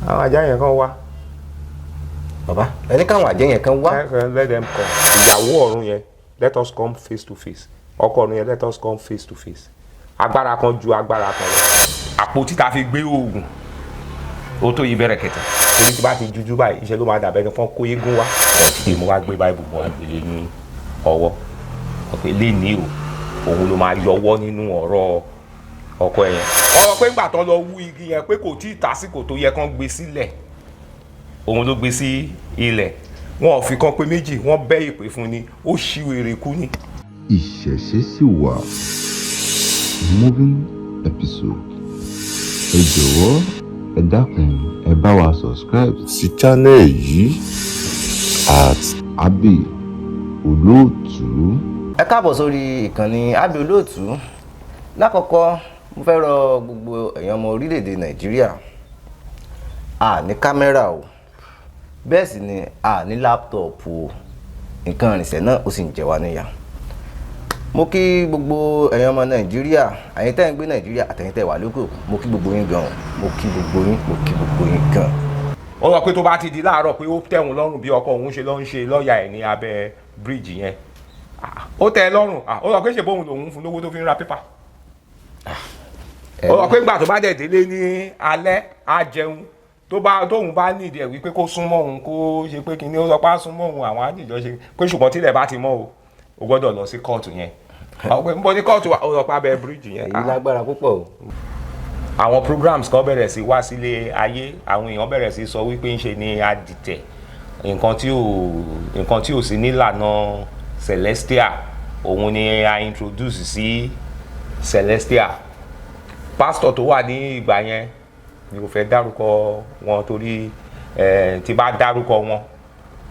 àwọn ajá yẹn kan wá. Bàbá ẹni káwọn àjẹ́ yẹn kan wá. Let them come. Ìyàwó ọ̀run yẹn let us come face to face. Ọkọ ọ̀run yẹn let us come face to face. Agbára kan ju agbára kan lọ. Àpótí tá fi gbé oògùn ó tó yí bẹ̀rẹ̀ kẹta. Torí tí bá ti jujú báyìí iṣẹ́ ló máa dàbẹ́ ní fọ́n kó eégún wá. Ọ̀tí mo wá gbé báìbù mọ́ àgbélé ní ọwọ́. Ọ̀pẹ lé ní o òun ló máa yọwọ́ nínú ọ̀rọ̀ ọkọ ẹ̀yẹn. Ọ̀rọ̀ pé ńgbà tán lọ wú igi yẹn pé kò tí ì tásìkò tó yẹ kán gbé sílẹ̀ òun ló gbé sí ilẹ̀ wọn ò fi kan pé méjì wọ́n bẹ́ ìpè fún ni ó ṣí wèrè kú ni. Ìṣẹ̀ṣe sì wà moving episode ẹ jọ̀wọ́ ẹ dákun ẹ bá wa subscribe sí channel yìí @Abbey Olóòtú. Ẹ káàbọ̀ sórí ìkànnì Abbey Olóòtú. Lákọ̀ọ́kọ́ mo fẹ́ rọ gbogbo èèyàn ọmọ orílẹ̀-èdè Nàìjíríà a ní kámẹ́rà o bẹ́ẹ̀ sì ni a ní láptọ̀pù o nǹkan ìrìnsẹ̀ náà ó sì ń jẹ wá níyà. Mo kí gbogbo èèyàn ọmọ Nàìjíríà àyìn tẹ́ ń gbé Nàìjíríà àtẹ̀yìn tẹ́ wà lókè òkun mo kí gbogbo yín gan mo kí gbogbo yín gan. ó rọ pé tó bá ti di láàárọ̀ pé ó tẹ̀wọ̀n lọ́rùn bí ọkọ òun ṣe lọ́ ń ṣe lọ́ọ̀yà ẹ̀ ní abẹ́ bíríìjì yẹn ó tẹ́ ẹ lọ́rùn ó rọ pé ṣe bóun lòun fún lówó tó fi ń ra pépà ó rọ pé ńgbà tó bá dẹ̀ délé ní alẹ́ á jẹun tóun bá nídìí ẹ̀ wípé kó súnmọ́ òun kó ṣe pé kíní ó sọ pé á súnmọ́ òun àwọn àdìjọ ṣe pé ṣùgbọ́n tílẹ̀ bá ti mọ́ o gbọ́dọ̀ lọ sí kóòtù yẹn àwọn pé ń bọ́ ní kóòtù ó sọ pé abẹ́ bíríìjì yẹn. èyí lágbára púpọ̀ o. àwọn programs kan bẹ̀rẹ̀ sí wá sílé ayé àwọn èèyàn bẹ̀rẹ̀ sí sọ wípé ń ṣe ni adìtẹ̀ nǹkan tí ò sí nílànà celestial òun ni a introduce sí celestial pastor tó wà ní ìgbà yẹn mi ò fẹ́ dárúkọ wọn torí tí bá dárúkọ wọn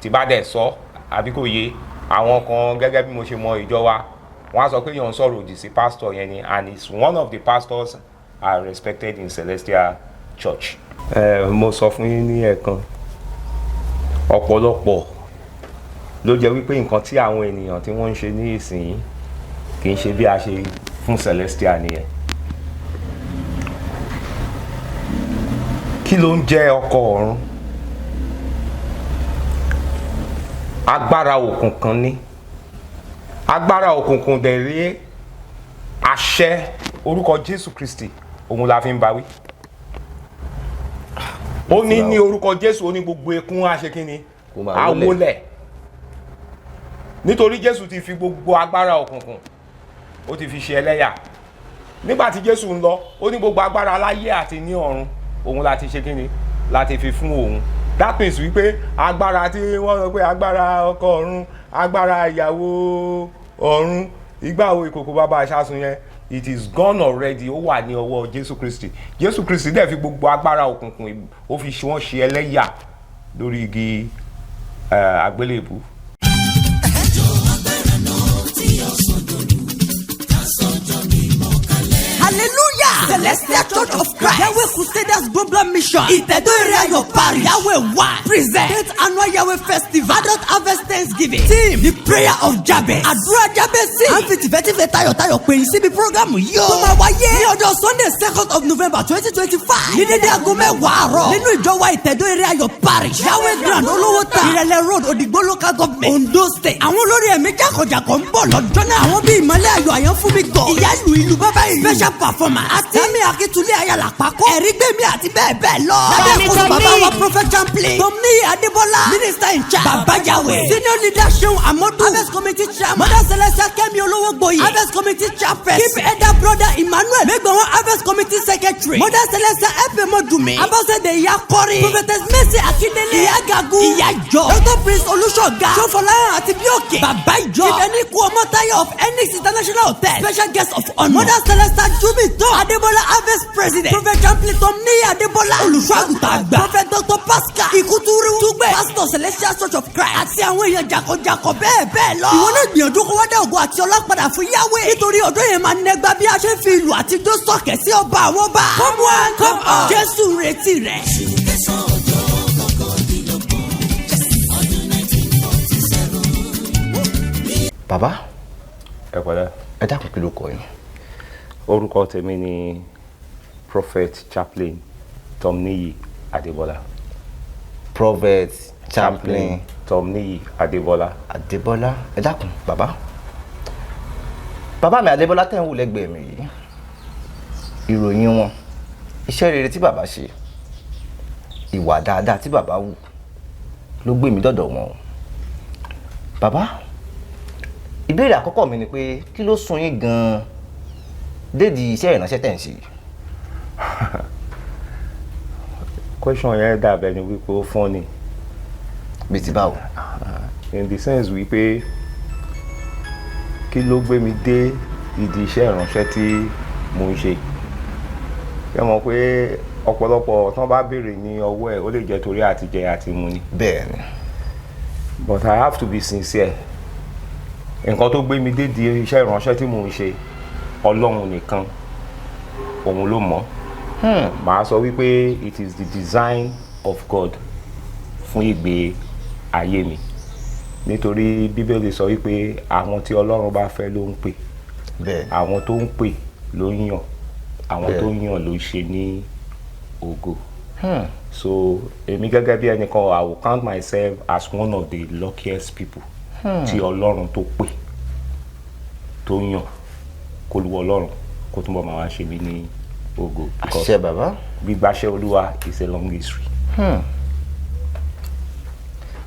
tí bá dẹ̀ sọ àbí kò yé àwọn kan gẹ́gẹ́ bí mo ṣe mọ ìjọ wa wọ́n á sọ pé yàn ń sọ̀rọ̀ òdì sí pastor yẹn ni and it's one of the pastors are respected in Celestial Church. Mo sọ fún yín ní ẹ̀kan ọ̀pọ̀lọpọ̀ ló jẹ́ wípé nǹkan tí àwọn ènìyàn tí wọ́n ń ṣe ní ìsìn kì í ṣe bí a ṣe fún Celestial nìyẹn. Kí ló ń jẹ́ ọkọ ọ̀run? Agbára òkùnkùn ni. Agbára òkùnkùn dẹ̀ rí àṣẹ orúkọ Jésù Kristi òun la fi ń bawí. Ó ní orúkọ Jésù ó ní gbogbo ekún àṣekínni àwọlẹ̀. Nítorí Jésù ti fi gbogbo agbára òkùnkùn ó ti fi ṣe ẹlẹ́yà. Nígbà tí Jésù ń lọ ó ní gbogbo agbára láyé àti ní ọ̀run òun láti ṣe kíni láti fi fún òun. That means wípé agbára tí wọ́n sọ pé agbára ọkọ ọ̀run agbára ìyàwó ọ̀run ìgbàwo ìkòkò bàbá aṣáṣun yẹn it is gone already ó wà ní ọwọ́ Jésù Kristi. Jésù Kristi dẹ̀ fi gbogbo agbára òkùnkùn ó fi wọ́n ṣe ẹlẹ́yà lórí igi àgbélébù. Hallelujah! Celestial Church of Christ. Yahweh Crusaders Global Mission. Ìtẹ̀dọ́ area your parish. Yahweh one. Present. 8th annual Yahweh Festival. Adult Harvest Thanksgiving. Team. The prayer of Jabez. Àdúrà Jabez. À ń fi tìfẹ́tìfẹ́ tayọ̀tayọ̀ pè yín síbi programu yìí o. Tó máa wáyé ní ọjọ́ Sunday 2nd of November 2025. Ní dédé aago mẹ́wàá àárọ̀. Nínú ìjọ wa ìtẹ̀dọ́ area your parish. Yahweh Grand Olówó ta. Ìrẹ̀lẹ̀ Road Òdìgbò Local Government. Ondo State. Àwọn olórí ẹ̀mí jákòjàkọ̀ ń bọ̀ lọ́jọ́ náà. Àwọn bíi ìmọ̀lẹ́ ayọ̀ àyàn fún mi gọ̀. Ìyá ìlú bábá ìlú. Special performance. Àti Tami Akitule Ayala Pako. Ẹ̀rí gbẹ̀mí àti bẹ́ẹ̀ bẹ́ẹ̀ lọ. Lábẹ́ ìkóso bàbá wa Prophet Champlain. Tomni Adébọ́lá. Minister in charge. Bàbá Yahweh. Senior leader Seun Amadu. Harvest Committee Chairman. Mother Celestial Kẹ́mi Olówó Gboyè. Harvest Committee Chairperson. Keep Elder Brother Emmanuel. Mẹ́gbọ̀n Harvest Committee Secretary. Mother Celestial F. Modumi. Abọ́sẹ̀dẹ̀ Ìyá Kọ́rí. Prophetess Mercy Akindele. Ìyá Gagu. Ìyá Jọ. Dr. Prince Olúṣọ̀gá. Sọfọláyàn àti Bíòkè. Bàbá Ìjọ. Ìdẹ́ni kú Ọmọ́táyọ̀ of Enix International Hotel. Special guest of honour. Mother Celestial Jumi Tó. Adébọ́lá Harvest President. Prophet Champlain Tomni Adébọ́lá. Olùṣọ́àgùtà àgbà. Prophet Dr. Pascal. Ìkútúrú. Túgbẹ̀. Pastor Celestial Church of Christ. Àti àwọn èèyàn jàkọ̀jàkọ̀ bẹ́ẹ̀ bẹ́ẹ̀ lọ. Ìwọ náà gbìyànjú kó wá dá ògo àti ọlá padà fún Yahweh. Nítorí ọdún yẹn máa nẹgbà bí a ṣe fi ìlú àtijọ́ sọ̀kẹ̀ sí ọba àwọn ọba. Come on, come on. Jésù ń retí rẹ̀. Bàbá. Ẹ pẹ̀lẹ́. Ẹ dákun kí ló kọ yín. Orúkọ tèmi ni Prophet Chaplain Tomniyi Adébọ́lá. Prophet Chaplain Tomniyi Adébọ́lá. Adébọ́lá. Ẹ dákun bàbá mi Adébọ́lá tẹ̀ ń wò lẹ́gbẹ̀ẹ́ mi yìí, ìròyìn wọn, iṣẹ́ rere tí bàbá ṣe, ìwà dáadáa tí bàbá wù ló gbé mi dọ̀dọ̀ wọn. Bàbá, ìbéèrè àkọ́kọ́ mi ni pé kí ló sún yín gan-an dédi iṣẹ́ ìránṣẹ́ tẹ̀ ń ṣe? Question yẹn dàbẹ̀ ni wípé ó funny. Bí ti báwo? In the sense wípé kí ló gbé mi dé ìdí iṣẹ́ ìránṣẹ́ tí mo ń ṣe. Ṣé mọ̀ pé ọ̀pọ̀lọpọ̀ tán bá béèrè ní ọwọ́ ẹ̀ ó lè jẹ́ torí àti jẹ àti mu ni. Bẹ́ẹ̀ni. But I have to be sincere. Nǹkan tó gbé mi dé ìdí iṣẹ́ ìránṣẹ́ tí mo ń ṣe, Ọlọ́run nìkan òun ló mọ̀. Màá sọ wípé it is the design of God fún ìgbé ayé mi. Nítorí Bíbélì sọ wípé àwọn tí Ọlọ́run bá fẹ́ ló ń pè. Bẹ́ẹ̀ni. Àwọn tó ń pè ló ń yàn. Àwọn tó ń yàn ló ń ṣe ní ògo. So èmi gẹ́gẹ́ bí ẹnìkan, I will count myself as one of the luckiest people tí Ọlọ́run tó pè tó yàn kó lu Ọlọ́run kó túnbọ̀ máa wá ṣe mí ní ògo. Àṣẹ bàbá. Gbígbàṣẹ́ Olúwa is a long history.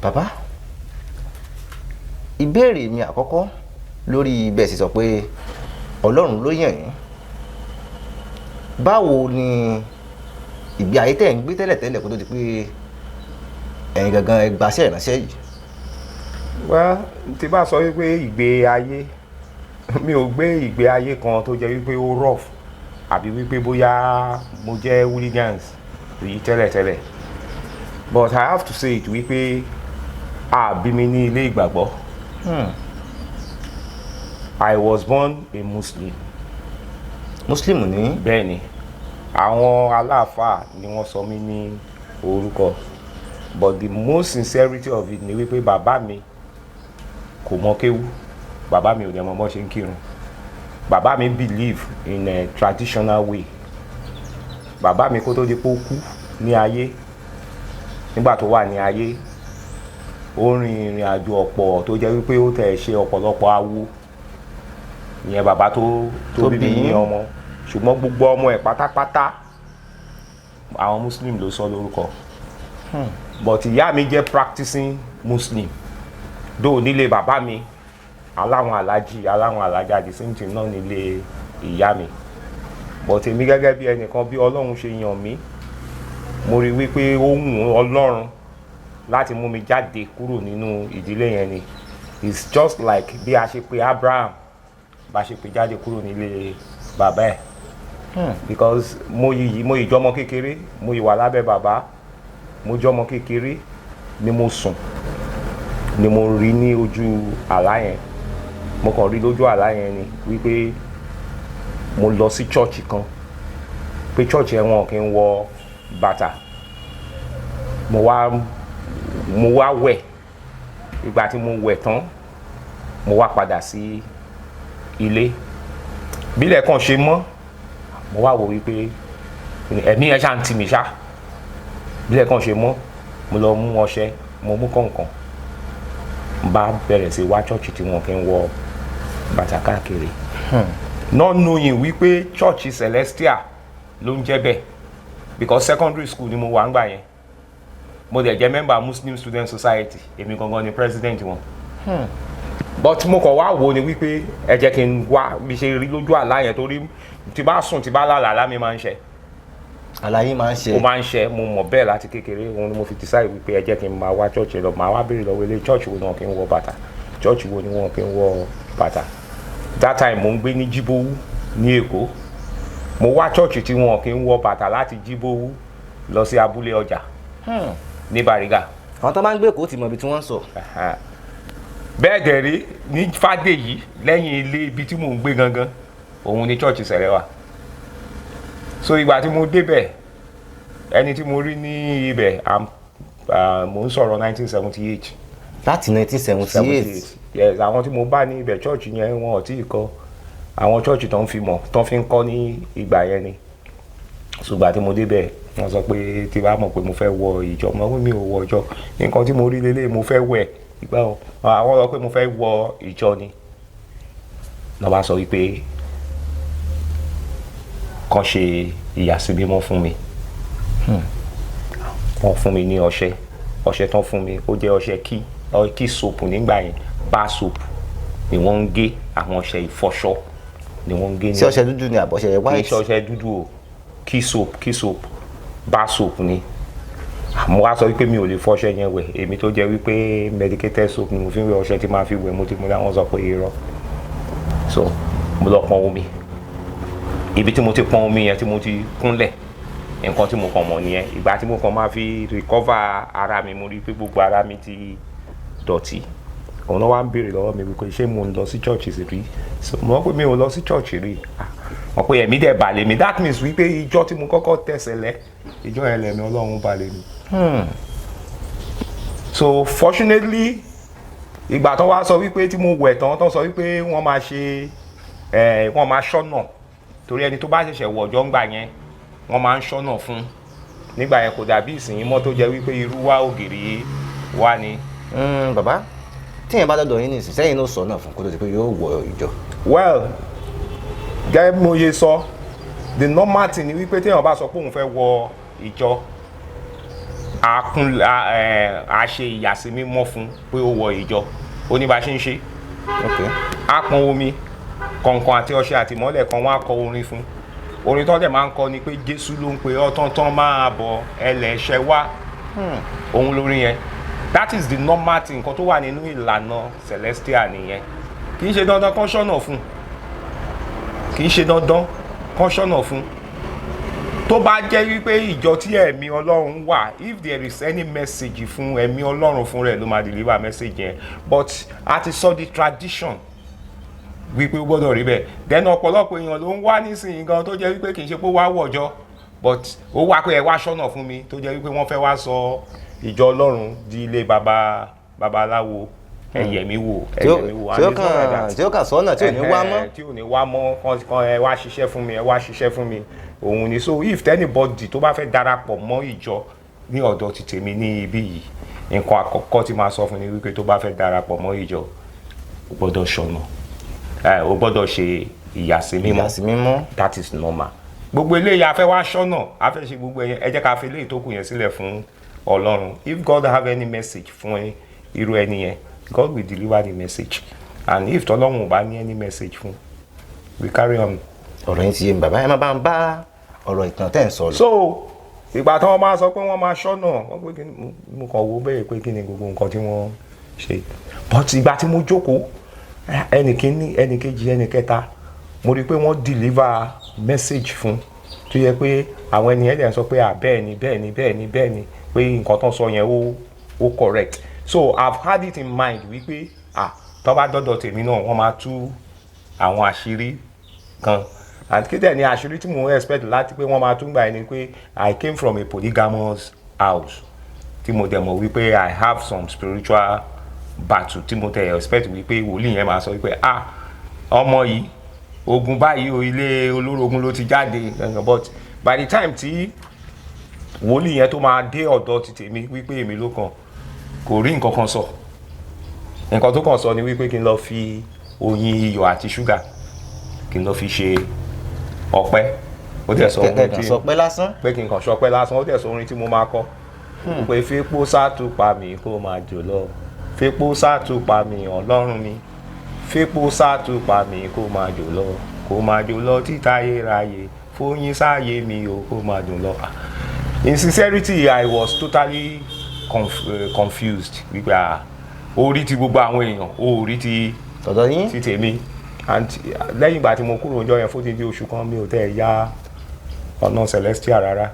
Bàbá, ìbéèrè mi àkọ́kọ́ lórí bẹ́ẹ̀ sì sọ pé Ọlọ́run ló yàn yín. Báwo ni ìgbé ayé tẹ̀ ń gbé tẹ́lẹ̀tẹ́lẹ̀ kó tó di pé ẹ̀yin gangan ẹ gbaṣẹ́ ìránṣẹ́ yìí? Well, tí bá sọ wípé ìgbé ayé, mi ò gbé ìgbé ayé kan tó jẹ́ wípé ó rough àbí wípé bóyá mo jẹ́ hooligans èyí tẹ́lẹ̀tẹ́lẹ̀. But I have to say it wípé a bí mi ní ilé ìgbàgbọ́. I was born a Muslim. Muslim ni? Bẹ́ẹ̀ni, àwọn aláàfáà ni wọ́n sọ mí ní orúkọ. But the most sincerity of it ni wípé bàbá mi kò mọ kéwú, bàbá mi ò dẹ̀ mọ bó ṣe ń kírun. Bàbá mi believe in a traditional way. Bàbá mi kó tó di pé ó kú ní ayé, nígbà tó wà ní ayé, ó rin ìrìn àjò ọ̀pọ̀ tó jẹ́ wípé ó tẹ̀ ṣe ọ̀pọ̀lọpọ̀ awo. Ìyẹn bàbá tó bí mi ní ọmọ. Ṣùgbọ́n gbogbo ọmọ ẹ̀ pátápátá àwọn Muslim ló sọ lórúkọ. But ìyá mi jẹ́ practicing Muslim. Though nílé bàbá mi aláwọn alájì aláwọn alájà the same thing náà nílé ìyá mi. But èmi gẹ́gẹ́ bí ẹnìkan, bí Ọlọ́run ṣe yàn mí, mo rí wípé ó wù Ọlọ́run láti mú mi jáde kúrò nínú ìdílé yẹn ni. It's just like bí a ṣe pè Abraham bá ṣe pè jáde kúrò nílé bàbá ẹ̀. Because mo yìí jọmọ kékeré, mo yìí wà lábẹ́ bàbá, mo jọmọ kékeré ni mo sùn ni mo rí ní ojú àlá yẹn. Mo kàn rí lójú àlá yẹn ni wípé mo lọ sí church kan, pé church yẹn wọn kì í wọ bàtà. Mo wá wẹ̀. Ìgbà tí mo wẹ̀ tán, mo wá padà sí ilé. Bílẹ̀ kan ṣe mọ́, mo wá wò wípé ẹ̀mí ẹ̀ ṣáà ń tì mí ṣá. Bílẹ̀ kan ṣe mọ́, mo lọ mú ọṣẹ, mo mú kọ̀ǹkọ̀ǹ, bá bẹ̀rẹ̀ sí wá church tí wọn kì í wọ bàtà káàkiri. Not knowing wípé church celestial ló ń jẹ́ bẹ́ẹ̀, because secondary school ni mo wà ńgbà yẹn. Mo dẹ̀ jẹ́ member Muslim Student Society, èmi gangan ni president wọn. But mo kàn wá wò ni wípé ẹ jẹ́ kí n wá bí ṣe rí lójú àlá yẹn, torí tí bá sùn tí bá lálàá mi máa ń ṣe. Àlàyé máa ń ṣe. Ó máa ń ṣe, mo mọ̀ bẹ́ẹ̀ láti kékeré. Òun ni mo fi decide wípé ẹ jẹ́ kí n máa wá church lọ, máa wá béèrè lọ́wọ́ ilé church wo ni wọn kì í wọ bàtà, church wo ni wọn kì í wọ bàtà. That time mo ń gbé ní Jíbówú ní Èkó. Mo wá church tí wọn kì í wọ bàtà láti Jíbówú lọ sí abúlé ọjà ní Bàrígà. Àwọn tó máa ń gbé Èkó ti mọ ibi tí wọ́n ń sọ. Bẹ́ẹ̀ dẹ̀ rí ní Fádèyí lẹ́yìn ilé ibi tí mò ń gbé gangan, òun ni church Sẹ̀rẹ̀ wà. So ìgbà tí mo débẹ̀, ẹni tí mo rí ní ibẹ̀, mo ń sọ̀rọ̀ 1978. Láti 1978. Yes, àwọn tí mo bá ní ibẹ̀ church yẹn wọn ò tí ì kọ́. Àwọn church tó ń fi mọ̀ tó ń fi ń kọ́ ní ìgbà yẹn ni. ṣùgbọ́n tí mo débẹ̀ wọ́n sọ pé tí wàá mọ̀ pé mo fẹ́ wọ ìjọ mo mi ò wọ ìjọ nǹkan tí mo rí lélẹ̀ mo fẹ́ wẹ̀ ìgbà wọn àwọn sọ pé mo fẹ́ wọ ìjọ ni lọ́ bá sọ wípé kàn ṣe ìyàsímímọ́ fún mi wọ́n fún mi ní ọṣẹ tán fún mi ó jẹ́ ọṣẹ kí soap nígbà yẹn bar soap ni wọ́n ń gé àwọn ọṣẹ ìfọṣọ ni wọ́n ń gé ní. ṣé ọṣẹ dúdú ni àbọ̀ṣẹ white. kì í ṣe ọṣẹ dúdú o key soap bar soap ni mo wá sọ wípé mi ò lè fọṣẹ yẹn wẹ̀ èmi tó jẹ́ wípé medicated soap ni mo fi ń wẹ̀ ọṣẹ tí máa fi wẹ̀ mo ti mú láwọn sọ pé irọ́ so mo lọ pọn omi ibi tí mo ti pọn omi yẹn tí mo ti kúnlẹ̀ nǹkan tí mo kàn mọ̀ nìyẹn ìgbà tí mo kàn máa fi recover ara mi mo rí pé gbogbo ara mi ti dọ̀tí òun náà wá ń béèrè lọ́wọ́ mi wípé ṣé mo ń lọ sí church rí mo mọ̀ pé mi ò lọ sí church rí wọ́n pe ẹ̀mí dẹ̀ balẹ̀ mi that means wípé ìjọ tí mo kọ́kọ́ tẹ̀sẹ̀ lẹ̀ ìjọ yẹn lẹ̀mí Ọlọ́run balẹ̀ mi. So fortunately ìgbà tó wá sọ wípé tí mo wẹ̀ tán tó sọ wípé wọ́n máa ṣọ́nà torí ẹni tó bá ṣẹ̀ṣẹ̀ wọ̀ ọjọ́ ńgbà yẹn wọ́n máa ń ṣọ́nà fún nígbà yẹn kò dàbí ìsìn mọ́ tó jẹ́ wípé irú wá ògiri wá ni. Bàbá tíyẹn bá dọ́dọ̀ yín nìsín sẹ́yìn ló sọ náà fún kó tó di pé yóò wọ ìjọ. Well gẹ́gẹ́ bí mo yẹ sọ the normal thing ni wípé téèyàn bá sọ pé òun fẹ́ wọ ìjọ a ṣe ìyàsímímọ́ fún pé ó wọ ìjọ ó ní bá ṣe ń ṣe a pọn omi kọ̀ọ̀kan àti ọṣẹ àti ìmọ́lẹ̀ kan wọ́n á kọ orin fún orin tó dẹ̀ máa ń kọ ni pé Jésù ló ń pe ọ̀tọ̀ọ̀tọ̀ máa bọ̀ ẹlẹ́ṣẹ̀ wá òun lórí yẹn that is the normal thing nǹkan tó wà nínú ìlànà celestial nìyẹn kì í ṣe dandan kán ṣọ́nà fún kì í ṣe dandan kán ṣọ́nà fún tó bá jẹ́ wípé ìjọ tí ẹ̀mí Ọlọ́run wà if there is any message fún ẹ̀mí Ọlọ́run fún rẹ̀ ló máa deliver message yẹn but a ti sọ di tradition wípé ó gbọ́dọ̀ rí bẹ́ẹ̀ then ọ̀pọ̀lọpọ̀ èèyàn ló ń wá nísìnyí gan tó jẹ́ wípé kì í ṣe pé ó wá wọ̀jọ́ but ó wá pé ẹ wá ṣọ́nà fún mi tó jẹ́ wípé wọ́n fẹ́ wá sọ ìjọ Ọlọ́run di ilé babaláwo ẹ̀yẹ̀mí wò tí ó kà sọ́nà tí ò ní wá mọ́ tí ò ní wá mọ́ kan ẹ wá ṣiṣẹ́ fún mi ẹ wá ṣiṣẹ́ fún mi òun ni so if anybody tó bá fẹ́ darapọ̀ mọ́ ìjọ ní ọ̀dọ̀ ti tèmi ní ibí yìí nǹkan àkọ́kọ́ tí máa sọ fún ni wípé tó bá fẹ́ darapọ̀ mọ́ ìjọ o gbọ́dọ̀ ṣọ́nà o gbọ́dọ̀ ṣe ìyàsímímọ́ that is normal gbogbo eléyìí a fẹ́ wá ṣọ́nà a fẹ́ ṣe gbogbo ẹ̀yẹn ẹ jẹ́ ká fi eléyìí tó kù yẹn sílẹ̀ fún Ọlọ́run if God have any message fún irú ẹni yẹn God will deliver the message and if tọ́lọ́run ò bá ní any message fún we carry on. ọ̀rọ̀ yín ti yé mi bàbá ẹ má bá ń bá ọ̀rọ̀ ìtàn tẹ̀ ń sọ lọ. so ìgbà tí wọ́n máa sọ pé wọ́n máa ṣọ́nà wọ́n pé kí ni mo kàn wo bẹ́ẹ̀ pé kí ni gbogbo nǹkan tí wọ́n ṣe but ìgbà tí mo jókòó ẹnì kíní ẹnì kejì ẹnì kẹta mo rí i pé wọ́n deliver message fún tó yẹ pé àwọn ènìyàn dẹ̀ ń sọ pé bẹ́ẹ̀ ni bẹ́ẹ̀ ni bẹ́ẹ̀ ni bẹ́ẹ̀ ni pé nǹkan tó ń sọ yẹn ó correct so I've had it in mind wípé tó bá dọ́dọ̀ tèmi náà wọ́n máa tú àwọn àṣírí kan and kí dẹ̀ ni àṣírí tí mo expect láti pé wọ́n máa tún gbà ẹni pé I came from a polygamous house tí mo dẹ̀ mọ̀ wípé I have some spiritual battle tí mo tẹ̀ expect wípé wòlíì yẹn máa sọ wípé ọmọ yìí ogun báyìí o ilé olórogún ló ti jáde but by the time tí wòlíì yẹn tó máa dé ọ̀dọ̀ ti tèmi wípé èmi ló kàn kò rí nǹkan kan sọ nǹkan tó kàn sọ ni wípé kí n lọ fi oyin iyọ̀ àti ṣúgà kí n lọ fi ṣe ọpẹ́ ó dẹ̀ sọ orin tí pé kí n kàn ṣọpẹ́ lásán ó dẹ̀ sọ orin tí mo máa kọ pé fipó sátúpa mi kó máa jò lọ fipó sátúpa mi Ọlọ́run mi fipó sátúpa mi kó máa jò lọ títáyé ráyè fóyin sáyé mi o kó máa jò lọ. In sincerity I was totally confused wípé orí ti gbogbo àwọn èèyàn orí ti tèmi and lẹ́yìn ìgbà tí mo kúrò ọjọ́ yẹn fún dídí oṣù kan mi ò tẹ́ ya ọ̀nà celestial rárá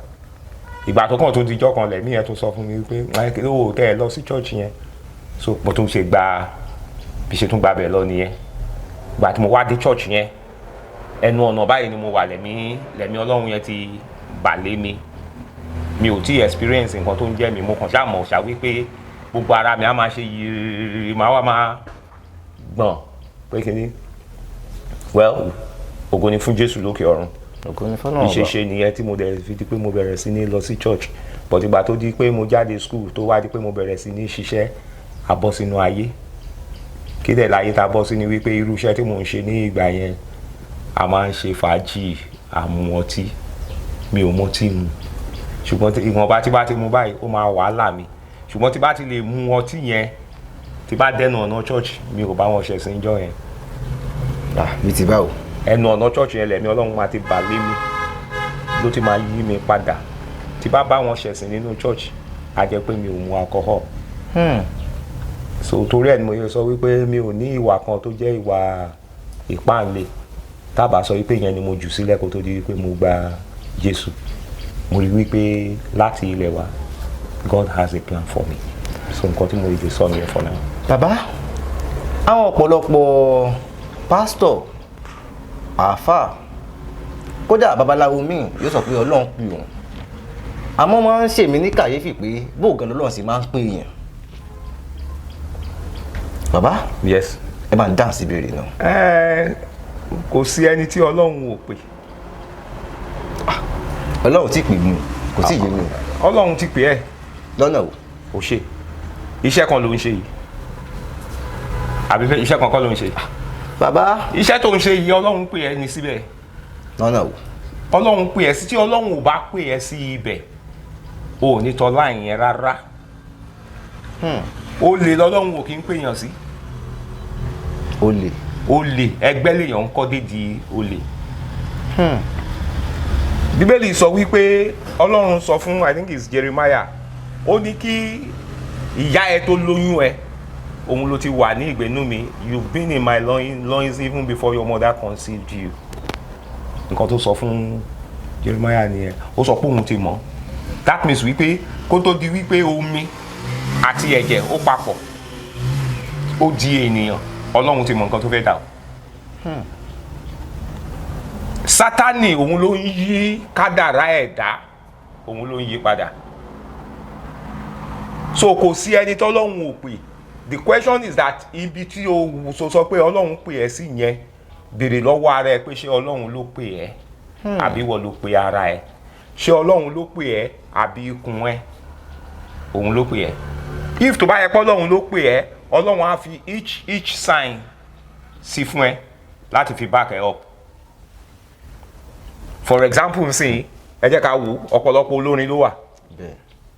ìgbà tó kàn tó dijọ́ kan lẹ̀mí yẹn tó sọ fún mi wípé ó tẹ́ ẹ lọ sí church yẹn so mo tún ṣe gba bí ṣe tún gba bẹ̀ lọ nìyẹn ìgbà tí mo wá dé church yẹn ẹnu ọ̀nà báyìí ni mo wà lẹ̀mí Ọlọ́run yẹn ti bà lé mi ò tí experience nǹkan tó ń jẹ́ mi mo kàn ṣáà mọ̀ ṣá wípé gbogbo ara mi á máa ṣe yìí máa gbọ̀n pé kí ni well ògo ni fún Jésù lókè ọ̀run ògo ni fọ́lọ́run ọba. ìṣeṣe nìyẹn tí mo dẹ̀ fi di pé mo bẹ̀rẹ̀ sí ní lọ sí church but ìgbà tó di pé mo jáde school tó wá di pé mo bẹ̀rẹ̀ sí ní ṣiṣẹ́ àbọ̀ sínú ayé kí dẹ̀ láyé tá a bọ́ sí ni wípé irú iṣẹ́ tí mò ń ṣe ní ìgbà yẹn a máa ń ṣe fàájì àmú ọtí mi ò mọtí mu ṣùgbọ́n ìwọ̀nba tí bá ti mu báyìí ó máa wàhálà mi ṣùgbọ́n tí bá ti lè mu ọtí yẹn tí bá dẹnu ọ̀nà church mi ò bá wọn ṣẹ̀sìn ìjọ yẹn. bí ti báwo. ẹnu ọ̀nà church yẹn lẹ̀mí ọlọ́run máa ti bà lé mi ló ti máa yí mi padà tí bá wọn ṣẹ̀sìn nínú church á jẹ́ pé mi ò mu alcohol. So torí ẹ̀ ni mo yẹ sọ wípé mi ò ní ìwà kan tó jẹ́ ìwà ìpáǹle tábà sọ wípé yẹn ni mo jù sílẹ̀ kó tó di wípé mo gba Jésù mo rí wípé láti ilẹ̀ wa God has a plan for me so nǹkan tí mo lè sọ nìyẹn for now. bàbá àwọn ọ̀pọ̀lọpọ̀ pásítọ̀ àáfàá kódà babaláwo míì yóò sọ pé Ọlọ́run pè òun àmọ́ máa ń ṣèmí ní kàyéfì pé bóògàn lọ́lọ́run sì máa ń pè èèyàn. bàbá yes ẹ máa ń dáhùn sí ìbéèrè náà. kò sí ẹni tí Ọlọ́run ò pè. Ọlọ́run ti pè mí kò tí ì yé mi. Ọlọ́run ti pè ẹ́. lọ́nà o. ò ṣe iṣẹ́ kan ló ń ṣe yìí àbí iṣẹ́ kan kọ́ ló ń ṣe. bàbá iṣẹ́ tó ń ṣe yìí Ọlọ́run pè ẹ́ ní síbẹ̀. lọ́nà o. Ọlọ́run pè ẹ́ sí tí Ọlọ́run ò bá pè ẹ́ sí ibẹ̀ ò ní tọ́lá yẹn rárá. Olè lọ́lọ́run ò kí ń pèèyàn sí. olè ẹgbẹ́ lèèyàn ń kọ́ dédìí olè. Bíbélì sọ wípé Ọlọ́run sọ fún I think it's Jeremiah ó ní kí ìyá ẹ tó lóyún ẹ òun ló ti wà ní ìgbénú mi you've been in my loins even before your mother conceived you. Nǹkan tó sọ fún Jeremiah nìyẹn ó sọ pé òun ti mọ̀ that means wípé kó tó di wípé omi àti ẹ̀jẹ̀ ó papọ̀ ó di ènìyàn Ọlọ́run ti mọ̀ nǹkan tó fẹ́ dà o. Sátánì òun ló ń yí kádàrá ẹ̀dá òun ló ń yí padà so kò sí ẹni tí Ọlọ́run ò pè the question is that ibi tí o sọ pé Ọlọ́run pè ẹ́ sí yẹn béèrè lọ́wọ́ ara ẹ pé ṣé Ọlọ́run ló pè ẹ́ àbí wọ́n ló pè ara ẹ ṣé Ọlọ́run ló pè ẹ́ àbí ikùn ẹ òun ló pè ẹ́ if tó bá yẹ pé Ọlọ́run ló pè ẹ́ Ọlọ́run á fi each sign sí fún ẹ láti fi back ẹ up. For example nsìn ẹ jẹ́ ká wo ọ̀pọ̀lọpọ̀ olórin ló wà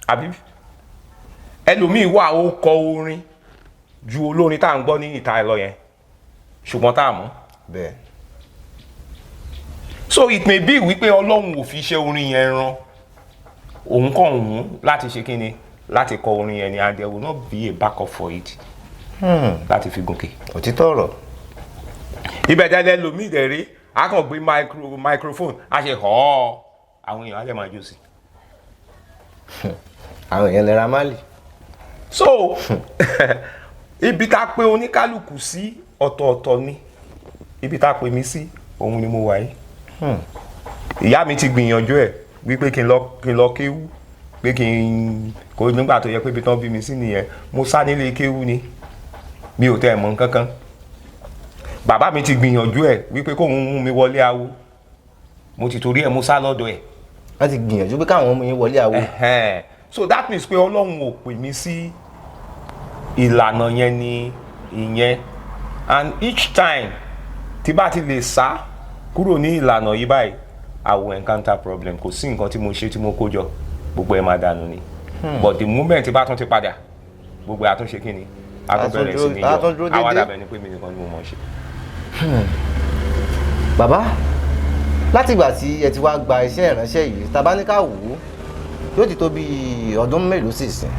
àbí ẹlòmíì wà ó kọ orin ju olórin tá à ń gbọ́ ní ìta ẹ lọ yẹn ṣùgbọ́n tá à mọ̀. So it may be wípé Ọlọ́run ò fi iṣẹ́ orin yẹn ran òun kàn wù láti ṣe kíni láti kọ orin yẹn ni and there will not be a backup for it láti fi gòkè. òtítọ́ ọ̀rọ̀. ibẹ̀ dẹ́lẹ̀ ẹlòmíì dẹ̀ rí a kàn gbé microphone a ṣe họ́ àwọn èèyàn á lè máa jó sí. àwọn èèyàn Naira Marley. So ibi tá a pè oníkálukú sí ọ̀tọ̀ọ̀tọ̀ ni ibi tá a pè mí sí òun ni mo wà yìí. Ìyá mi ti gbìyànjú ẹ̀ wípé kí n lọ kéwú pé kí n kó nígbà tó yẹ pé ibi tán bí mi sí nìyẹn mo sá nílé kéwú ni mi ò tẹ́ ẹ̀ mọ̀ nǹkankan. Bàbá mi ti gbìyànjú ẹ̀ wípé kóun mú mi wọlé awo mo ti torí ẹ̀ mo sá lọ́dọ̀ ẹ̀. wọ́n ti gbìyànjú pé káwọn mú yín wọlé awo. So that means pé Ọlọ́run ò pè mí sí ìlànà yẹn ni ìyẹn and each time tí bá ti lè sá kúrò ní ìlànà yìí báyìí I will encounter problem kò sí nǹkan tí mo ṣe tí mo kó jọ gbogbo ẹ̀ máa dànù ni but the moment tí bá tún ti padà gbogbo ẹ̀ àtúnṣe kí ni àtúnbẹ̀rẹ̀ sí ni yọ àwọn àdàbẹ̀ ni pé mi nìkan ni mo mọ̀ ṣe. bàbá láti ìgbà tí ẹ ti wá gba iṣẹ́ ìránṣẹ́ yìí tàbá ní ká wò ó yóò ti tó bí ọdún mélòó sì sìn.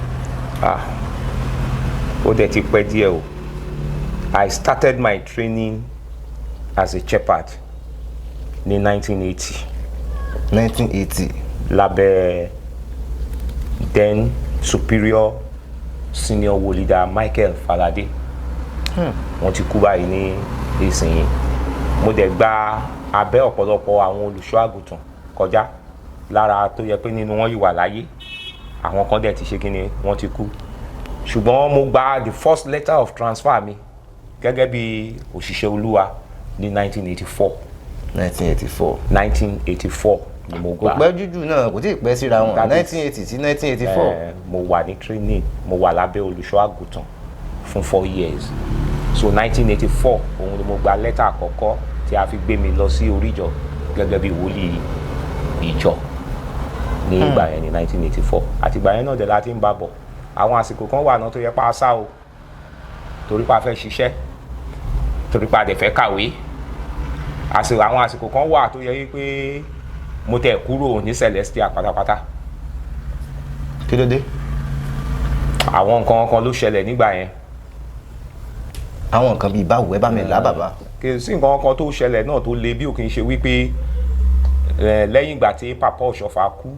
ó dẹ̀ ti pẹ́ díẹ̀ o I started my training as a shepherd ní 1980. 1980. lábẹ́ then superior senior wo leader Michael Falade. wọ́n ti kú báyìí ní ìsinyìí. mo dẹ̀ gba abẹ́ ọ̀pọ̀lọpọ̀ àwọn olùṣọ́ àgùntàn kọjá lára tó yẹ pé nínú wọn yìí wà láyé àwọn kan dẹ̀ ti ṣe kíni wọ́n ti kú ṣùgbọ́n mo gba the first letter of transfer mi gẹ́gẹ́ bí òṣìṣẹ́ Olúwa ní 1984 1984. 1984 ni mo kò gbà. pẹ́ jújù náà kò tí ì pẹ́ síra wọn. 1980 sí 1984. Mo wà ní training, mo wà lábẹ́ olùṣọ́ àgùntàn fún 4 years. So 1984 òun ni mo gba lẹ́tà àkọ́kọ́ tí a fi gbé mi lọ sí oríjọ gẹ́gẹ́ bí wòlíì ìjọ ní ìgbà yẹn ní 1984. Àtìgbà yẹn náà dẹ̀ la ti ń bá bọ̀. Àwọn àsìkò kan wà náà tó yẹ pa á sá o torí pa fẹ́ ṣiṣẹ́, torí pa dẹ̀ fẹ́ kàwé. Àwọn àsìkò kan wà tó yẹ pé mo tẹ̀ kúrò ní Celestial pátápátá. kí ló dé? Àwọn nǹkan kan ló ṣẹlẹ̀ nígbà yẹn. àwọn nǹkan bíi báwo ẹ bá mi là bàbá. Kì í sí nǹkan kan tó ṣẹlẹ̀ náà tó le bí ò kì í ṣe wípé lẹ́yìn ìgbà tí Papa Oshoffa kú,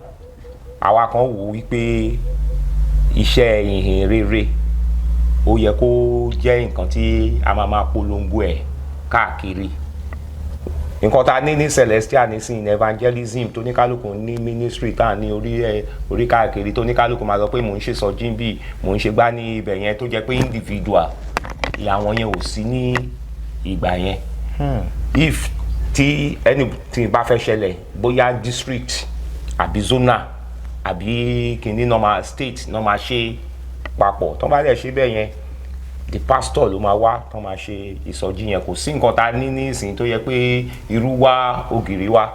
àwa kan wò wípé iṣẹ́ ìhìn rere ó yẹ kó jẹ́ nǹkan tí a máa polongo ẹ̀ káàkiri. Nǹkan tá a ní Celestial nísìnyí evangelism tó ní kálukú ní ministry tá a ní orí káàkiri tó ní kálukú máa sọ pé mò ń ṣe sọjí bí mò ń ṣe gbá ní ibẹ̀ yẹn tó jẹ́ pé individual àwọn yẹn ò sí ní ìgbà yẹn. If tí anything bá fẹ́ ṣẹlẹ̀ bóyá district àbí zona àbí kìíní normal state náà máa ṣe papọ̀ tó bá dẹ̀ ṣe bẹ́ẹ̀ yẹn the pastor ló máa wá tó máa ṣe ìsọjí yẹn. Kò sí nǹkan tá a ní nísìnyí tó yẹ pé irú wá ògiri wá.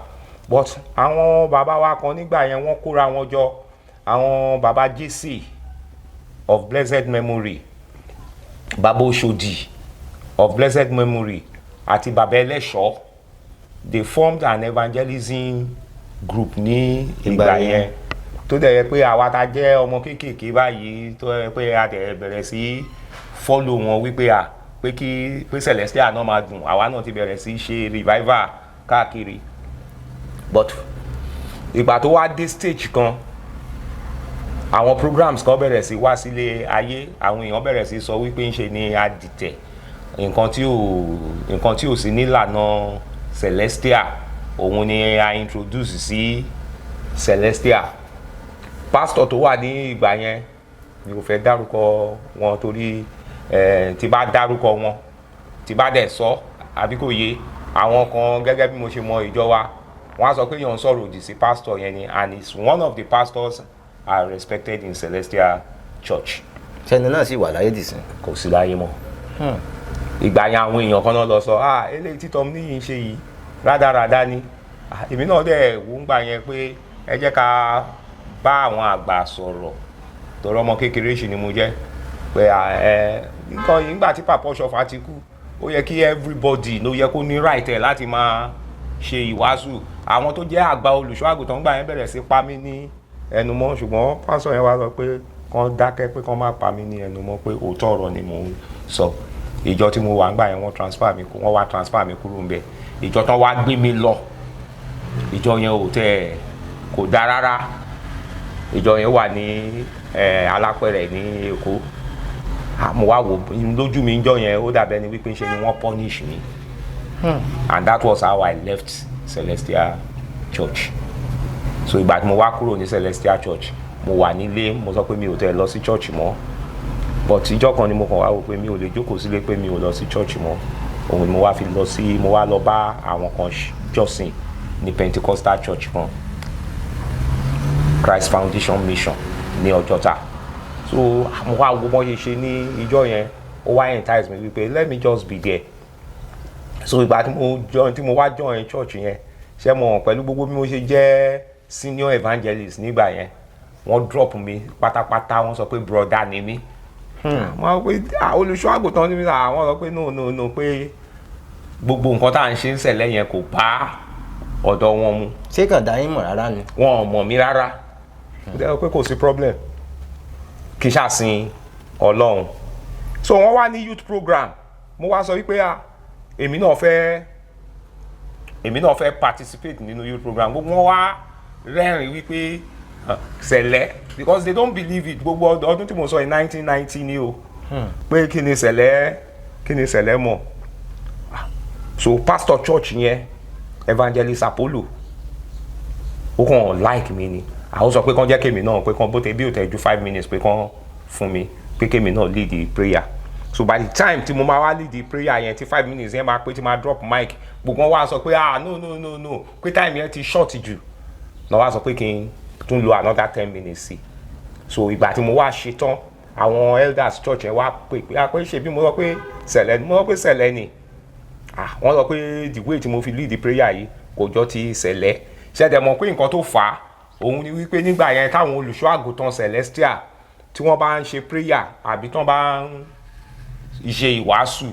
But àwọn bàbá wa kan nígbà yẹn wọ́n kóra wọn jọ, àwọn bàbá JC of blessed memory, bàbá Oshodi of blessed memory àti bàbá Ẹlẹ́ṣọ́, they formed an evangelism group ní ìgbà yẹn tó dẹ̀ yẹ pé àwa ta jẹ́ ọmọ kéékèèké báyìí tó yẹ pé a dẹ̀ bẹ̀rẹ̀ sí follow wọn wípé pé Celestial náà máa dùn, àwa náà ti bẹ̀rẹ̀ sí ṣe revival káàkiri. But ìgbà tó wá dé stage kan àwọn programs kan bẹ̀rẹ̀ sí wá sílé ayé, àwọn èèyàn bẹ̀rẹ̀ sí sọ wípé ń ṣe ni adìtẹ̀ nǹkan tí ò sí nílànà Celestial òun ni a introduce sí Celestial. Pastor tó wà ní ìgbà yẹn mi ò fẹ́ dárúkọ wọn torí tí bá dárúkọ wọn tí bá dẹ̀ sọ àbí kò yé àwọn kan gẹ́gẹ́ bí mo ṣe mọ ìjọ wa wọ́n á sọ pé yàn ń sọ̀rọ̀ òdì sí pastor yẹn ni, and it's one of the pastors are respected in Celestial Church. sẹ́ni náà sì wà láyé dìsín. Kò sí láyé mọ́. Ìgbà yẹn àwọn èèyàn kan náà lọ sọ eléyìí tí Tom níyì ń ṣe yìí rádaràda ni. Èmi náà dẹ̀ wò ń gbà yẹn pé ẹ jẹ́ ká bá àwọn àgbà sọ̀rọ̀ torí ọmọ kékeré ṣì ni mo jẹ́ pé nǹkan yìí nígbà tí Papa Oshoffa ti kú ó yẹ kí everybody ló yẹ kó ní right ẹ̀ láti máa ṣe ìwàásù. Àwọn tó jẹ́ àgbà olùṣọ́ àgùntàn gbà yẹn bẹ̀rẹ̀ sí pa mí ní ẹnu mọ́, ṣùgbọ́n pásọ̀ yẹn wá sọ pé kán dákẹ́ pé kán má pa mí ní ẹnu mọ́ pé òótọ́ ọ̀rọ̀ ni mò ń sọ. Ìjọ tí mo wà ńgbà yẹn wọ́n wá transfer mi kúrò ńbẹ̀. Ìjọ tán wá gbé mi lọ, ìjọ yẹn kò dá rárá. Ìjọ yẹn wà ní Alápẹ̀rẹ̀ ní Èkó. Mo wá wò lójú mi ìjọ yẹn ó dàbẹ́ ni wípé ṣe ni wọ́n punish mi. And that was how I left Celestial Church. So ìgbà tí mo wá kúrò ní Celestial Church mo wà nílé, mo sọ pé mi ò tẹ̀ lọ sí church mọ́. But ìjọ kan ni mo kàn wá wò pé mi ò lè jókòó sílé pé mi ò lọ sí church mọ́. Òun ni mo wá lọ bá àwọn kan jọ́sìn ní Pentecostal Church kan, Christ Foundation Mission ní Ọjọ́ta. So mo wá wo bọ́n ṣe ní ìjọ yẹn ó wá entice mi wípé let me just be there. So ìgbà tí mo wá join church yẹn ṣé mo pẹ̀lú gbogbo bí mo ṣe jẹ́ senior evangelist nígbà yẹn wọ́n drop mi pátápátá, wọ́n sọ pé brother ni mí. Wọ́n pé olùṣọ́ àgùntàn ni mí, àwọn sọ pé no pé gbogbo nǹkan tá à ń ṣe ń ṣẹlẹ̀ yẹn kò bá ọ̀dọ̀ wọn mu. ṣé kàn dá yín mọ̀ rárá ni. Wọn ò mọ̀ mí rárá. Ó dẹ́ pé kò sí problem kí ṣàsìn Ọlọ́run. So wọ́n wá ní youth program, mo wá sọ wípé èmi náà fẹ́ participate nínú youth program. Gbogbo wọn wá rẹ́rìn wípé sẹ̀lẹ̀ because they don't believe it. Gbogbo ọdún tí mo sọ in 1990 ni o pé kí ni sẹ̀lẹ̀ mọ̀. So pastor church yẹn evangelist Apollo ó kàn like mi ni, àwọn sọ pé kán jẹ́ kémi náà pé kán bó tẹ bí ò tẹ ju 5 minutes pé kán fún mi pé kémi náà lead the prayer. so by the time tí mo máa wá lead the prayer yẹn tí 5 minutes yẹn máa pé tí máa drop mic gbogbo wọn wá sọ pé no pé time yẹn ti short jù náà wá sọ pé kí n tún lo another 10 minutes sí so ìgbà tí mo wá ṣe tán àwọn elders church yẹn wá pè pé ṣe bí mo sọ pé sẹ̀lẹ̀ ni wọ́n sọ pé the way tí mo fi lead the prayer yìí kò jọ ti sẹ̀lẹ̀ ṣẹ̀dẹ̀ mọ̀ pé nǹkan tó fà á òun ni wípé nígbà yẹn táwọn olùṣọ́ àgùntàn celestial tí wọ́n bá ń ṣe prayer àbí tí wọ́n bá ń ṣe ìwàásù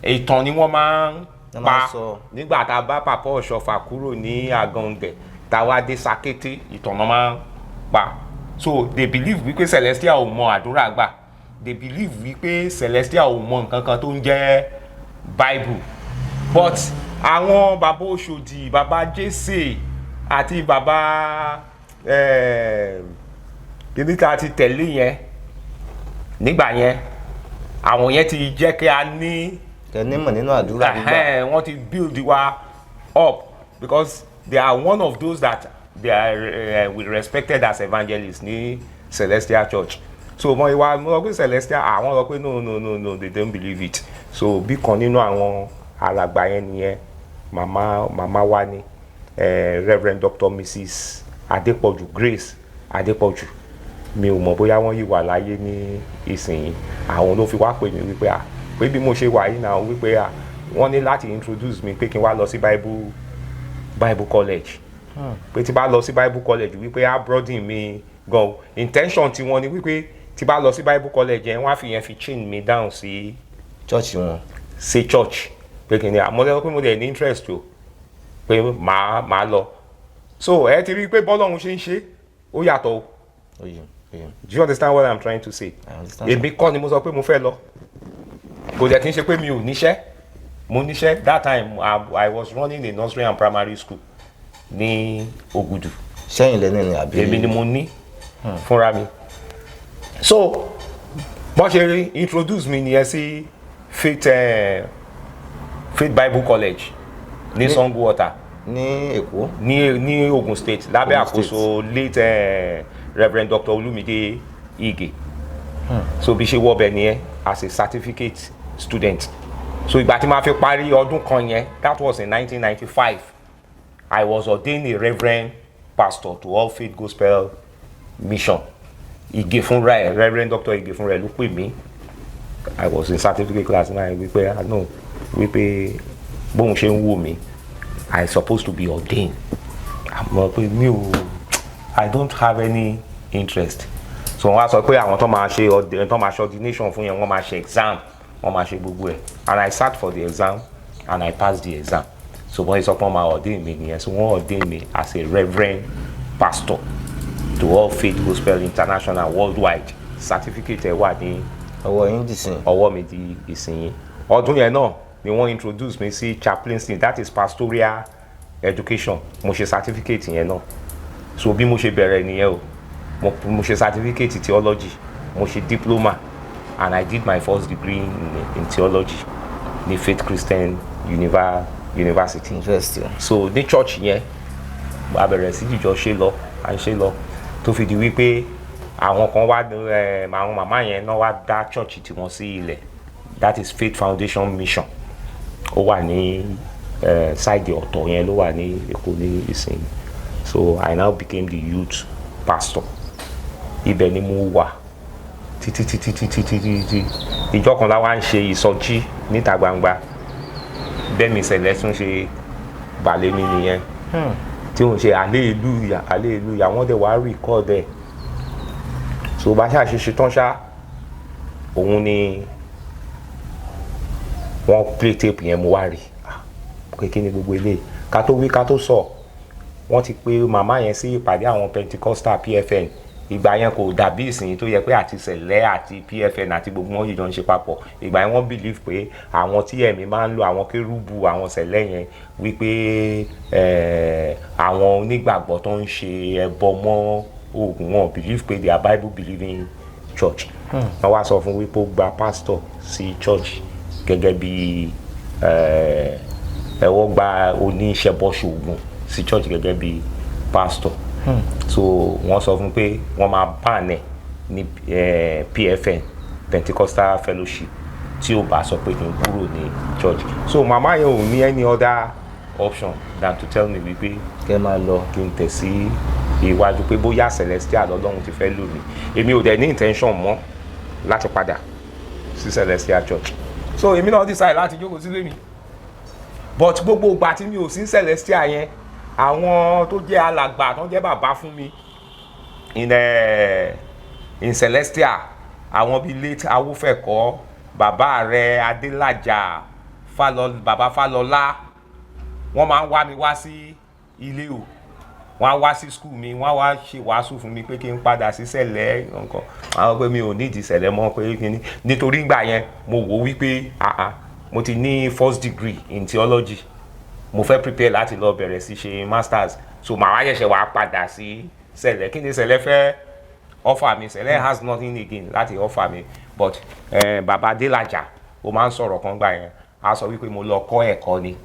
ìtàn ni wọ́n máa ń pa nígbà tá a bá Papa Oshoffa kúrò ní Àgàngẹ̀ tá a wá dé Sakété ìtàn náà máa ń pa so they believe wípé celestial ò mọ àdúrà gbà they believe wípé celestial ò mọ nǹkan kan tó ń jẹ́ Bible but àwọn bàbá Òṣòdì bàbá Jésè àti bàbá kíní tá a ti tẹ̀lé yẹn nígbà yẹn àwọn yẹn ti jẹ́ kí a ní kẹ́nímọ̀ nínú àdúrà gbígbà wọ́n ti build wa up because they are one of those that they are we respected as evangelists ní Celestial Church so mo sọ pé Celestial àwọn sọ pé no they don't believe it so bí kan nínú àwọn alàgbà yẹn nìyẹn màmá wa ni Reverend Dr. Mrs. Adépọ̀jù Grace Adépọ̀jù mi ò mọ̀ bóyá wọ́n yìí wà láyé ní ìsìn àwọn ló fi wá pè mí wípé pé bí mo ṣe wà yìí náà wípé wọ́n ní láti introduce mi pé kí n wá lọ sí Bible College pé tí bá lọ sí Bible College wípé broaden mi gan intention tí wọ́n ní wípé tí bá lọ sí Bible College yẹn wọ́n á fi yẹn fi chain me down sí church wọn sí church pé kí ni àmọ́ pé mo dẹ̀ ní interest o pé màá lọ so ẹ ti rí i pé bọ́lọ́run ṣe ń ṣe ó yàtọ̀ o. Do you understand what I'm trying to say? Èmi kọ́ ni mo sọ pé mo fẹ́ lọ kò dẹ̀ kí n ṣe pé mi ò níṣẹ́ mo níṣẹ́ that time I was running a nursery and primary school ní Ògùdù. sẹ́yìn lẹ́nu ni àbí. èmi ni mo ní fúnra mi so bọ́n ṣe introduce mi nìyẹn sí Faith Bible College ní Sango Water ní Èkó ní Ogun State lábẹ́ àkóso late Reverend Dr. Olumide Ige so bí ṣe wọbẹ̀ nìyẹn as a certificate student so ìgbà tí màá fi parí ọdún kan yẹn that was in 1995 I was ordained a reverend pastor to All Faith Gospel Mission Ige fúnra ẹ̀ Reverend Dr. Ige fúnra ẹ̀ ló pè mí I was in certificate class náà wípé no wípé bóun ṣe ń wò mí I supposed to be ordained àmọ́ pé mi ò I don't have any interest so wọ́n á sọ pé àwọn tó máa ṣe ordination fún yẹn wọ́n máa ṣe exam wọ́n máa ṣe gbogbo ẹ̀ and I sat for the exam and I passed the exam so wọ́n sọ pé wọ́n máa ordain mi nìyẹn so wọ́n ordain mi as a reverend pastor to All Faith Gospel International worldwide certificate ẹ̀ wà ní ọwọ́ yín dì sí ọwọ́ mi di ìsinyìí ọdún yẹn náà ni wọ́n introduce mi sí chaplaincy that is pastoral education mo ṣe certificate yẹn náà so bí mo ṣe bẹ̀rẹ̀ nìyẹn o mo ṣe certificate theology mo ṣe diploma and I did my first degree in theology ní Faith Christian University so ní church yẹn a bẹ̀rẹ̀ sí jíjọ ṣe lọ tó fi di wípé àwọn kan wá àwọn màmá yẹn náà wá dá church tí wọ́n sí ilẹ̀ that is Faith Foundation Mission ó wà ní side ọ̀tọ̀ yẹn ló wà ní Èkó ní ìsìn so I now became the youth pastor ibẹ̀ ni mo wà títí ìjọ kan láwa ń ṣe ìsọjí níta gbangba bẹ́ẹ̀ mi ṣẹlẹ̀ tún ṣe balẹ̀ mi nìyẹn tí wọ́n ṣe hallelujah wọ́n dẹ̀ wá record ẹ̀ so bá ṣàṣeṣe tán ṣá òun ni wọ́n play tape yẹn mo wá rí kékeré ní gbogbo eléyìí ká tó wí ká tó sọ wọ́n ti pè màmá yẹn sí ìpàdé àwọn Pentecostal PFN ìgbà yẹn kò dàbí ìsìn tó yẹ pé àti sẹ̀lẹ̀ àti PFN àti gbogbo wọn yìí jọ ń ṣe papọ̀ ìgbà yẹn wọ́n believe pé àwọn tí ẹ̀mí máa ń lo àwọn kérúbù àwọn sẹ̀lẹ̀ yẹn wípé àwọn onígbàgbọ́ tó ń ṣe ẹbọ mọ́ oògùn wọn believe pé they are Bible believing church wọ́n wá sọ fún wípé ó gba pastor sí church gẹ́gẹ́ bí ẹ̀wọ́ gba oníṣẹ́bọ̀ṣoògùn sí church gẹ́gẹ́ bí pastor so wọ́n sọ fún pé wọ́n máa ban ẹ̀ ní PFN Pentecostal Fellowship tí ó bá sọ pé kí n kúrò ní church. So màmá yẹn ò ní any other option than to tell me wípé kẹ́ máa lọ kí n tẹ̀ sí iwájú pé bóyá Celestial lọ́lọ́run ti fẹ́ lò mí. Èmi ò dẹ̀ ní intention mọ́ láti padà sí Celestial Church. So èmi náà decide láti jókòó sílé mi. But gbogbo ìgbà tí mi ò sí Celestial yẹn, àwọn tó jẹ́ alàgbà tó jẹ́ bàbá fún mi in Celestial, àwọn bíi late Awófẹ̀kọ́, bàbá rẹ̀ Adélájà, bàbá Fálọlá, wọ́n máa ń wá mi wá sí ilé o, wọ́n á wá sí school mi, wọ́n á wá ṣe wàásù fún mi pé kí n padà sí Sẹ̀lẹ̀ nǹkan, àwọn pé mi ò nídìí Sẹ̀lẹ̀ mọ́ pé kí ni, nítorí ìgbà yẹn mo wò wípé mo ti ní first degree in theology, mo fẹ́ prepare láti lọ bẹ̀rẹ̀ sí ṣe masters, so màá wá ṣẹ̀ṣẹ̀ wá padà sí Sẹ̀lẹ̀. Kí ni Sẹ̀lẹ̀ fẹ́ offer mi? Sẹ̀lẹ̀ has nothing again láti offer mi, but bàbá Adélájà ó máa ń sọ̀rọ̀ kan gbà yẹn, a sọ wípé mo lọ kọ́ ẹ̀kọ́ ni,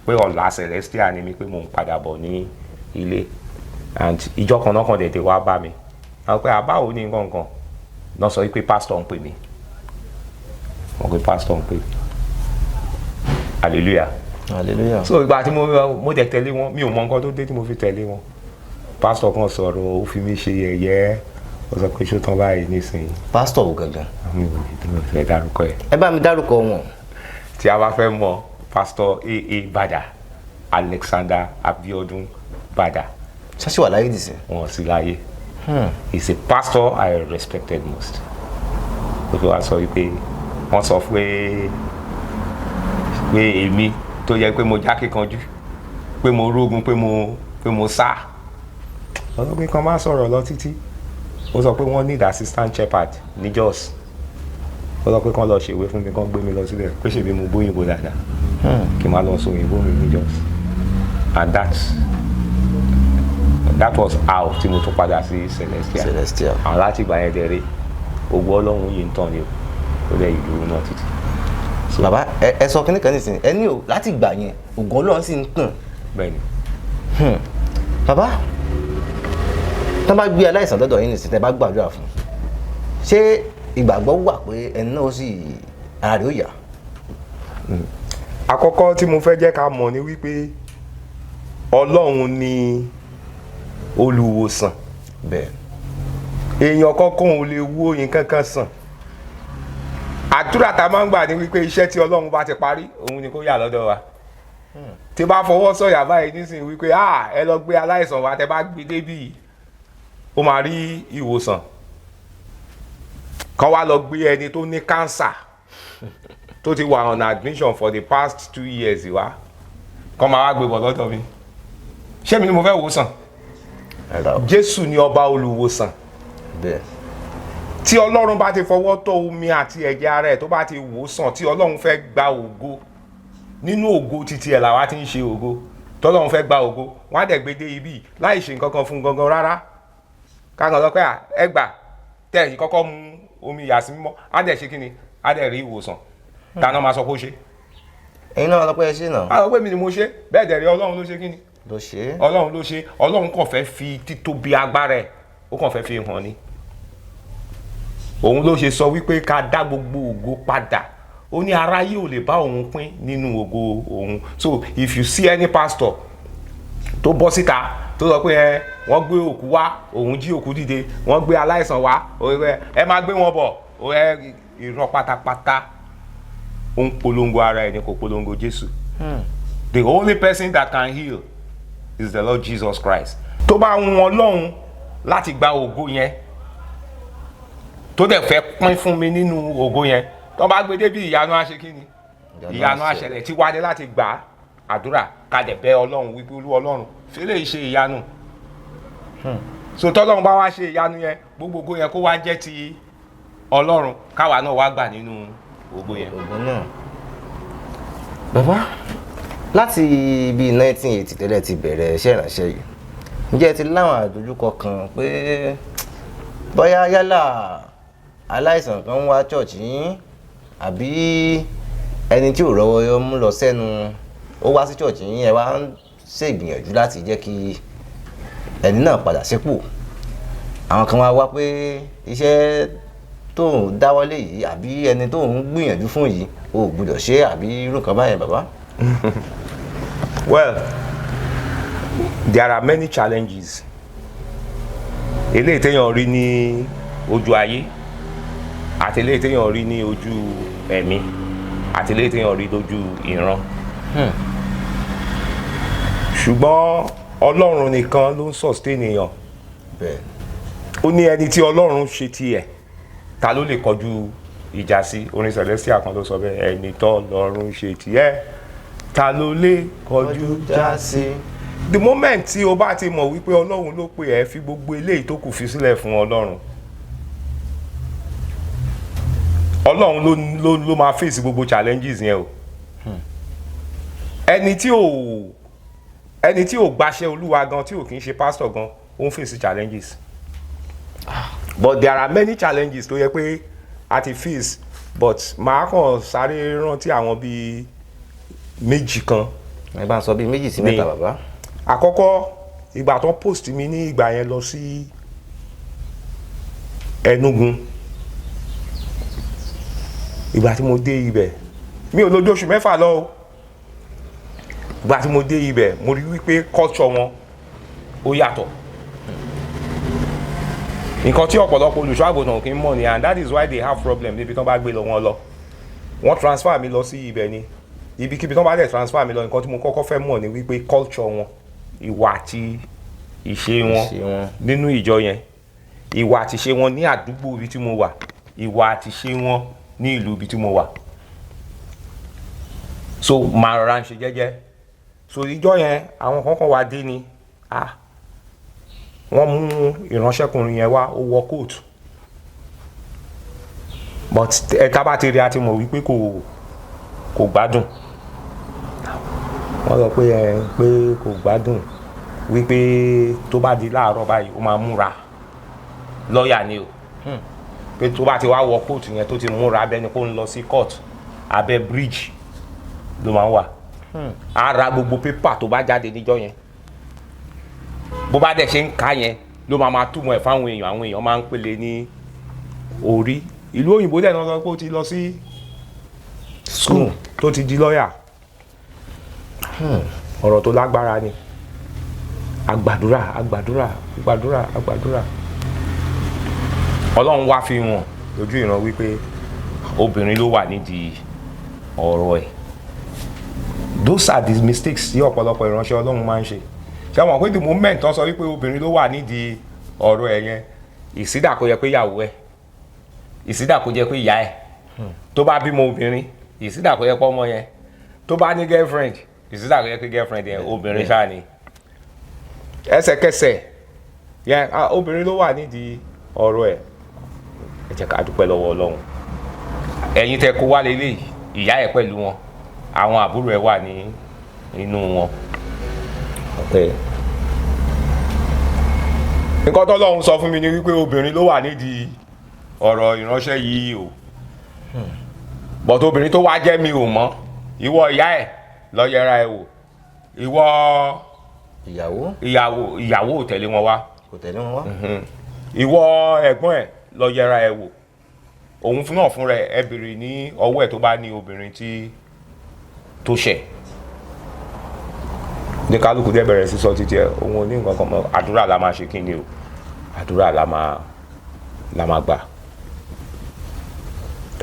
pé ọ̀la Celestial ni mi, pé mo ń padà bọ̀ ní ilé, and ìjọ kan náà kàn dẹ̀dẹ̀ wá bá mi, àwọn pé àbáwo ní nǹkan náà sọ wípé pastor ń pè mí, wọ́n pé pastor ń pè mí, hallelujah. So ìgbà tí mo dẹ̀ tẹ̀lé wọn, mi ò mọ nǹkan tó dé tí mo fi tẹ̀lé wọn. Pastor kan sọ̀rọ̀, ó fi mí ṣe yẹ̀yẹ́, ó sọ pé ṣó tán báyìí nísìnyí. Pastor wo gangan? Mi ò fẹ́ dárúkọ ẹ̀. Ẹ bá mi dárúkọ wọn. Tí a bá fẹ́ mọ̀, Pastor A.A. Bada, Alexander Abiodun Bada. Ṣáṣí wà láyé dìsí? Wọ́n sì láyé. He's a pastor I respected most. Ó fi wá sọ wípé wọ́n sọ pé èmi tó yẹ pé mo jákè kanjú, pé mo rógun, pé mo sá. Wọ́n sọ pé kan máa sọ̀rọ̀ lọ títí. Ó sọ pé wọ́n need assistant shepherd ní Jos. Ó sọ pé kán lọ ṣèwé fún mi, kán gbé mi lọ sílẹ̀, pé ṣèbí mo bóyìnbó dáadáa, kí n máa lọ sọ òyìnbó mi ní Jos. And that was how tí mo tún padà sí Celestial. Àwọn láti ìgbà yẹn dẹ̀rẹ̀ ògbó Ọlọ́run yìí ń tàn ní o lẹ́ ìlú náà títí. Bàbá ẹ sọ kíní kan nísìnyí, ẹ ní o láti ìgbà yẹn ògo Ọlọ́run sì ń tàn. Bẹ́ẹ̀ni. Bàbá tó bá gbé aláìsàn dọ́dọ̀ yín nìsín, tẹ́ bá gbàdúrà fún, ṣé ìgbàgbọ́ wà pé ẹni náà sì ara rẹ̀ ó yá? Àkọ́kọ́ tí mo fẹ́ jẹ́ ká mọ̀ ni wípé Ọlọ́run ni olùwòsàn. Bẹ́ẹ̀. Èèyàn kankan ò lè wo nǹkan kan sàn. Àdúrà tá a máa ń gbà ní wípé iṣẹ́ tí Ọlọ́run bá ti parí, òun ni kó yà lọ́dọ̀ wa. Tí bá fọwọ́ sọ̀yà báyìí nísìnyí wípé ẹ lọ gbé aláìsàn wa, tẹ́ bá gbé débì, ó máa rí ìwòsàn. Kán wá lọ gbé ẹni tó ní cancer tó ti wà on admission for the past 2 years wá, kán máa wá gbé bọ̀ lọ́dọ̀ mi. Ṣé mi ni mo fẹ́ wòsàn? Jésù ni ọba olùwòsàn. Bẹ́ẹ̀. Tí Ọlọ́run bá ti fọwọ́ tọ́ omi àti ẹ̀jẹ̀ ara ẹ̀ tó bá ti wòsàn, tí Ọlọ́run fẹ́ gba ògo, nínú ògo títí ẹ̀ làwa ti ń ṣe ògo, tọ́lọ́run fẹ́ gba ògo, wọ́n á dẹ̀ gbé dé ibi láì ṣe nǹkan kan fún gangan rárá. Kákan lọ pé ẹ gbà tẹ̀ ẹ̀yìn kọ́kọ́ mu omi ìyàsí mímọ́, á dẹ̀ ṣe kí ni, á dẹ̀ rí ìwòsàn. Táná máa sọ pé ó ṣe. Ẹ̀yin náà lọ pé ẹ ṣe náà. Á lọ pé mi ni mo ṣe, bẹ́ẹ̀ dẹ̀ rí Ọlọ́run ló ṣe kí ni. Ló ṣe. Ọlọ́run ló ṣe. Ọlọ́run kàn fẹ́ fi títóbi agbára ẹ̀, ó kàn fẹ́ fi hàn ni. Òun ló ṣe sọ wípé ká dá gbogbo ògo padà. Ó ní aráyé ò lè bá òun pín nínú ògo òun. So if you see any pastor tó bọ́ síta tó sọ pé wọ́n gbé òkú wá, òun jí òkú dìde, wọ́n gbé aláìsàn wá, ẹ máa gbé wọn bọ̀, irọ́ pátápátá. Ó ń polongo ara ẹ̀ ni, kò polongo Jésù. The only person that can heal is the Lord Jesus Christ. Tó bá ń wọn Ọlọ́run láti gba ògo yẹn, tó dẹ̀ fẹ́ pín fún mi nínú ògo yẹn, tó bá gbé débi ìyanu á ṣe kí ni? Ìyanu á ṣẹlẹ̀. Tí wá dé láti gba àdúrà ká dẹ̀ bẹ̀ Ọlọ́run wípé Olúwa Ọlọ́run ṣe lè ṣe ìyanu. So tọ́lọ́run bá wá ṣe ìyanu yẹn, gbogbo ògo yẹn kó wá jẹ́ ti Ọlọ́run, káwa náà wá gbà nínú ògo yẹn. Ògo náà. Bàbá, láti bíi 1980 tẹ́lẹ̀ ti bẹ̀rẹ̀ iṣẹ́ ìránṣẹ́ yìí, ǹjẹ́ ẹ ti láwọn àdójúkọ kan pé bóyá yálà aláìsàn kan wá church yín, àbí ẹni tí ò rọ́wọ́ yọ mú lọ sẹ́nu ó wá sí church yín, ẹ wá ń ṣègbìyànjú láti jẹ́ kí ẹni náà padà sípò? Àwọn kan wá pé iṣẹ́ tó ń dáwọ́lé yìí àbí ẹni tó ń gbìyànjú fún yìí o ò gbọ́dọ̀ ṣe àbí irú nǹkan báyẹn bàbá. Well, there are many challenges eléyìí téèyàn rí ní ojú ayé àti eléyìí téèyàn rí ní ojú ẹ̀mí àti eléyìí téèyàn rí lójú ìran. Ṣùgbọ́n Ọlọ́run nìkan ló ń sustain èèyàn. bẹ́ẹ̀ Ó ní ẹni tí Ọlọ́run ṣe tiẹ̀ ta ló lè kọjú ìjà sí. Orin Celestial kan ló sọ bẹ́ẹ̀, ẹni tó Ọlọ́run ṣe tiẹ̀ ta ló lè kọjú ìjà sí. The moment tí o bá ti mọ̀ wípé Ọlọ́run ló pè ẹ́, fi gbogbo eléyìí tó kù fi sílẹ̀ fún Ọlọ́run. Ọlọ́run ló máa face gbogbo challenges yẹn o. Ẹni tí ò gbaṣẹ́ Olúwa gan, tí ò kì í ṣe pastor gan, ó ń face challenges. But there are many challenges tó yẹ pé a ti face, but màá kàn sáré rántí àwọn bíi méjì kan. ẹ bá ń sọ bíi méjì sí mẹ́ta bàbá. Àkọ́kọ́, ìgbà tó post mi ní ìgbà yẹn lọ sí Enugu. Ìgbà tí mo dé ibẹ̀, mi ò lójú oṣù mẹ́fà lọ o. Ìgbà tí mo dé ibẹ̀, mo rí wípé culture wọn ó yàtọ̀. Nǹkan tí ọ̀pọ̀lọpọ̀ olùṣọ́-àgùntàn kì í mọ̀ ni, and that is why they have problem níbi tí wọ́n bá gbé lọ wọn lọ. Wọ́n transfer mi lọ sí ibẹ̀ ni. Ibikíbi tí wọ́n bá dẹ̀ transfer mi lọ, nǹkan tí mo kọ́kọ́ fẹ́ mọ̀ ni wípé culture wọn, ìwà àti ìṣe wọn nínú ìjọ yẹn, ìwà àti ìṣe wọn ní àdúgbò ibi tí mo wà, ìwà àti ìṣe wọn ní ìlú ibi tí mo wà. So màá rọra ń ṣe jẹ́jẹ́. So ìjọ yẹn àwọn kankan wá dé ni, wọ́n mú ìránṣẹ́kùnrin yẹn wá, ó wọ kóòtù. But ẹ̀ka bá ti rí a ti mọ̀ wípé kò gbádùn. Wọ́n sọ pé kò gbádùn, wípé tó bá di láàárọ̀ báyìí ó máa múra. Lọ́ọ̀yà ni o. Pé tó bá ti wá wọ kóòtù yẹn tó ti múra abẹ́ni kó ń lọ sí court, abẹ́ bridge ló máa ń wà. A ra gbogbo pépà tó bá jáde níjọ́ yẹn. Bó bá dẹ̀ ṣe ń ka yẹn ló máa túmọ̀ ẹ̀ fáwọn èèyàn. Àwọn èèyàn máa ń pèlè ní orí. Ìlú òyìnbó dẹ̀ náà sọ pé ó ti lọ sí school tó ti di lọ́ọ̀yà. Ọ̀rọ̀ tó lágbára ni. Àgbàdúrà. Ọlọ́run wá fi hàn lójú ìran wípé obìnrin ló wà nídìí ọ̀rọ̀ ẹ̀. Those are the mistakes tí ọ̀pọ̀lọpọ̀ ìránṣẹ́ Ọlọ́run máa ń ṣe. Ṣé àwọn pé the moment tó sọ wípé obìnrin ló wà nídìí ọ̀rọ̀ ẹ̀ yẹn, ìsídà kó yẹ pé ìyàwó ẹ̀, ìsídà kó jẹ́ pé ìyá ẹ̀, tó bá bímọ obìnrin, ìsídà kó yẹ pé ọmọ yẹn, tó bá ní girlfriend, ìsídà kó yẹ pé girlfriend yẹn obìnrin ṣáà ni. Ẹsẹ̀kẹsẹ̀ yẹn obìnrin ló wà nídìí ọ̀rọ̀ ẹ̀. Ẹ jẹ́ ká dúpẹ́ lọ́wọ́ Ọlọ́run. Ẹ̀yin tẹ́ kó wá lélẹ̀, ìyá ẹ̀ pẹ̀lú wọn, àwọn àbúrò ẹ̀ wà ní inú wọn. Nǹkan t'Ọlọ́run sọ fún mi ni wípé obìnrin ló wà nídìí ọ̀rọ̀ ìránṣẹ́ yìí o. But obìnrin tó wá jẹ́ mi ò mọ̀. Ìwọ ìyá ẹ̀ lọ yẹra ẹ wò. Ìwọ ìyàwó ò tẹ̀lé wọn wá. Ìwọ ẹ̀gbọ́n ẹ̀ lọ yẹra ẹ wò. Òun náà fún rẹ̀ ẹ bèrè ní ọwọ́ ẹ̀ tó bá ní obìnrin tó ṣẹ̀. Ní kálukú dẹ̀ bẹ̀rẹ̀ sí sọ títí ẹ̀, òun ò ní nǹkan kan mọ́. Àdúrà la máa ṣe kí ni o. Àdúrà la máa gbà.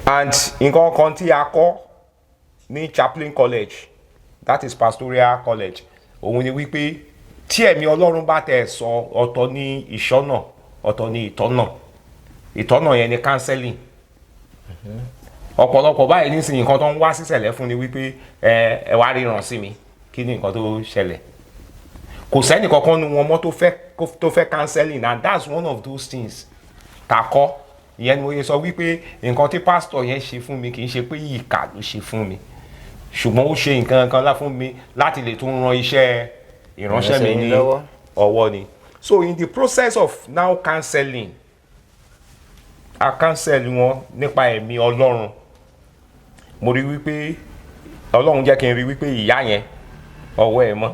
And nǹkan kan tí a kọ́ ní Chaplain College, that is Pastoral College, òun ni wípé tí ẹ̀mí Ọlọ́run bá tẹ̀ sọ, ọ̀tọ̀ ní ìṣọ́nà, ọ̀tọ̀ ní ìtọ́nà. Ìtọ́nà yẹn ni counseling. Ọ̀pọ̀lọpọ̀ báyìí nísìnyí nǹkan tó ń wá sísẹ̀lẹ̀ fún ni wípé ẹ wá ríran sí mi, kí ni nǹkan tó ṣẹlẹ̀. Kò sẹ́ni kankan nu wọn mọ́ tó fẹ́ counseling, and that's one of those things ta kọ́. Ìyẹn ni mo yẹ sọ wípé nǹkan tí pastor yẹn ṣe fún mi kì í ṣe pé ìkà ló ṣe fún mi, ṣùgbọ́n ó ṣe nǹkan kan lá fún mi láti lè tún ran iṣẹ́ ìránṣẹ́ mi ní ọwọ́ ni. So in the process of now counseling, a counsel wọn nípa ẹ̀mí Ọlọ́run. Mo rí wípé Ọlọ́run jẹ́ kí n rí wípé ìyá yẹn ọwọ́ ẹ̀ mọ́,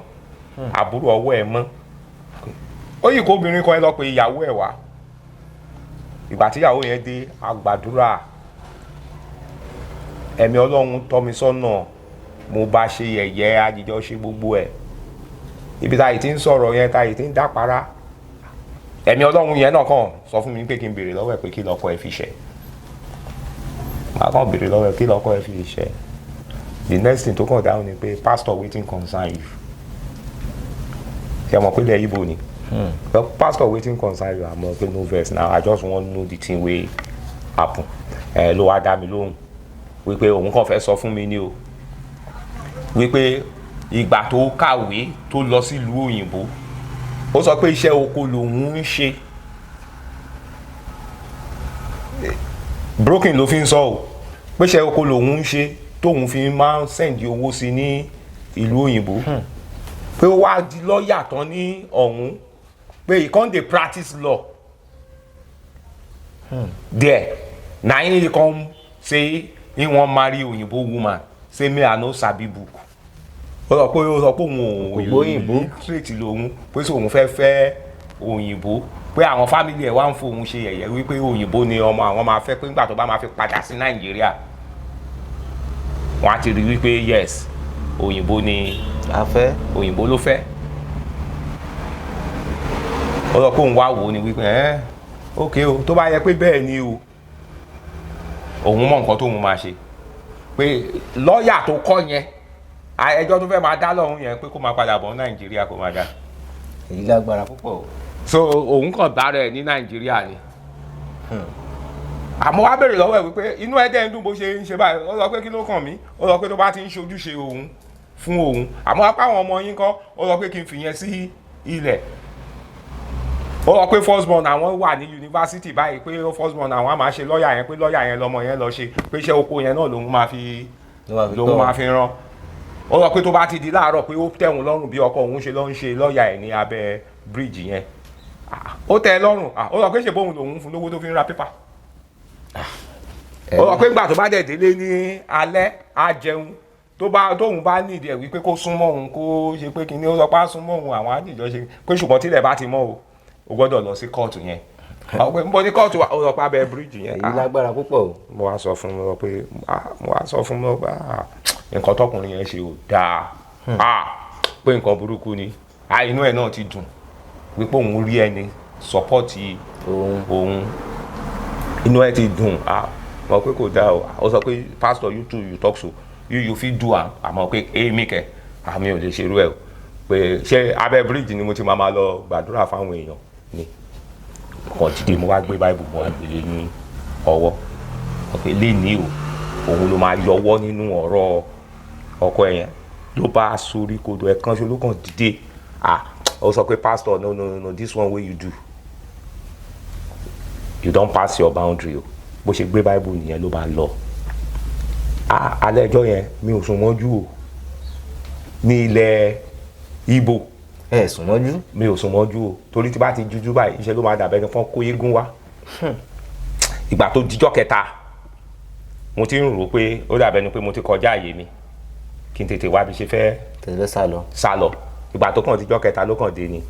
àbúrò ọwọ́ ẹ̀ mọ́. Ó yìí kó obìnrin kan ẹ lọ pé ìyàwó ẹ̀ wá. ìgbà tíyàwó yẹn dé a gbàdúrà ẹ̀mí Ọlọ́run tọ́ mi sọ́nà mo bá ṣe yẹ̀yẹ́ àjíjọ ṣe gbogbo ẹ̀ ibi táyì tí ń sọ̀rọ̀ yẹn táyì tí ń dápara ẹ̀mí Ọlọ́run yẹn náà kàn sọ fún mi pé kí n béèrè lọ́wọ́ ẹ̀ pé kí lọ́kọ ẹ̀ fi ṣe màá kàn béèrè lọ́wọ́ ẹ̀ kí lọ́kọ ẹ̀ fi ṣe the next thing tó kàn dáhùn ni pé pastor wetin concern you ṣe mọ̀ pé ilẹ̀ Igbo ni pastor wetin concern you àmọ́ pé no vex now I just wan know the thing wey happen ló wá dá mi lóhùn wípé òun kàn fẹ́ sọ fún mi ní o wípé ìgbà tó kàwé tó lọ sílùú òyìnbó ó sọ pé iṣẹ́ oko lòun ń ṣe broken ló fi ń sọ o pé iṣẹ́ oko lòun ń ṣe tóun fi máa ń sẹ́ǹdì owó sí ní ìlú òyìnbó pé ó wá di lọ́ọ̀yà tán ní ọ̀hún pé he come dey practice law there na him he come say he wan marry òyìnbó woman say me I no sabi book ó sọ pé òun òyìnbó straight lòun pé sọ òun fẹ́ òyìnbó pé àwọn fámìlì ẹ̀ wá ń fòun ṣe yẹ̀yẹ́ wípé òyìnbó ni ọmọ àwọn máa fẹ́ pé nígbà tó bá máa fi padà sí Nàìjíríà wọ́n á ti rí wípé yes òyìnbó ni òyìnbó ló fẹ́ ó sọ pé òun wá wò ó ni wípé ok o tó bá yẹ pé bẹ́ẹ̀ ni o òun mọ nǹkan tóun máa ṣe pé lọ́ọ̀yà tó kọ́ yẹn ẹjọ́ tó fẹ́ máa dá lọ́hùn yẹn pé kó máa padà bọ̀ Nàìjíríà kó máa dá. èyí lágbára púpọ̀ o. so òun kàn bá rẹ̀ ní Nàìjíríà ni àmọ́ wá béèrè lọ́wọ́ ẹ̀ wípé inú ẹ̀ dẹ́ ń dùn bó ṣe ń ṣe báyìí ó sọ pé kí ló kàn mí ó sọ pé tó bá ti ń ṣojúṣe òun fún òun àmọ́ apá àwọn ọmọ yín kọ́ ó sọ pé kí n fìyẹn sí ilẹ̀ ó sọ pé first born àwọn wà ní yunifásitì báyìí pé first born àwọn á máa ṣe lọ́ọ̀yà yẹn pé lọ́ọ̀yà yẹn lọ́mọ yẹn lọ ṣe pé iṣẹ́ oko yẹn náà lòun máa fi rán ó sọ pé tó bá ti di láàárọ̀ pé ó tẹ̀wọ̀n lọ́rùn bí ọkọ òun ṣe lọ́ ń ṣe lọ́ọ̀yà ẹ̀ ní abẹ́ bíríìjì yẹn ó tẹ́ ẹ lọ́rùn ó sọ pé ṣe bóun lòun fún lówó tó fi ń ra pépà ó sọ pé ìgbà tó bá dẹ̀ délé ní alẹ́ á jẹun tóun bá nídìí ẹ̀ wípé kó súnmọ́ òun kó ṣe pé kíní ó sọ pé á súnmọ́ òun àwọn àdìjọ ṣe pé ṣùgbọ́n tílẹ̀ bá ti mọ́ o gbọ́dọ̀ lọ sí kóòtù yẹn àwọn pé nbọ ní kóòtù ó sọ pé abẹ́ bíríìjì yẹn èyí lágbára púpọ̀ o. mo wá sọ fún mi pé nǹkan tọkùnrin yẹn ṣe ò dáa pé nǹkan burúkú ni inú ẹ̀ náà ti dùn wípé òun rí ẹni sọpọ́ọ̀tì òun inú ẹ̀ ti dùn mọ̀ pé kò dáa o ó sọ pé pastor you too you talk so you fit do am àmọ́ pé èmi kẹ àmì ò lè ṣerú ẹ̀ o pé ṣé abẹ́ bíríìjì ni mo ti máa lọ gbàdúrà fáwọn èèyàn ni kàn dìde mo wá gbé báìbù mo wá gbélé ní ọwọ́ ọ̀pẹ léni o òun ló máa yọwọ́ nínú ọ̀rọ̀ ọkọ ẹ̀ yẹn ló bá sórí kodò ẹ̀ kan ṣe ló kàn dìde ó sọ pé pastor no this one wey you do you don pass your boundary o bó ṣe gbé báìbù nìyẹn ló bá lọ alẹ́ ẹjọ́ yẹn mi ò sùn mọ́jú o ní ilẹ̀ Ìgbò ẹ sùn mọ́jú. mi ò sùn mọ́jú o torí tí bá ti jújú báyìí iṣẹ́ ló máa dàbẹ́ ni kán kó eégún wá ìgbà tó dijọ́ kẹta mo ti ń rò pé ó dàbẹ́ ni pé mo ti kọjá àyè mi kí n tètè wá bí ṣe fẹ́ tẹ̀lé sálọ ìgbà tó kàn dijọ́ kẹta ló kàn dé ni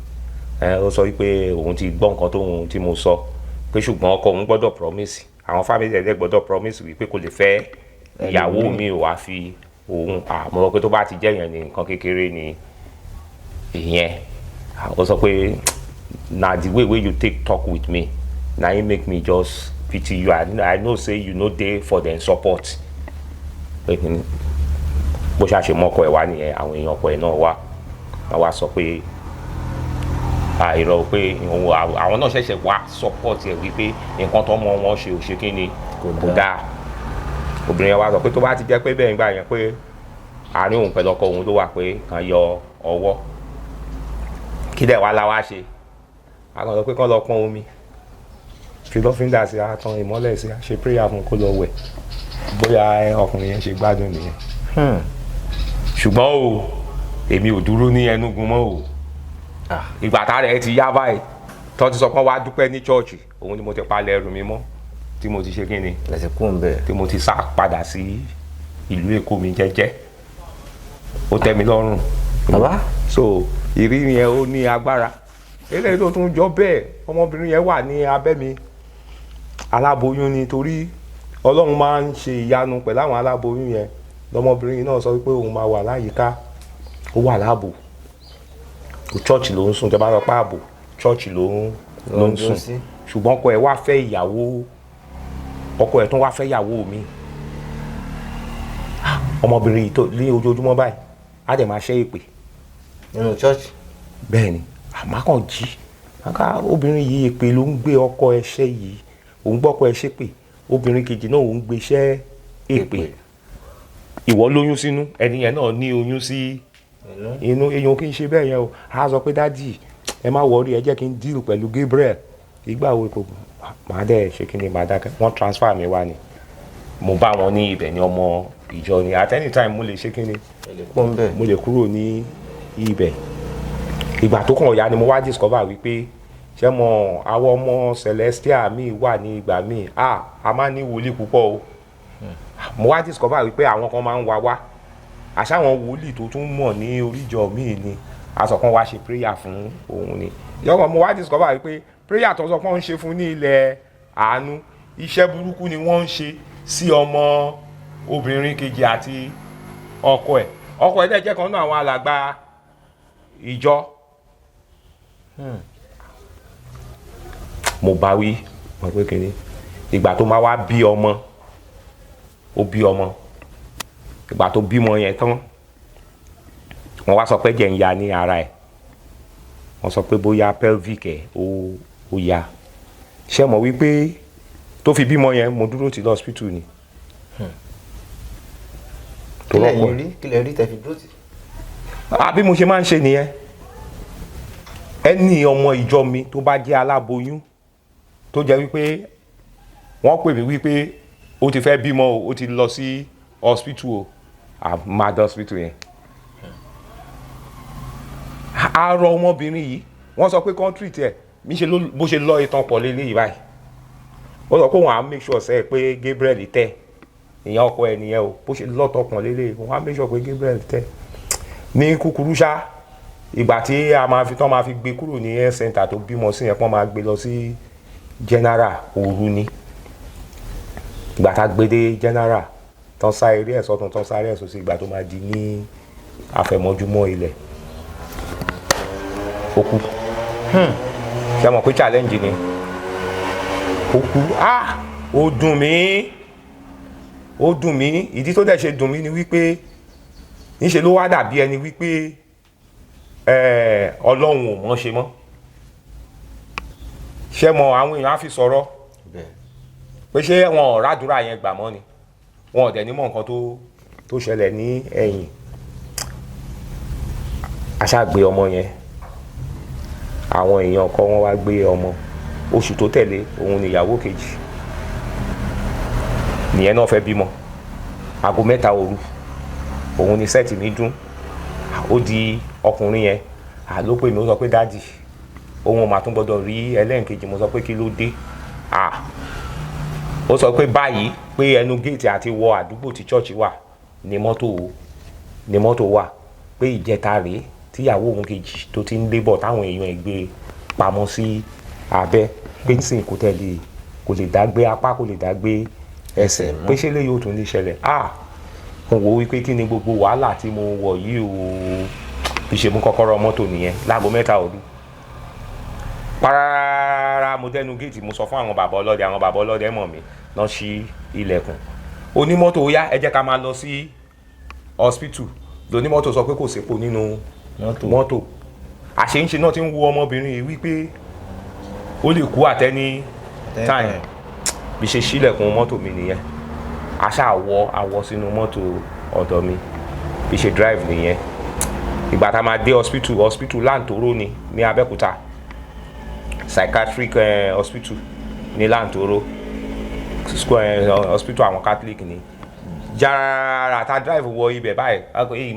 ó sọ wípé òun ti gbọ́ nǹkan tóun tí mo sọ pé ṣùgbọ́n ọkọ òun gbọ́dọ̀ promise àwọn family ẹ̀ gbọ́dọ̀ promise wípé kò lè fẹ́ ìyàwó mi ò wá fi òun àmọ́ pé tó bá ti jẹ́ yẹn ní nǹkan kékeré ni ìyẹn ó sọ pé na the way you take talk with me na him make me just pity you I know say you no dey for dem support bó ṣàṣe mọ́kọ ẹ̀ wá nìyẹn àwọn èèyàn ọkọ ẹ̀ náà wá sọ pé àìrọ̀ pé àwọn náà ṣẹ̀ṣẹ̀ wá support ẹ̀ wípé nǹkan tó mọ wọn ṣe ò ṣe kí ni kò dáa obìnrin yẹn wá sọ pé tó bá ti jẹ́ pé bẹ́ẹ̀ ń gbà yẹn pé àárín òun pẹ̀lú ọkọ òun ló wà pé kàn yọ ọwọ́ kí dẹ̀ wá láwá ṣe àwọn sọ pé kán lọ pọn omi fi lọ́fíńdà sí àtàn ìmọ́lẹ̀ sí ṣe prayer fún kó lọ wẹ̀ bóyá ọkùnrin yẹn ṣe gbádùn nìyẹn ṣùgbọ́n o èmi ò dúró ní Enugu mọ́ o ìgbà tá rẹ̀ ti yá báyìí tó ti sọ pé wá dúpẹ́ ní chọ́ọ̀chì òun ni mo ti palẹ̀ ẹrù mi mọ́ tí mo ti ṣe kí ni tí mo ti sá padà sí ìlú Èkó mi jẹ́jẹ́ ó tẹ́ mi lọ́rùn bàbá so ìrírí yẹn ó ní agbára eléyìí tó tún jọ bẹ́ẹ̀ ọmọbìnrin yẹn wà ní abẹ́ mi aláboyún ni torí Ọlọ́run máa ń ṣe ìyanu pẹ̀lú àwọn aláboyún yẹn lọmọbìnrin náà sọ wípé òun máa wà láyìíká ó wà láàbò chọ́ọ̀chì ló ń sùn tẹ́ bá lọ páàbò chọ́ọ̀chì ló ń sùn ṣùgbọ́n ọkọ ẹ̀ wá fẹ́ ìyàwó ọkọ ẹ̀ tún wá fẹ́ ìyàwó mi ọmọbìnrin yìí tó ní ojoojúmọ́ báyìí á dẹ̀ máa ṣẹ́ èpè nínú church. bẹ́ẹ̀ ni àmàkàn jí àká obìnrin yìí èpè ló ń gbé ọkọ ẹ̀ ṣẹ́ yìí òun gbọ́kọ ẹ̀ ṣépè obìnrin kejì náà òun gbé ṣẹ́ èpè ìwọ lóyún sínú ẹni yẹn náà ní oyún sí inú èèyàn kì í ṣe bẹ́ẹ̀ yẹn o a sọ pé dádì ẹ má wọrí ẹ jẹ́ kí n deal pẹ̀lú Gabriel ìgbà wo kò máa dẹ̀ ṣe kí ni máa dákẹ́ wọ́n transfer mi wá ni mo bá wọn ní ibẹ̀ ní ọmọ ìjọ ni at any time mo lè ṣe kí ni mo lè kúrò ní ibẹ̀ ìgbà tó kàn ya ni mo wá discover wípé ṣé mo àwọn ọmọ Celestial mi wà ní ìgbà míì a máa ní wòlíì púpọ̀ o mo wá discover wípé àwọn kan máa ń wá àṣàwọn wòlíì tó tún mọ̀ ní oríjọ míì ni aṣọ kan wá ṣe prayer fún òun ni yọmọ mo wá discover wípé prayer tó sọ pé wọ́n ń ṣe fún ní ilẹ̀ àánú iṣẹ́ burúkú ni wọ́n ń ṣe sí ọmọ obìnrin kejì àti ọkọ ẹ̀ dẹ̀ jẹ́ kan náà àwọn alàgbà ìjọ mo bá wí wọn pé kínní ìgbà tó máa wá bí ọmọ ó bí ọmọ ìgbà tó bímọ yẹn tán wọ́n wá sọ pé ẹ̀jẹ̀ ń ya ní ara ẹ̀ wọ́n sọ pé bóyá pelvic ẹ̀ ó ya ṣé mọ̀ wípé tó fi bímọ yẹn mo dúró tì lọ́sípítù ni. kílẹ̀ rí tẹ́ fi dúró tì. bí mo ṣe máa ń ṣe nìyẹn ẹni ọmọ ìjọ mi tó bá jẹ́ aláboyún tó jẹ́ wípé wọ́n pè mí wípé ó ti fẹ́ bímọ o ó ti lọ sí hospital o máa dé hospital yẹn àárọ̀ ọmọbìnrin yìí wọ́n sọ pé country tiẹ̀ mi ṣe bó ṣe lọ ìtàn pọ̀ lélẹ́yìí báyìí ó sọ pé wọ́n á make sure sẹ́ pé Gabriel tẹ̀ ìyẹn ọkọ ẹ̀ nìyẹn o bó ṣe lọ́tọ̀ pọ̀ lélẹ́yìí wọ́n á make sure pé Gabriel tẹ̀ ní kúkúrú ṣá ìgbà tí a máa fi tán máa fi gbé kúrò ní health center tó bímọ sí yẹn pọ́n máa gbé lọ sí general òru ni ìgbà tá a gbé dé general tán sá eré ẹ̀ sọ́tún tán sáré ẹ̀ sósì ìgbà tó máa di ní àfẹ̀mọ́júmọ́ ilẹ̀ ó kú ṣe mọ̀ pé challenge ni ó kú ó dùn mí ìdí tó dẹ̀ ṣe dùn mí ni wípé níṣe ló wá dàbí ẹni wípé Ọlọ́run ò mọ̀ ṣe mọ́ ṣe mọ̀ àwọn èèyàn á fi sọ̀rọ̀ pé ṣé wọn ò ràdúrà yẹn gbà mọ́ ni wọn ò dẹ̀ ní mọ̀ nǹkan tó ṣẹlẹ̀ ní ẹ̀yìn aṣáàgbé ọmọ yẹn àwọn èèyàn ọkọ wọn wá gbé ọmọ oṣù tó tẹ̀lé òun ni ìyàwó kejì nìyẹn náà fẹ́ bímọ aago 3 òru òun ni sẹ́ẹ̀tì mi dún ó di ọkùnrin yẹn ló pè mí ó sọ pé dáàdì òun ò máa tún gbọdọ̀ rí ẹlẹ́ǹkejì mo sọ pé kí ló dé ó sọ pé báyìí pé ẹnu géètì àti wọ àdúgbò tí chọ́ọ̀chì wà ní mọ́tò wà pé ìjẹta rèé tíyàwó òun kejì tó ti ń lébọ̀ táwọn èèyàn ẹ̀ gbé pamọ́ sí abẹ́ pé nísìnyí kò lè dágbé apá kò lè dágbé ẹsẹ̀ pé ṣé lè yóò tún lè ṣẹlẹ̀ mo wò wípé kí ni gbogbo wàhálà tí mo wọ̀ yìí o fi ṣe mú kọ́kọ́rọ́ mọ́tò nìyẹn láago 3 òru parara mo dẹnu géètì mo sọ fún àwọn bàbá ọlọ́dẹ mọ̀ mí náà ṣí ilẹ̀kùn onímọ́tò ó yá ẹ jẹ́ ká máa lọ sí hospital lónímọ́tò sọ pé kò sépo nínú mọ́tò àṣeyínṣe náà ti ń wo ọmọbìnrin yìí wípé ó lè kú at any time bí ṣe ṣílẹ̀kùn mọ́tò mi nìyẹn aṣá àwọ̀ sínú mọ́tò ọ̀dọ̀ mi bí ṣe drive nìyẹn ìgbà tá a máa dé hospital Lantoro ni ní Abẹ́òkúta psychiatric hospital ní Lantoro hospital àwọn Catholic ni jára tá drive wọ ibẹ̀ báyìí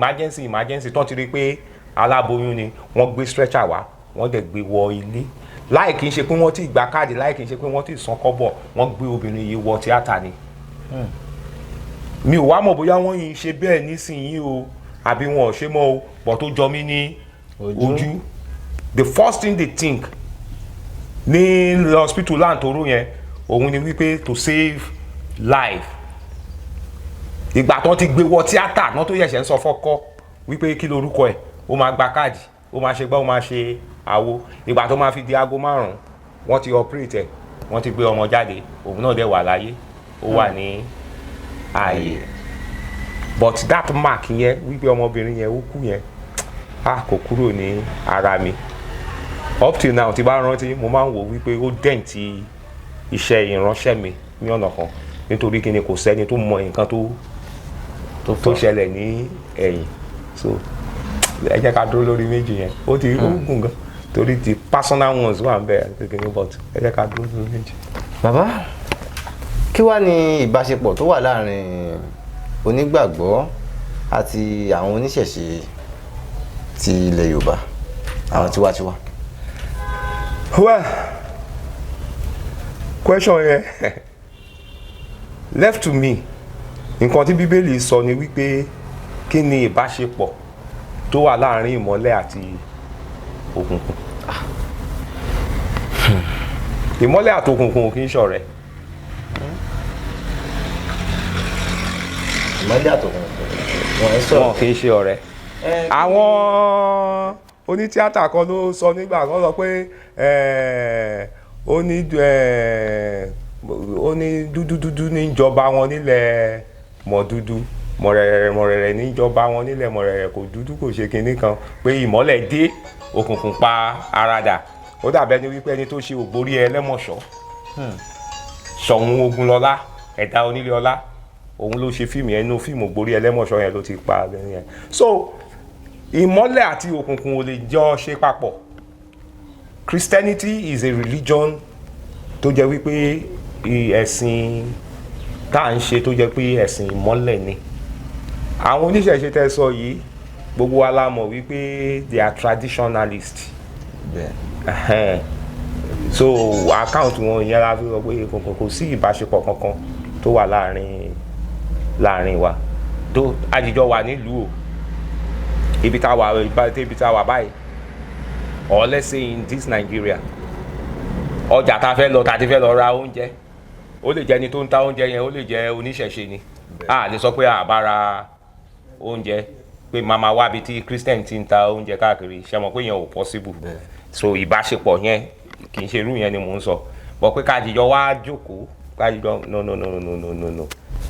emergency tán ti rí pé aláboyún ni wọ́n gbé stretcher wá wọ́n dẹ̀ gbé wọ ilé láì kí n ṣe pé wọ́n ti gba káàdì láì kí n ṣe pé wọ́n ti san kọ́bọ̀ wọ́n gbé obìnrin yìí wọ tíátà ni mi ò wá mọ̀ bóyá wọ́n yìí ṣe bẹ́ẹ̀ nísìnyí o àbí wọn ò ṣe mọ́ o bọ̀ tó jọ mí ní ojú the first thing they think ní hospital Lantoro yẹn òun ni wípé to save life. Ìgbà tán ti gbé wọ tíátà náà tó yẹ̀ṣẹ̀ ń sọ fọ́kọ́ wípé kí lorúkọ ẹ̀, ó máa gba káàdì, ó máa ṣe gbá, ó máa ṣe àwo. Ìgbà tó máa fi di aago 5 wọ́n ti operate ẹ̀, wọ́n ti gbé ọmọ jáde, òun náà dẹ̀ wà láyé, ó wà ní ààyè. But that mark yẹn wípé ọmọbìnrin yẹn ó kú yẹn kò kúrò ní ara mi. Up till now tí bá rántí mo máa ń wò wípé ó dẹ̀ǹtì iṣẹ́ ìránṣẹ́ mi ní ọ̀nà kan, nítorí kí ni kò sẹ́ni tó mọ nǹkan tó ṣẹlẹ̀ ní ẹ̀yìn. So ẹ jẹ́ ká dúró lórí méjì yẹn, ó ti gùn gan torí ti personal ones wà ń bẹ kékeré, but ẹ jẹ́ ká dúró lórí méjì. Bàbá, kí wá ní ìbáṣepọ̀ tó wà láàrin onígbàgbọ́ àti àwọn oníṣẹ̀ṣe ti ilẹ̀ Yorùbá, àwọn tiwantiwa? Well, question yẹn left to me, nǹkan tí Bíbélì sọ ni wípé kí ni ìbáṣepọ̀ tó wà láàrin ìmọ́lẹ̀ àti òkùnkùn. Ìmọ́lẹ̀ àti òkùnkùn kì í ṣọ̀rẹ́. Ìmọ́lẹ̀ àti òkùnkùn wọn kì í ṣe ọ̀rẹ́. Àwọn onítíátà kan ló sọ nígbà kan sọ pé ó ní dúdú ní ìjọba wọn nílẹ̀ mọ̀dúdú, mọ̀rẹ̀rẹ̀ ní ìjọba wọn nílẹ̀ mọ̀rẹ̀rẹ̀, kò dúdú kò ṣe kinní kan, pé ìmọ́lẹ̀ dé òkùnkùn pa aradà. Ó dàbẹ́ ni wípé ẹni tó ṣe ògbórí ẹlẹ́mọ̀ṣọ́, Ṣọ̀ún Ògúnlọlá, ẹ̀dá onílé ọlá, òun ló ṣe fíìmù yẹn, inú fíìmù ògbórí ẹlẹ́mọ̀ṣọ́ yẹn ló ti pa yẹn. So ìmọ́lẹ̀ àti òkùnkùn ò lè jọ ṣe papọ̀. Christianity is a religion tó jẹ́ wípé ẹ̀sìn tá à ń ṣe tó jẹ́ pé ẹ̀sìn ìmọ́lẹ̀ ni. Àwọn oníṣẹ̀ṣe tẹ́ sọ yìí gbogbo wa la mọ̀ wípé they are traditionalists. So account wọn yẹn la fi sọ pé kò sí ìbáṣepọ̀ kankan tó wà láàrin wa. Tó àjíjọ wà nílùú o, ibi tá wà báyìí, or let's say in this Nigeria, ọjà tá fẹ́ lọ, tá ti fẹ́ lọ ra oúnjẹ, ó lè jẹ́ ẹni tó ń ta oúnjẹ yẹn, ó lè jẹ́ oníṣẹ̀ṣe ni. A lè sọ pé àbá ra oúnjẹ pé màmá wá bí tí Christian ti ń ta oúnjẹ káàkiri, ṣe mọ̀ pé yẹn ò possible. So ìbáṣepọ̀ yẹn kì í ṣe irú yẹn ni mò ń sọ. Bọ̀ pé kájíjọ wá jókòó, kájíjọ no,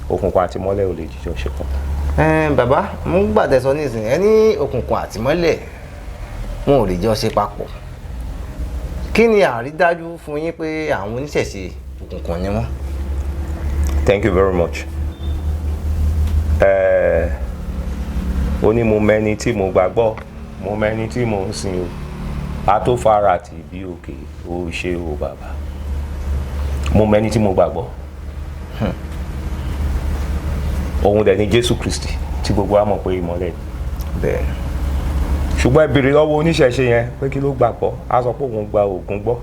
òkùnkùn àti mọ́lẹ̀ ò lè jíjọ ṣe pọ̀. Bàbá, mo ń gbàdẹ sọ nísìnyí, ẹ ní òkùnkùn àti mọ́lẹ̀ wọn ò lè jọ ṣe papọ̀. Kí ni àrídájú fún yín pé àwọn oníṣẹ̀ṣe òkùnkùn ni wọ́n? Thank you very much. Ó ní mo mẹ́ni tí mo gbàgbọ́, mo mẹ́ni tí mo ń sìn o, a tó fara tì bí òkè ó ṣe o bàbá. Mo mẹ́ni tí mo gbàgbọ́. Òun dẹ̀ ni Jésù Kristi tí gbogbo wa mọ̀ pé ìmọ́lẹ̀ ni. Bẹ́ẹ̀. Ṣùgbọ́n ẹ béèrè lọ́wọ́ oníṣẹ̀ṣe yẹn pé kí ló gbàgbọ́, a sọ pé òun gba Ògún gbọ́.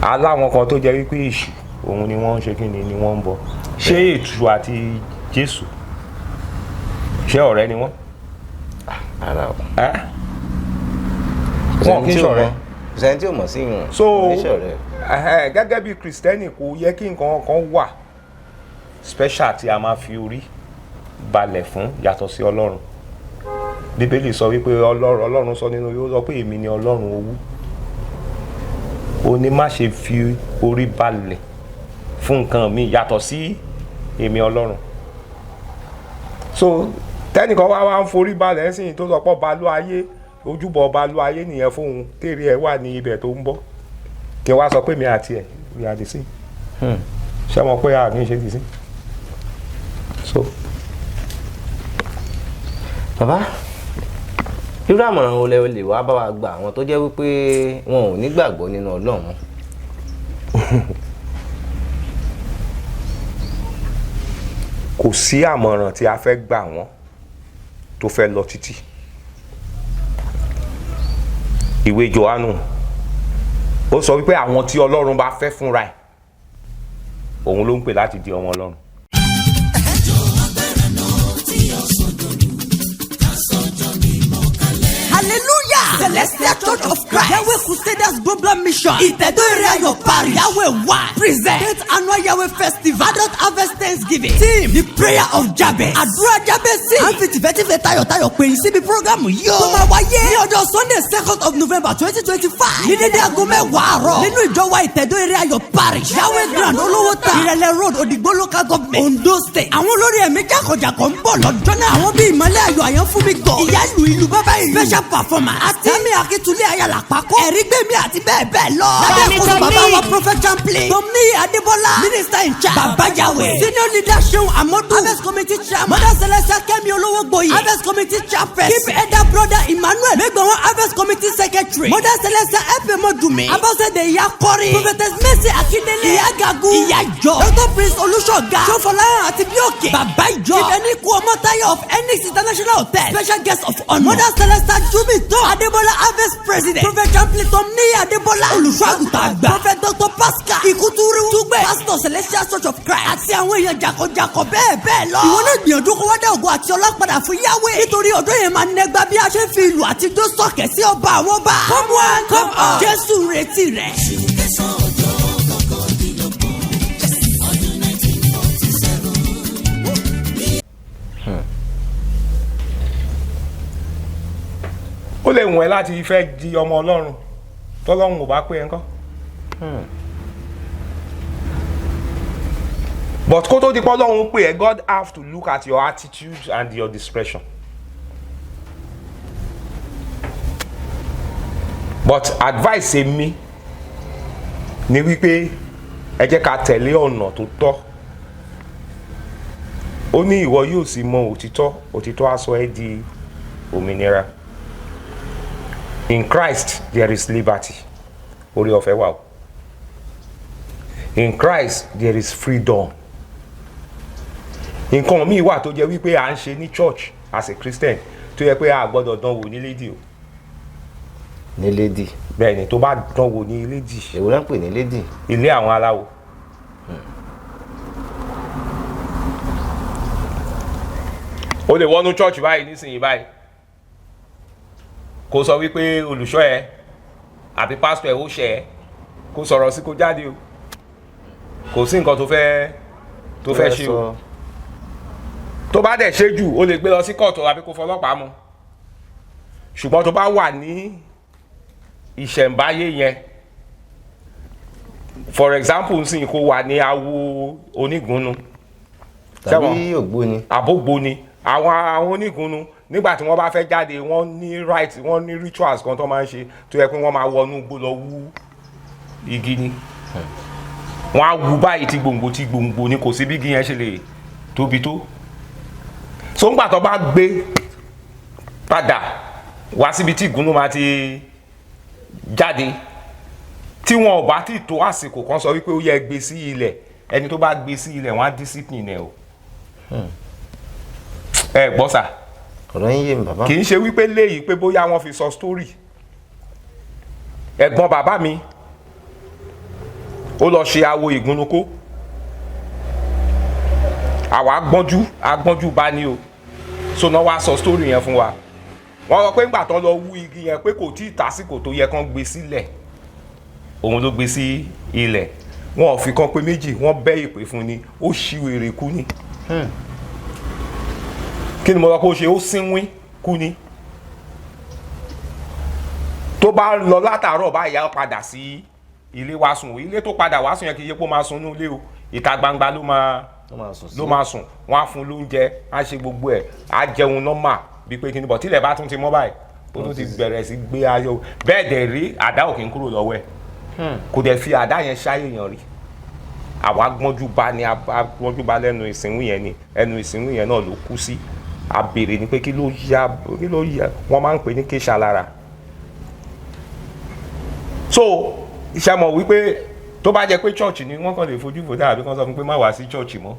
Aláwọn kan tó jẹ́ wípé èṣù òun ni wọ́n ń ṣe kí ni wọ́n ń bọ. Ṣé èṣù àti Jésù ṣé ọ̀rẹ́ ni wọ́n? Ara o. Wọn kì í ṣọ̀rẹ́. Ṣẹ́ni tí ò mọ̀ sí ìwọ̀n. So gẹ́gẹ́ bí Kristẹni kò yẹ kí nǹkan kan wà special tí a máa fi orí balẹ̀ fún yàtọ̀ sí Ọlọ́run. Bíbélì sọ wípé Ọlọ́run sọ nínú yóò sọ pé èmi ni Ọlọ́run owú. Ó ní má ṣe fi orí balẹ̀ fún nǹkan mi yàtọ̀ sí èmi Ọlọ́run. So tẹ́nìkan wá ń forí balẹ̀ sí tó sọ pé balú ayé, ojúbọ balú ayé nìyẹn fóun, tèrè ẹ̀ wà ní ibẹ̀ tó ń bọ̀. Kí wá sọ pé mi àti ẹ̀ we are the same. Ṣé mo pé a ní ṣe the same? So bàbá, irú àmọ̀ràn wo lẹ lè wá bá wa gba àwọn tó jẹ́ wípé wọn ò nígbàgbọ́ nínú Ọlọ́run? Kò sí àmọ̀ràn tí a fẹ́ gbà wọ́n tó fẹ́ lọ títí. Ìwé Jòhánù ó sọ wípé àwọn tí Ọlọ́run bá fẹ́ fúnra ẹ̀ òun ló ń pè láti di ọmọ Ọlọ́run. Hallelujah! Celestial Church of Christ. Yahweh Crusaders Global Mission. Ìtẹ̀dó èrè ayọ̀ parí. Yahweh One. Present. 8th Annual Yahweh Festival. Adult Harvest Thanksgiving. Team. The Prayer of Jabez. Àdúrà Jábẹ́sì. À ń fi tìfẹ́tìfẹ́ tayọ̀tayọ̀ pè yín síbi prógámù yìí o. Tó máa wáyé ní ọjọ́ Sunday 2nd of November 2025. Ní dédé aago mẹ́wàá àárọ̀. Nínú ìjọ wa ìtẹ̀dó èrè ayọ̀ parí. Yahweh Grand olówó ta. Ìrẹ̀lẹ̀ Road Òdìgbò Local Government. Ondo State. Àwọn olórí ẹ̀mí jákọ̀jákọ̀ ń bọ̀ lọ́jọ́ náà. Àwọn bíi ìmọ̀lẹ́ ayọ̀ àyàn fún mi gọ̀. Ìyá ìlú bàbá ìlú. Special performance. Àti Tẹ́mi Akíntúndé Ayàlà Pákó. Ẹ̀rí gbẹ̀mí àti bẹ́ẹ̀ bẹ́ẹ̀ lọ. Lábẹ́ ìkóso bàbá wa Prophet Champlain. Tomni Adébọ́lá. Minister in charge. Bàbá Yahweh. Senior leader Seun Amadu. Harvest Committee Chairman. Mother Celestial Kẹ́mi Olówó Gboyè. Harvest Committee Chairperson. Keep elder brother Emmanuel. Mẹ́gbọ̀n Harvest Committee Secretary. Mother Celestial Ẹ̀pẹ̀ Mọ́dùmí. Abọ́sẹ̀dé Ìyá Kọ́rí. Prophetess Mercy Akíndélé. Ìyá Gagu. Ìyá Jọ. Dr Prince Olúṣọ̀gá. Sọfọláyàn àti Bíòkè. Bàbá Ìjọ. Ìfẹ́nikú Ọmọ́táyọ̀ of Enix International Hotel. Special guest of honour. Mother Celestial Jubito. Adébọ́lá Harvest President. Prophet Champlain Tomni Adébọ́lá. Olùṣọ́àgùtà àgbà. Prophet Dr Pascal. Ìkútúrú. Túgbẹ̀. Pastor Celestial Church of Christ. Àti àwọn èèyàn jàkọ̀jàkọ̀ bẹ́ẹ̀ bẹ́ẹ̀ lọ. Ìwọ náà gbìyànjú kó wá dá ògo àti ọlá padà fún Yahweh. Nítorí ọdún yẹn máa nẹgbà bí a ṣe ń fi ìlú àtijọ́ sọ̀kẹ́ sí ọba àwọn ọba. Come on, come on. Jésù retí rẹ̀. ó lè wọ̀n ẹ́ láti fẹ́ di ọmọ Ọlọ́run tọ́lọ́run ò bá pé ẹ ńkọ́. But kó tó di pé Ọlọ́run pé ẹ, God have to look at your attitude and your discretion. But advice mi ni wípé ẹ jẹ́ ká tẹ̀lé ọ̀nà tó tọ́. Ó ní ìwọ yóò sì mọ òtítọ́, òtítọ́ á sọ ẹ́ di òmìnira. In Christ there is liberty. Orí ọ̀fẹ́ wà o. In Christ there is freedom. Nǹkan míì wà tó jẹ́ wípé à ń ṣe ní church as a Christian tó yẹ pé a gbọ́dọ̀ dánwò ní lédì o. Ní lédì. Bẹ́ẹ̀ni, tó bá dánwò ní lédì. Èwo ló ń pè ní lédì? Ilé àwọn aláwo. O lè wọnú church báyìí nísìnyí báyìí kó sọ wípé olùṣọ́ ẹ àbí pásítọ̀ ẹ ó ṣẹ ẹ kó sọ̀rọ̀ sí kó jáde o, kò sí nǹkan tó fẹ́ ṣe o. Tó bá dẹ̀ ṣe jù o lè gbé lọ sí kóòtù àbí kó fọlọ́pàá mú. Ṣùgbọ́n tó bá wà ní ìṣẹ̀ǹbáyé yẹn, for example nsìn kó wà ní awo onígunnu tàbí ògbóni àbógbóni, àwọn onígunnu nígbà tí wọ́n bá fẹ́ jáde wọ́n ní right, wọ́n ní rituals kan tó máa ń ṣe tó yẹ pé wọ́n máa wọnú igbó lọ wú igi ni. Wọ́n á wú báyìí tí gbòǹgbò ni, kò sí bí igi yẹn ṣe lè tóbi tó. So ńgbà tó bá gbé padà wá síbi tí ìgúnnú máa ti jáde, tí wọn ò bá ti tó àsìkò kan sọ wípé ó yẹ gbé sí ilẹ̀, ẹni tó bá gbé sí ilẹ̀ wọ́n á discipline ẹ̀ o. Ẹ gbọ́ sà. Ọ̀rọ̀ yín yé mi bàbá. Kì í ṣe wípé léyìí pé bóyá wọ́n fi sọ story. Ẹ̀gbọ́n bàbá mi ó lọ ṣe awo ìgúnnukó. Àwa agbọ́njú bá ní o. So náà wá sọ story yẹn fún wa. Wọ́n sọ pé ńgbà tán lọ wú igi yẹn pé kò tí ì tásìkò tó yẹ kán gbé sílẹ̀. Òun ló gbé sí ilẹ̀. Wọ́n ò fi kan pé méjì, wọ́n bẹ́ ìpè fún ni, ó ṣí wèrè kú ni. Kí ni mo sọ pé ó ṣe? Ó sínwín kú ni. Tó bá lọ látàárọ̀ báyìí á padà sí ilé wá sùn. Ilé tó padà wá sùn yẹn kì í ṣe pé ó máa sùn ní ilé o, ìta gbangba ló máa sùn. Wọ́n á fún lóúnjẹ, á ṣe gbogbo ẹ̀, á jẹun nọ́mà bí pé kí ni bọ̀ tílẹ̀ bá tún ti mọ́ báyìí ó tún ti bẹ̀rẹ̀ sí gbé ayọ̀. Bẹ́ẹ̀ dẹ̀ rí àdá òkè ń kúrò lọ́wọ́ ẹ̀, kò dẹ̀ fi àdá yẹn ṣáyé èèyàn rí. Àwa gbọ́njú bá lẹ́nu ìsìnwú yẹn ni, ẹnu ìsìnwú yẹn náà ló kú sí. A béèrè ni pé kí ló yá wọ́n máa ń pè ní kéṣà lára. So iṣẹ́ mọ̀ wípé tó bá jẹ́ pé church ni wọ́n kàn lè fojú fò dáàbí kan sọ fún pé má wá sí church mọ́.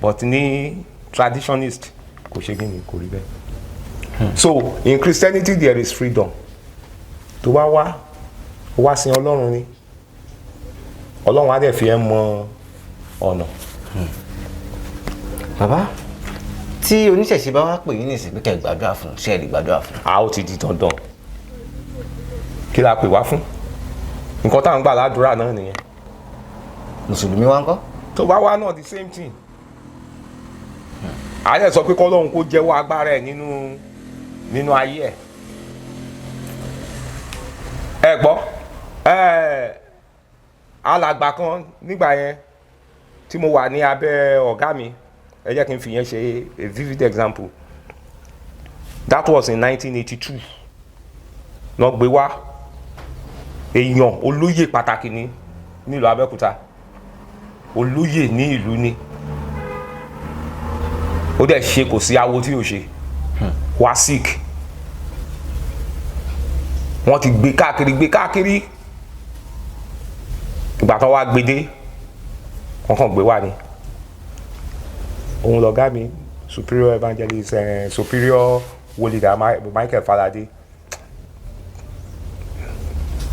But ní traditionalist kò ṣe gíní, kò rí bẹ́ẹ̀. So in Christianity there is freedom. Tó bá wá sin Ọlọ́run ni, Ọlọ́run á dẹ̀ fi ẹ́ mọ ọ̀nà. Bàbá, tí oníṣẹ̀ṣe bá wá pè yín nìsín pé kẹ́ gbàdúrà fún, ṣé ẹ lè gbàdúrà fún? A ó ti di dandan. kí la pè wá fún nǹkan táwọn gbà ládùúrà náà nìyẹn. mùsùlùmí wa ń kọ́. tó bá wá náà the same thing. àyẹ̀ sọ pé kọ́lọ́hún kó jẹ́wọ́ agbára ẹ̀ nínú ayé ẹ̀. ẹ gbọ́ alàgbà kan nígbà yẹn tí mo wà ní abẹ́ ọ̀gá mi ẹ jẹ́ kí n fi yẹn ṣe a vivid example. That was in 1982 náà gbé wá èèyàn olóyè pàtàkì ní nílùú Abẹ́òkúta olóyè ní ìlú ni ó dẹ̀ ṣe kò sí awo tí ò ṣe wá sick wọ́n ti gbé káàkiri ìgbà tó wá gbé dé wọ́n kàn gbé wá ni òun lọ̀gá mi superior evangelist superior wòlídà Michael Falade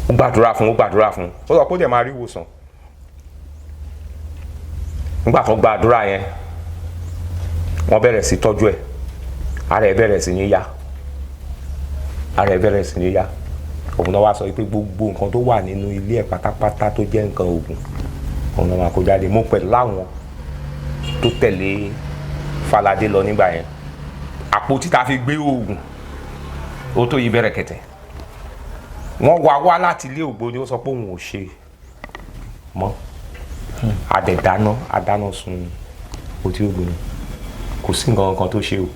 ó gbàdúrà fún ó sọ pé ó dẹ̀ máa rí ìwòsàn nígbà tó gbàdúrà yẹn wọ́n bẹ̀rẹ̀ sí tọ́jú ẹ̀ ara ẹ̀ bẹ̀rẹ̀ sí ní yá òun náà wá sọ pé gbogbo nǹkan tó wà nínú ilé ẹ̀ pátápátá tó jẹ́ nǹkan oògùn òun náà máa kó jáde mú pẹ̀lú láwọn tó tẹ̀lé Falade lọ nígbà yẹn àpótí tá fi gbé oògùn ó tó yí bẹ̀rẹ̀ kẹ̀tẹ̀ wọ́n wá láti ilé Ògbóni ó sọ pé òun ò ṣe mọ́ àdáná sun òtí Ògbóni kò sí nǹkan kan tó ṣe o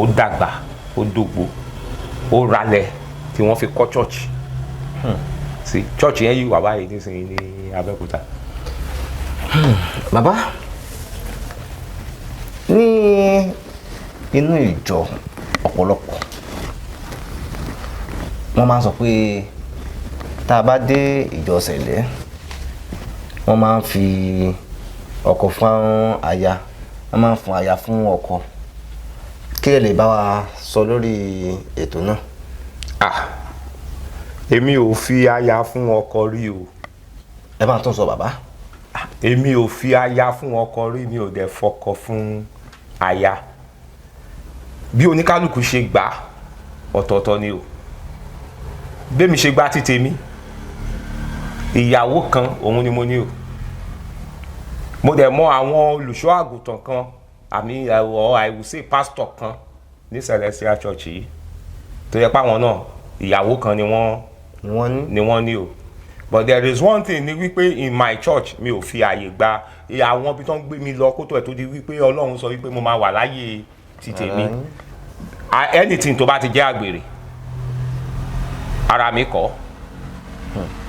ó dàgbà ó dògbò ó ralẹ̀ tí wọ́n fi kọ́ church sí church yẹn yìí wà báyìí nísìnyí ní Abẹ́òkúta. bàbá ní inú ìjọ ọ̀pọ̀lọpọ̀ wọ́n máa ń sọ pé tá a bá dé ìjọ sẹ̀lẹ̀ wọ́n máa ń fi ọkọ fún aya wọ́n máa ń fún aya fún ọkọ kí ẹ lè bá wa sọ lórí ètò náà. èmi ò fi aya fún ọkọ rí o. ẹ máa tún sọ bàbá. èmi ò fi aya fún ọkọ rí mi ò dẹ̀ fọkọ fún aya bí oníkálukú ṣe gbà ọ̀tọ̀ọ̀tọ̀ ni o bẹ́ẹ̀ mi ṣe gbà ti tèmi ìyàwó kan òun ni mo ní o mo dẹ̀ mọ̀ àwọn olùṣọ́ àgùntàn kan àmì I will say pastor kan ní Celestial Church yìí tó yẹ pé àwọn náà ìyàwó kan ni wọ́n ní o but there is one thing ni wípé in my church mi ò fi àyè gba àwọn ibi tó ń gbé mi lọ kó tó ẹ̀ tó di wípé Ọlọ́run sọ wípé mo máa wà láyé ti tèmi anything tó bá ti jẹ́ àgbèrè ara mi kọ́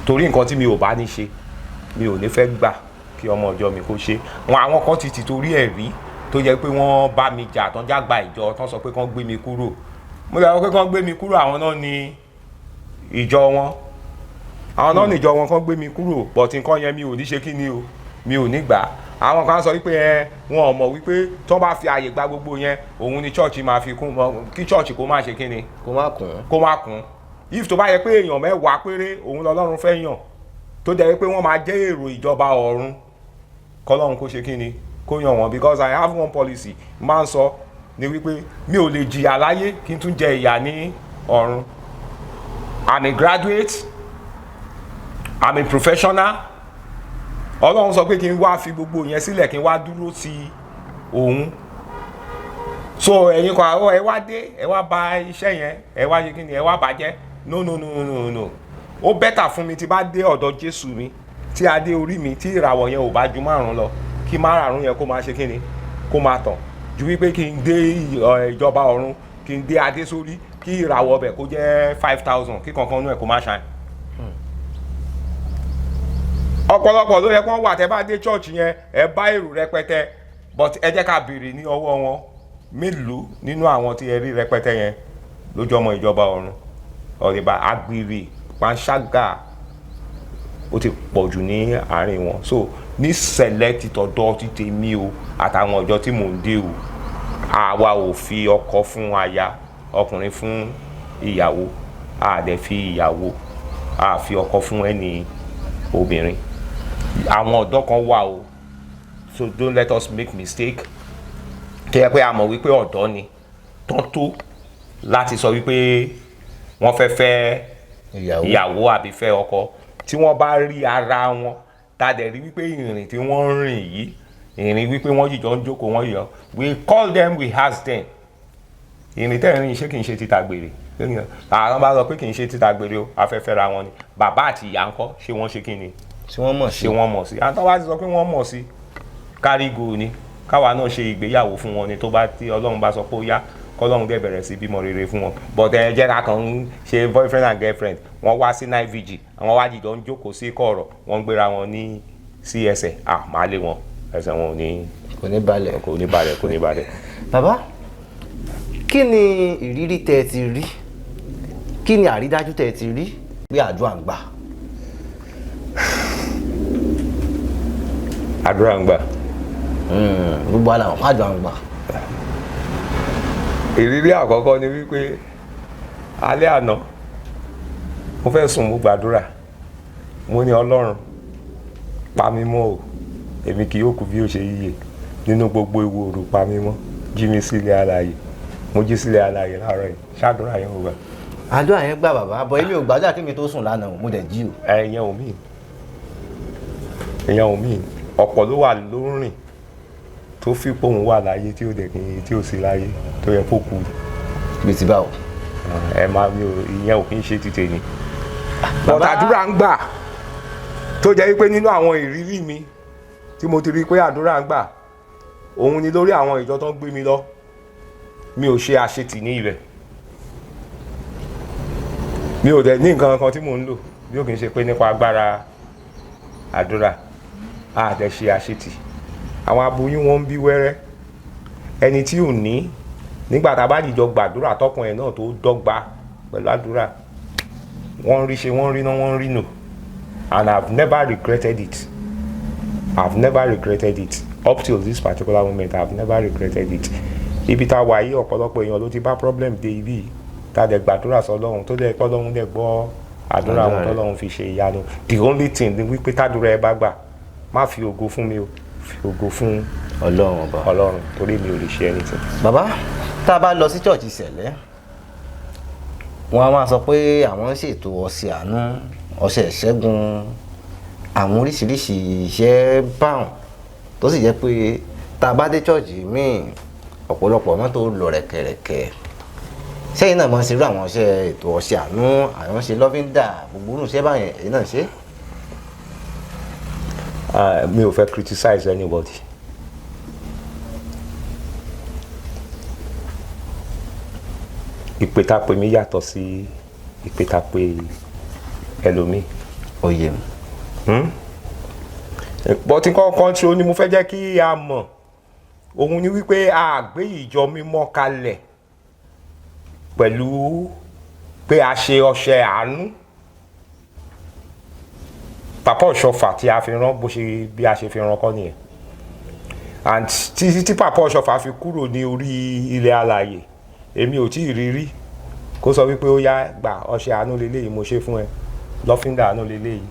torí nǹkan tí mi ò bá ní ṣe mi ò ní fẹ́ gbà kí ọmọ ọjọ́ mi kó ṣe àwọn kan ti torí ẹ̀ rí tó jẹ́ pé wọ́n bá mi jà tán jágbá ìjọ tán sọ pé kán gbé mi kúrò mo lè sọ pé kán gbé mi kúrò àwọn náà ní ìjọ wọn kán gbé mi kúrò but nǹkan yẹn mi ò ní ṣe kí ni o mi ò ní gbà àwọn kan sọ wípé wọn ò mọ̀ wípé tó bá fi àyè gba gbogbo yẹn òun ni church máa fi kún kí church kó má ṣe kí ni kó má kún if tó bá yẹ pé èèyàn mẹ́wàá péré òun lọ́lọ́run fẹ́ yàn tó jẹ́ pé wọ́n máa jẹ́ èrò ìjọba ọ̀run kọ́lọ́run kó ṣe kí ni kó yàn wọ́n because I have one policy máa ń sọ ni wípé mi ò lè jìyà láyé kí n tún jẹ ìyà ní ọ̀run. I'm a graduate I'm a professional Ọlọ́run sọ pé kí n wá fi gbogbo yẹn sílẹ̀ kí n wá dúró ti òun so ẹ̀yin kan ẹ wá dé ẹ wá bà iṣẹ́ yẹn ẹ wá ṣe kí ni ẹ wá bàjẹ́ no ó bẹ́tà fún mi tí bá dé ọ̀dọ̀ Jésù mi tí adé orí mi tí ìràwọ̀ yẹn ò bá ju 5 lọ kí 5 yẹn kó máa ṣe kí ni kó máa tàn ju wípé kí n dé ìjọba ọ̀run kí n dé adé sórí kí ìràwọ̀ ọbẹ̀ kó jẹ́ 5,000 kí kankan nú ẹ̀ kó má ṣàn. ọ̀pọ̀lọpọ̀ ló yẹ kó wà tẹ́ bá dé church yẹn ẹ bá èrò rẹpẹtẹ but ẹ jẹ́ ká béèrè ní ọwọ́ wọn mélòó nínú àwọn tí ẹ rí rẹpẹtẹ yẹn lójú ọmọ ìjọba ọ̀run ọ̀rẹ́bà agbèrè panṣágà ó ti pọ̀ jù ní àárín wọn so ní select tọ̀dọ̀ ti tèmi o àtàwọn ọjọ́ tí mò ń dé o àwa ò fi ọkọ fún aya ọkùnrin fún ìyàwó a dẹ̀ fi ìyàwó a fi ọkọ fún ẹni obìnrin àwọn ọ̀dọ́ kan wà o so don't let us make mistake tó yẹ pé a mọ̀ wípé ọ̀dọ́ ni tán tó láti sọ wípé wọ́n fẹ́ fẹ́ ìyàwó àbí fẹ́ ọkọ tí wọ́n bá rí ara wọn tá dẹ̀ rí wípé ìrìn tí wọ́n ń rìn yìí ìrìn wípé wọ́n jìjọ ń jókòó wọ́n yọ we call them we ask them ìrìn tẹ́ ìrìn ṣé kì í ṣe títa gbèrè àwọn bá sọ pé kì í ṣe títa gbèrè o afẹ́fẹ́ ra wọn ni bàbá àti ìyá ńkọ́ ṣé wọ́n ṣe kí ni ṣé wọ́n mọ̀ sí àwọn tó bá ti sọ pé wọ́n mọ̀ sí kárígò ni káwa náà ṣe ìgbéyàwó fún wọn ni tó bá tí Ọlọ́run bá sọ pé ó yá kọ́lọ́run dẹ̀ bẹ̀rẹ̀ sí bímọ rere fún wọn but ẹ jẹ́ ká kàn ń ṣe boyfriend and girlfriend wọ́n wá sí night vigil àwọn wá jìjọ ń jókòó sí kọ̀ọ̀rọ̀ wọ́n ń gbéra wọn ní sí ẹsẹ̀ máa lé wọn ẹsẹ̀ wọn kò ní balẹ̀. bàbá kí ni ìrírí tẹ́ ẹ ti rí kí ni àrídájú tẹ́ ẹ ti rí pé àdúrà ń gbà. àdúrà ń gbà. gbogbo àlàmọ̀ àdúrà ń gbà. ìrírí àkọ́kọ́ ni wípé alẹ́ àná mo fẹ́ sùn mo gbàdúrà mo ní Ọlọ́run pa mí mọ́ o èmi kì yóò kú bí ó ṣe yíyè nínú gbogbo ewu òru pa mí mọ́ jí mi sílẹ̀ alààyè mo jí sílẹ̀ alààyè láàárọ̀ yìí ṣáàdúrà yẹn ò gbà. àdúrà yẹn gbà bàbá bọ èmi ò gbàdúrà kí mi tó sùn lánàá mo dẹ̀ jí o. èèyàn ò míì ọ̀pọ̀ ló wà lórìn tó fi pòun wà láyé tí ó dẹ̀kìn tí ó sì láyé tó yẹ kó kú. bí ti báwo. ẹ máa mi ò ìyẹn ò kí ń ṣe títẹ ni. bọ́dà àdúrà ń gbà tó jẹ́ wípé nínú àwọn ìrírí mi tí mo ti rí pé àdúrà ń gbà òun ni lórí àwọn ìjọ tó ń gbé mi lọ mi ò ṣe àṣetì ní ibẹ̀ mi ò dẹ̀ ní nǹkan kan tí mò ń lò bí ó kì í ṣe pé nípa agbára àdúrà àdẹ̀ ṣe àṣetì àwọn aboyún wọn ń bí wẹ́rẹ́ ẹni tí ò ní nígbà tá a bá dìjọ gbàdúrà tọkùn ẹ̀ náà tó dọ́gba pẹ̀lú àdúrà wọ́n rí ṣe wọ́n rí náà wọ́n rí nù and I've never regretted it up till this particular moment I've never regretted it ibi tá a wà yí ọ̀pọ̀lọpọ̀ èèyàn ló ti bá problem dé ibi tá a dẹ̀ gbàdúrà sọ́lọ́run tó dẹ̀ kọ́lọ́run dẹ̀ gbọ́ àdúrà wọn tọ́lọ́run fi ṣe ìyanu the only thing ni wípé tádúrà ẹ bá gbà má fi ògo fún mi o fi ògo fún Ọlọ́run torí mi ò lè ṣe anything. bàbá tá a bá lọ sí church Ìṣẹ̀lẹ̀ wọn a máa sọ pé àwọn ń ṣètò ọ̀sẹ̀ àánú ọ̀sẹ̀ ìṣẹ́gun àwọn oríṣiríṣi iṣẹ́ báwọn tó sì jẹ́ pé tá a bá dé church míì ọ̀pọ̀lọpọ̀ mọ́tò lọ rẹ̀kẹ̀rẹ̀kẹ̀ sẹ́yìn náà máa ń ṣerú àwọn iṣẹ́ ètò ọ̀sẹ̀ àánú àwọn ṣe lọ́fíńdà gbogbo irú iṣẹ́ báyẹn èyí náà ṣe. mi ò fẹ́ criticize anybody ìpè tá a pè mí yàtọ̀ sí ìpè tá a pè ẹlòmíì. oyè mi. bọ́tí kọ́kọ́ tí ó ní mo fẹ́ jẹ́ kí a mọ̀ òun ni wípé a gbé ìjọ mímọ́ kalẹ̀ pẹ̀lú pé a ṣe ọṣẹ àánú Papa Oshoffa tí a fi rán bó ṣe bí a ṣe fi rán kọ́ nìyẹn and tí Papa Oshoffa fi kúrò ní orí ilẹ̀ alààyè èmi ò tí ì rí kó sọ wípé ó yá gbà ọṣẹ àánú leléyìí mo ṣe fún ẹ lọ́fíńdà àánú leléyìí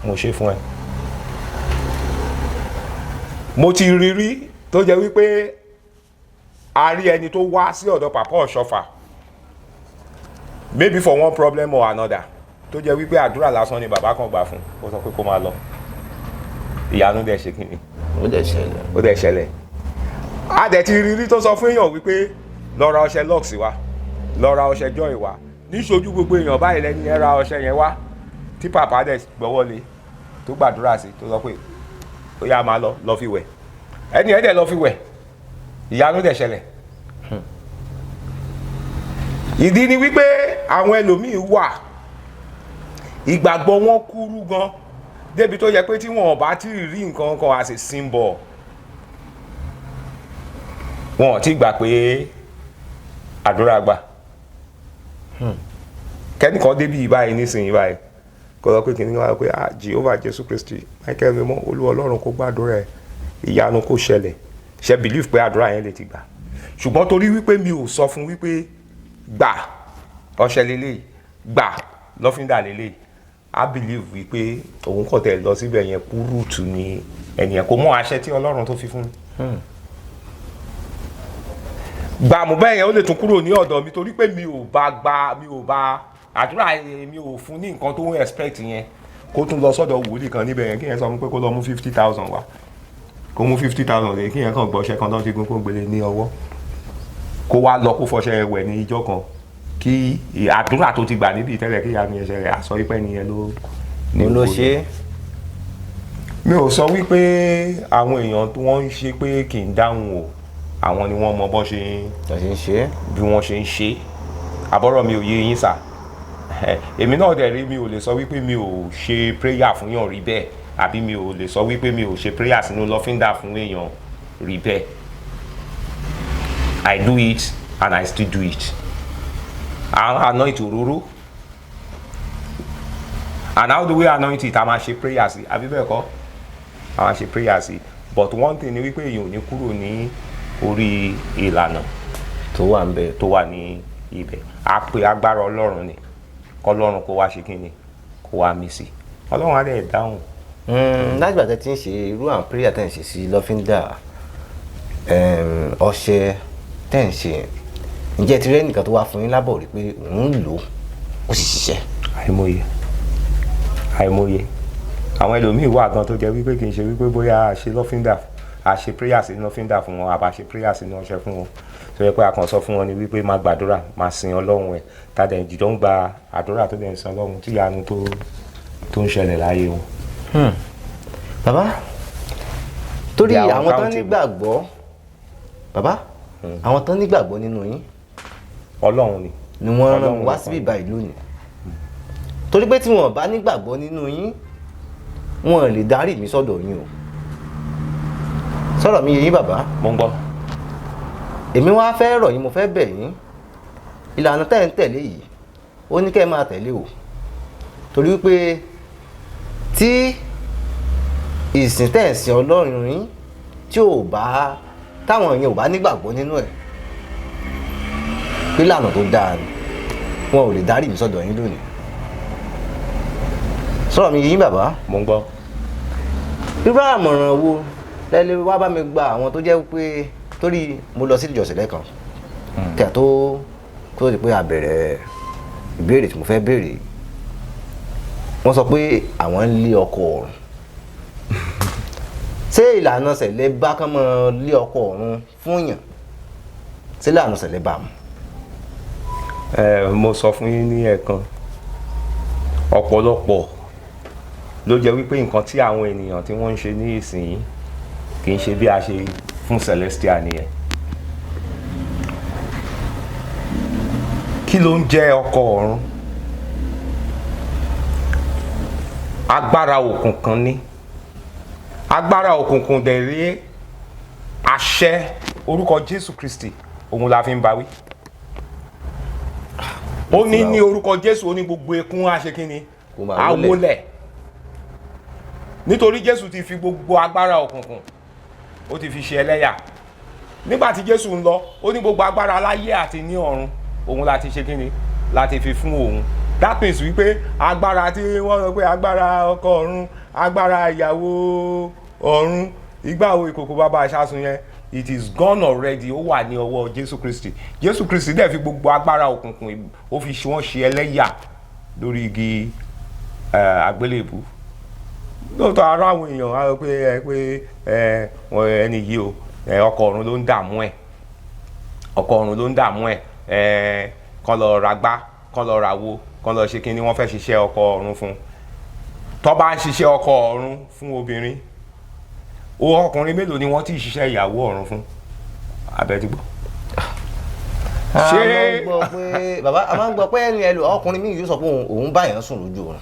mo ṣe fún ẹ. mo ti rí tó jẹ́ wípé a rí ẹni tó wá sí ọ̀dọ̀ Papa Oshoffa maybe for one problem or another tó jẹ́ wípé àdúrà lásán ni bàbá kan gbà fún ó sọ pé kó máa lọ ìyanu dẹ̀ ṣe kíni ó dẹ̀ ṣẹlẹ̀. a dẹ̀ ti rí tó sọ fún èèyàn wípé lọ ra ọṣẹ lux wá lọ ra ọṣẹ joy wá níṣojú gbogbo èèyàn báyìí lẹ́ni ẹ ra ọṣẹ yẹn wá tí pàpà dẹ̀ gbọ́wọ́lé tó gbàdúrà sí tó sọ pé ó yá máa lọ fi wẹ̀ ẹni ẹ̀ dẹ̀ lọ fi wẹ̀ ìyanu dẹ̀ ṣẹlẹ̀. ìdí ni wípé àwọn ẹlòmíì wà ìgbàgbọ́ wọn kúrú gan débi tó yẹ pé tí wọn ò bá tí ì rí nǹkan kan as a symbol wọn ò tí gbà pé àdúrà gbà kẹ́nìkan débi ìbáyìí nísìnyí báyìí kó lọ pé kìnìún wá pé Jehovah Jésù Kristi Michael mímọ́ Olúwa Ọlọ́run kó gbàdúrà ẹ̀ ìyanu kó ṣẹlẹ̀ ṣe believe pé àdúrà yẹn lè ti gbà ṣùgbọ́n torí wípé mi ò sọ fún wípé gbà ọṣẹ lélẹ́yìí gbà lọ́fíńdà lélẹ́yìí I believe wípé òun kò tẹ̀ lọ síbẹ̀ yẹn kúrúùtù ni ẹnìyẹn kò mọ àṣẹ tí Ọlọ́run tó fi fún mi. gbàmù bẹ́ẹ̀ yẹn ó lè tún kúrò ní ọ̀dọ̀ mi torí pé mi ò bá àdúrà èmi ò fún ní nǹkan tó ń expect yẹn kó tún lọ sọ́dọ̀ wòlíì kan níbẹ̀ yẹn kí yẹn sọ fún pé kó lọ mú 50,000 wá kó mú 50,000 lè kí yẹn kàn gbọ́ṣẹ́ kan tó ti gún kó gbélé ní ọwọ́ kó wá lọ kó fọṣẹ wẹ̀ ní ijọ́ kan kí àdúrà tó ti gbà níbi ìtẹ́lẹ̀ kí ìyá mi ẹsẹ̀ rẹ̀ àsọ wípé nìyẹn ló ṣe. mi ò sọ wípé àwọn èèyàn tí wọ́n ń ṣe pé kì í dáhùn o àwọn ni wọ́n mọ bọ́ ṣe ń ṣe bí wọ́n ṣe ń ṣe àbọ̀rọ̀ mi ò yé yín sà èmi náà dẹ̀ rí mi ò lè sọ wípé mi ò ṣe prayer fún yàn rí bẹ́ẹ̀ àbí mi ò lè sọ wípé mi ò ṣe prayer sínú lọ́fíńdà fún èèyàn rí bẹ́ẹ̀ I do it and I still do it I anoint òróró and how do we anoint it a máa ṣe prayer sí àbí bẹ́ẹ̀ kọ́ a máa ṣe prayer sí but one thing ni wípé èèyàn ò ní kúrò ní orí ìlànà tó wà ń bẹ tó wà ní ibẹ̀ a pe agbára ọlọ́run ni kọlọ́run kó wá ṣe kí ni kó wá mí sí ọlọ́run á dẹ̀ dáhùn. lágbà tẹ́ ti ń ṣe irú àwọn prayer tẹ́ ń ṣe sí lọ́fíńdà ọṣẹ tẹ́ ń ṣe ǹjẹ́ ti rẹ́ nìkan tó wá fún yín lábọ̀ rí pé òun ń lò ó sì ṣiṣẹ́. àìmọye àwọn ẹlòmíì wà gan tó jẹ́ wípé kì í ṣe wípé bóyá a ṣe lọ́fíńdà a ṣe prayer sí lọ́fíńdà fún wọn àbá ṣe prayer sí ọṣẹ fún wọn tó yẹ pé a kàn sọ fún wọn ni wípé máa gbàdúrà máa sin ọlọ́run ẹ̀ tàdé ìjìdọ́ ń gba àdúrà tó dẹ̀ ń sin ọlọ́run tí ìyanu tó ń ṣẹlẹ̀ láyé wọn. bàbá torí àwọn tán nígbàgbọ́ bàbá àwọn tán nígbàgbọ́ nínú yín ọlọ́run ni wọ́n rán wá síbí báyìí lónìí torí pé tí wọ́n bá nígbàgbọ́ nínú yín wọ́n lè darí mi sọ́dọ̀ yín o sọ̀rọ̀ mi yé yín bàbá. mo ń gbọ́. èmi wá fẹ́ rọ̀ yín mo fẹ́ bẹ̀ yín ìlànà tẹ́ ń tẹ̀lé yìí ó ní kẹ́ ẹ máa tẹ̀lé o torí wípé tí ìsìn tẹ́ ń sìn ọlọ́run yín tí ò bá táwọn èèyàn ò bá nígbàgbọ́ nínú ẹ̀ pé ìlànà tó dáa ni wọn ò lè darí mi sọ́dọ̀ yín lónìí sọ̀rọ̀ mi yé yín bàbá. mo ń gbọ́. irú àmọ̀ràn wo lẹ́lẹ́ wá bá mi gba àwọn tó jẹ́ pé torí mo lọ sí ìjọsìn lẹ́kan kí a tó di pé a bẹ̀rẹ̀ ìbéèrè tí mo fẹ́ béèrè wọ́n sọ pé àwọn ń lé ọkọ ọ̀run ṣé ìlànà ṣẹlẹ̀ bá kán mọ́ lé ọkọ ọ̀run fún yàn ṣé ìlànà ṣẹlẹ̀ bá mu. mo sọ fún yín ní ẹ̀kan ọ̀pọ̀lọpọ̀ ló jẹ́ wípé nǹkan tí àwọn ènìyàn tí wọ́n ń ṣe ní ìsìn kì í ṣe bí a ṣe fún celestial nìyẹn. kí ló ń jẹ́ ọkọ ọ̀run? agbára òkùnkùn ni agbára òkùnkùn dẹ̀ rí àṣẹ orúkọ Jésù Kristi òun la fi ń bawí. ó ní orúkọ Jésù ó ní gbogbo ekún á ṣe kí ni á wólẹ̀ nítorí Jésù ti fi gbogbo agbára òkùnkùn ó ti fi ṣe ẹlẹ́yà nígbà tí Jésù ń lọ ó ní gbogbo agbára láyé àti ní ọ̀run òun láti ṣe kí ni láti fi fún òun. that means wípé agbára tí wọ́n sọ pé agbára ọkọ ọ̀run agbára ìyàwó ọ̀run ìgbàwo ìkòkò bàbá aṣáṣun yẹn it is gone already ó wà ní ọwọ́ Jésù Kristi. Jésù Kristi dẹ̀ fi gbogbo agbára òkùnkùn ó fi wọ́n ṣe ẹlẹ́yà lórí igi àgbélébù. lóòótọ́ ara àwọn èèyàn á rò pé ẹni yìí o ọkọ ọ̀run ló ń dààmú ẹ̀ ọkọ ọ̀run ló ń dààmú ẹ̀ kán lọ ragbá kán lọ ràwo kán lọ ṣe kí ni wọ́n fẹ́ ṣiṣẹ́ ọkọ ọ̀run fún. tó bá ń ṣiṣẹ́ ọkọ ọ̀run fún obìnrin ọkùnrin mélòó ni wọ́n ti ṣiṣẹ́ ìyàwó ọ̀run fún abẹ́dìgbò. bàbá a máa ń gbọ́ pé ẹni ẹlò ọkùnrin míì yóò sọ pé òun bá yẹn sùn lójú oorun.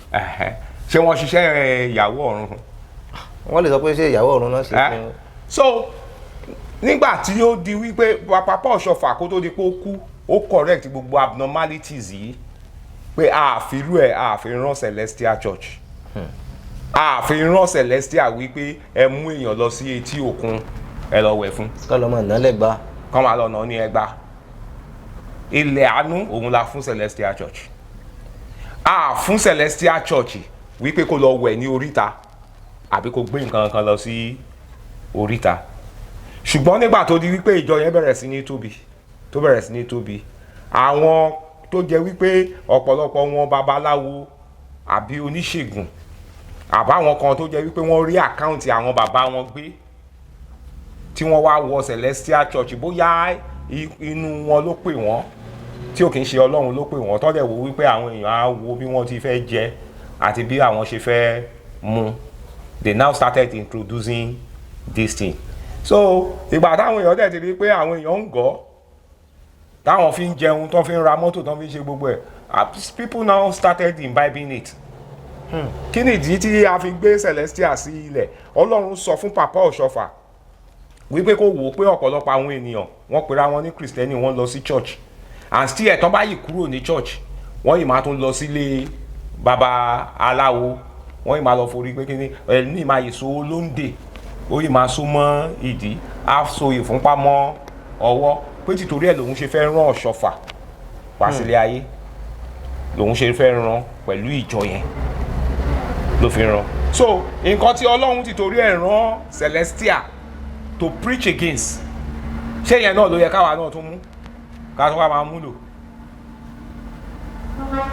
ṣé wọ́n ṣiṣẹ́ ìyàwó ọ̀run fún. wọ́n lè sọ pé ṣé ìyàwó ọ̀run náà ṣe fún. so nígbà tí ó di wípé papa Oshoffa kó tó di pé ó kú ó correct gbogbo abnormalities yìí pé àfirú ẹ̀ àfirán Celestial Church àfirán Celestial wípé ẹ mú èèyàn lọ sí etí òkun ẹ lọ wẹ̀ fún. kọ́ lọ́mọ náà lẹ́gbàá. kọ́ máa lọ nà ní ẹgbàá. ilẹ̀ àánú òun la fún Celestial Church. fún Celestial Church wípé kó lọ wẹ̀ ní oríta àbí kó gbé nǹkan kan lọ sí oríta. ṣùgbọ́n nígbà tó di wípé ìjọ yẹn bẹ̀rẹ̀ sí ní tóbi àwọn tó jẹ́ wípé ọ̀pọ̀lọpọ̀ wọn babaláwo àbí oníṣègùn àbáwọn kan tó jẹ́ wípé wọ́n rí àkáǹtì àwọn bàbá wọn gbé tí wọ́n wá wọ Celestial Church bóyá inú wọn ló pè wọ́n tí ò kì í ṣe Ọlọ́run ló pè wọ́n tọ́lẹ̀ wo wípé àwọn èèyàn á wo bí wọ́n ti fẹ́ jẹ àti bí àwọn ṣe fẹ́ mu. They now started introducing this thing. So ìgbà táwọn èèyàn dẹ̀ ti rí pé àwọn èèyàn ń gọ̀ táwọn fi ń jẹun tó fi ń ra mọ́tò tó fi ń ṣe gbogbo ẹ̀ people now started imbibing it. Kí ni ìdí tí a fi gbé Celestial sí ilẹ̀? Ọlọ́run sọ fún Papa Oshoffa wípé kó wò ó pé ọ̀pọ̀lọpọ̀ àwọn ènìyàn wọ́n pera wọn ní Kristẹni wọ́n lọ sí church and still ẹ̀tàn bá yìí kúrò ní church wọ́n yìí máa tún lọ sílé baba aláwo wọ́n yìí máa lọ forí pé kíní ẹni máa yìí so lóńdè ó yìí máa so mọ́ ìdí á so ìfúnpá mọ́ ọwọ́ pé tìtorí ẹ̀ lòun ṣe fẹ́ rán Oshoffa wá sílé ayé lòun ṣe fẹ́ rán pẹ̀lú ìjọ yẹn ló fi rán. So nǹkan tí Ọlọ́run tìtorí ẹ̀ rán Celestial to preach against ṣé yẹn náà ló yẹ káwa náà tún mú ká tó wá máa múlò.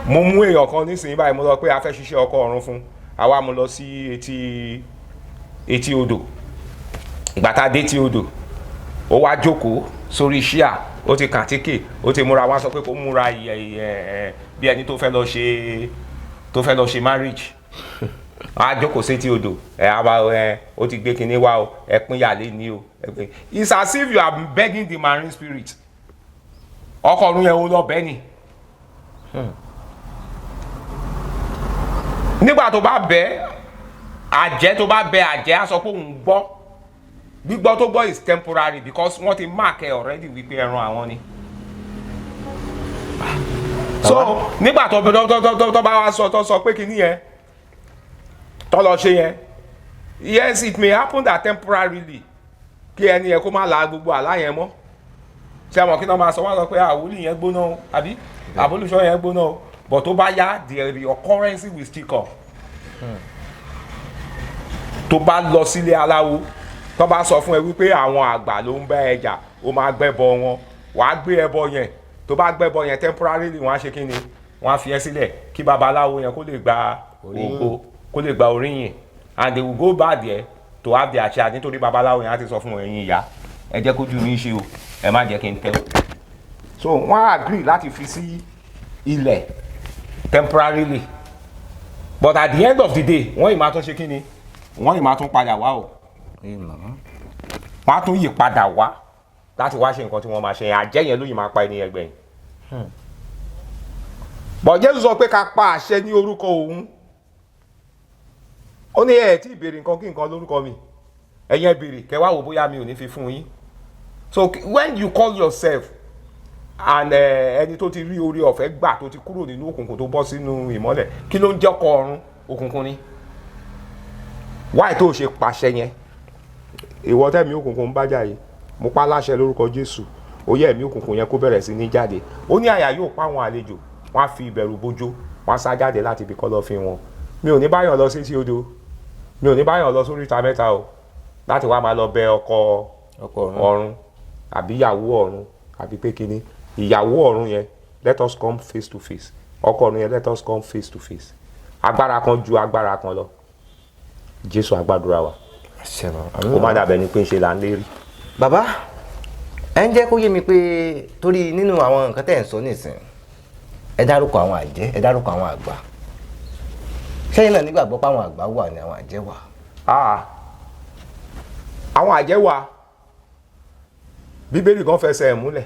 Mo mú èèyàn kan nísìnyí báyìí mo lọ pé a fẹ́ ṣiṣẹ́ ọkọ̀ ọ̀run fún àwa mo lọ sí etí odò ìgbà tá a dé etí odò ó wá jókòó sórí ṣíà ó ti kàtíkè ó ti múra wá sọ pé kó múra bí ẹni tó fẹ́ lọ ṣe marriage a jókòó sétí odò ó ti gbé kinní wá o ẹ pín yàlé ní o it's as if you are begging the marine spirit ọkọ̀ ọ̀run yẹn ó lọ bẹ́ẹ̀ ni nígbà tó bá bẹ àjẹ́ tó bá bẹ àjẹ́ á sọ pé òun gbọ́ gbígbọ́ tó gbọ́ is temporary because wọ́n ti mark ẹ already wípé ẹran àwọn ni. So nígbà tó bá wá sọ pé kinní yẹn tó lọ ṣe yẹn yes it may happen that temporarily kí ẹni yẹn kó má la gbogbo àlá yẹn mọ́ ṣé àwọn kí náà máa sọ wọ́n sọ pé àwòlí yẹn gbóná o àbí àbólúṣọ yẹn gbóná o but tó bá yá the occurrence will still come. Tó bá lọ sílé aláwo tó bá sọ fún ẹ wípé àwọn àgbà ló ń bá ẹ jà ó máa gbẹ́bọ wọn wàá gbé ẹbọ yẹn tó bá gbẹ́bọ yẹn temporarily wọ́n á ṣe kí ni wọ́n á fi ẹ́ sílẹ̀ kí babaláwo yẹn kó lè gba ògo kó lè gba oríyìn and they will go back there to have their share nítorí babaláwo yẹn á ti sọ fún ẹ̀yin ìyá ẹ jẹ́ kójú mi ṣe o ẹ má jẹ́ kí n tẹ́ o. So wọ́n á agree láti fi sí ilẹ̀ temporarily but at the end of the day wọ́n yìí máa tún ṣe kí ni wọ́n yìí máa tún padà wá o wọ́n á tún yí padà wá láti wá ṣe nǹkan tí wọ́n máa ṣe àjẹ́ yẹn ló yìí máa pa ẹni ẹgbẹ́ yìí. But Jésù sọ pé ká pa àṣẹ ní orúkọ òun ó ní ẹ̀ tí ìbéèrè nǹkan kí nǹkan lórúkọ mi ẹ̀yin ẹ béèrè kẹ́ wá wò bóyá mi ò ní fi fún yín. So when you call yourself and ẹni tó ti rí orí ọ̀fẹ́ gbà tó ti kúrò nínú òkùnkùn tó bọ́ sínú ìmọ́lẹ̀ kí ló ń jẹ́ ọkọ̀ ọ̀run òkùnkùn ni wáyé tó ṣe pàṣẹ yẹn ìwọ tẹ̀mí òkùnkùn ń bá jà yìí mo pa láṣẹ lórúkọ Jésù ó yẹ ẹ̀mí òkùnkùn yẹn kó bẹ̀rẹ̀ sí ní jáde ó ní àyà yóò pa àwọn àlejò wọ́n á fi ìbẹ̀rù bójó wọ́n á sá jáde láti ibi kọ́lọ́fín wọn mi ò ní báyọ̀ lọ sí etí odò mi ò ní báyọ̀ lọ sórí ìta mẹ́ta o láti wá máa lọ bẹ ọkọ ọ̀run àbí ìyàwó ọ̀run àbí pé kíní ìyàwó ọ̀run yẹn let us come face to face ọkọ ọ̀run yẹn let us come face to face agbára kan ju agbára kan lọ Jésù àgbàdúrà wa ó má dàbẹ̀ ni pé ń ṣe là ń lérí. bàbá ẹ ń jẹ́ kó yé mi pé torí nínú àwọn nǹkan tẹ̀ ń sọ nísìn ẹ dárúkọ àwọn àjẹ́ ẹ dárúkọ àwọn àgbà sẹ́yìn náà nígbàgbọ́ pé àwọn àgbà wà ní àwọn àjẹ́ wà. àwọn àjẹ́ wà Bíbélì kan fẹsẹ̀ ẹ̀ múlẹ̀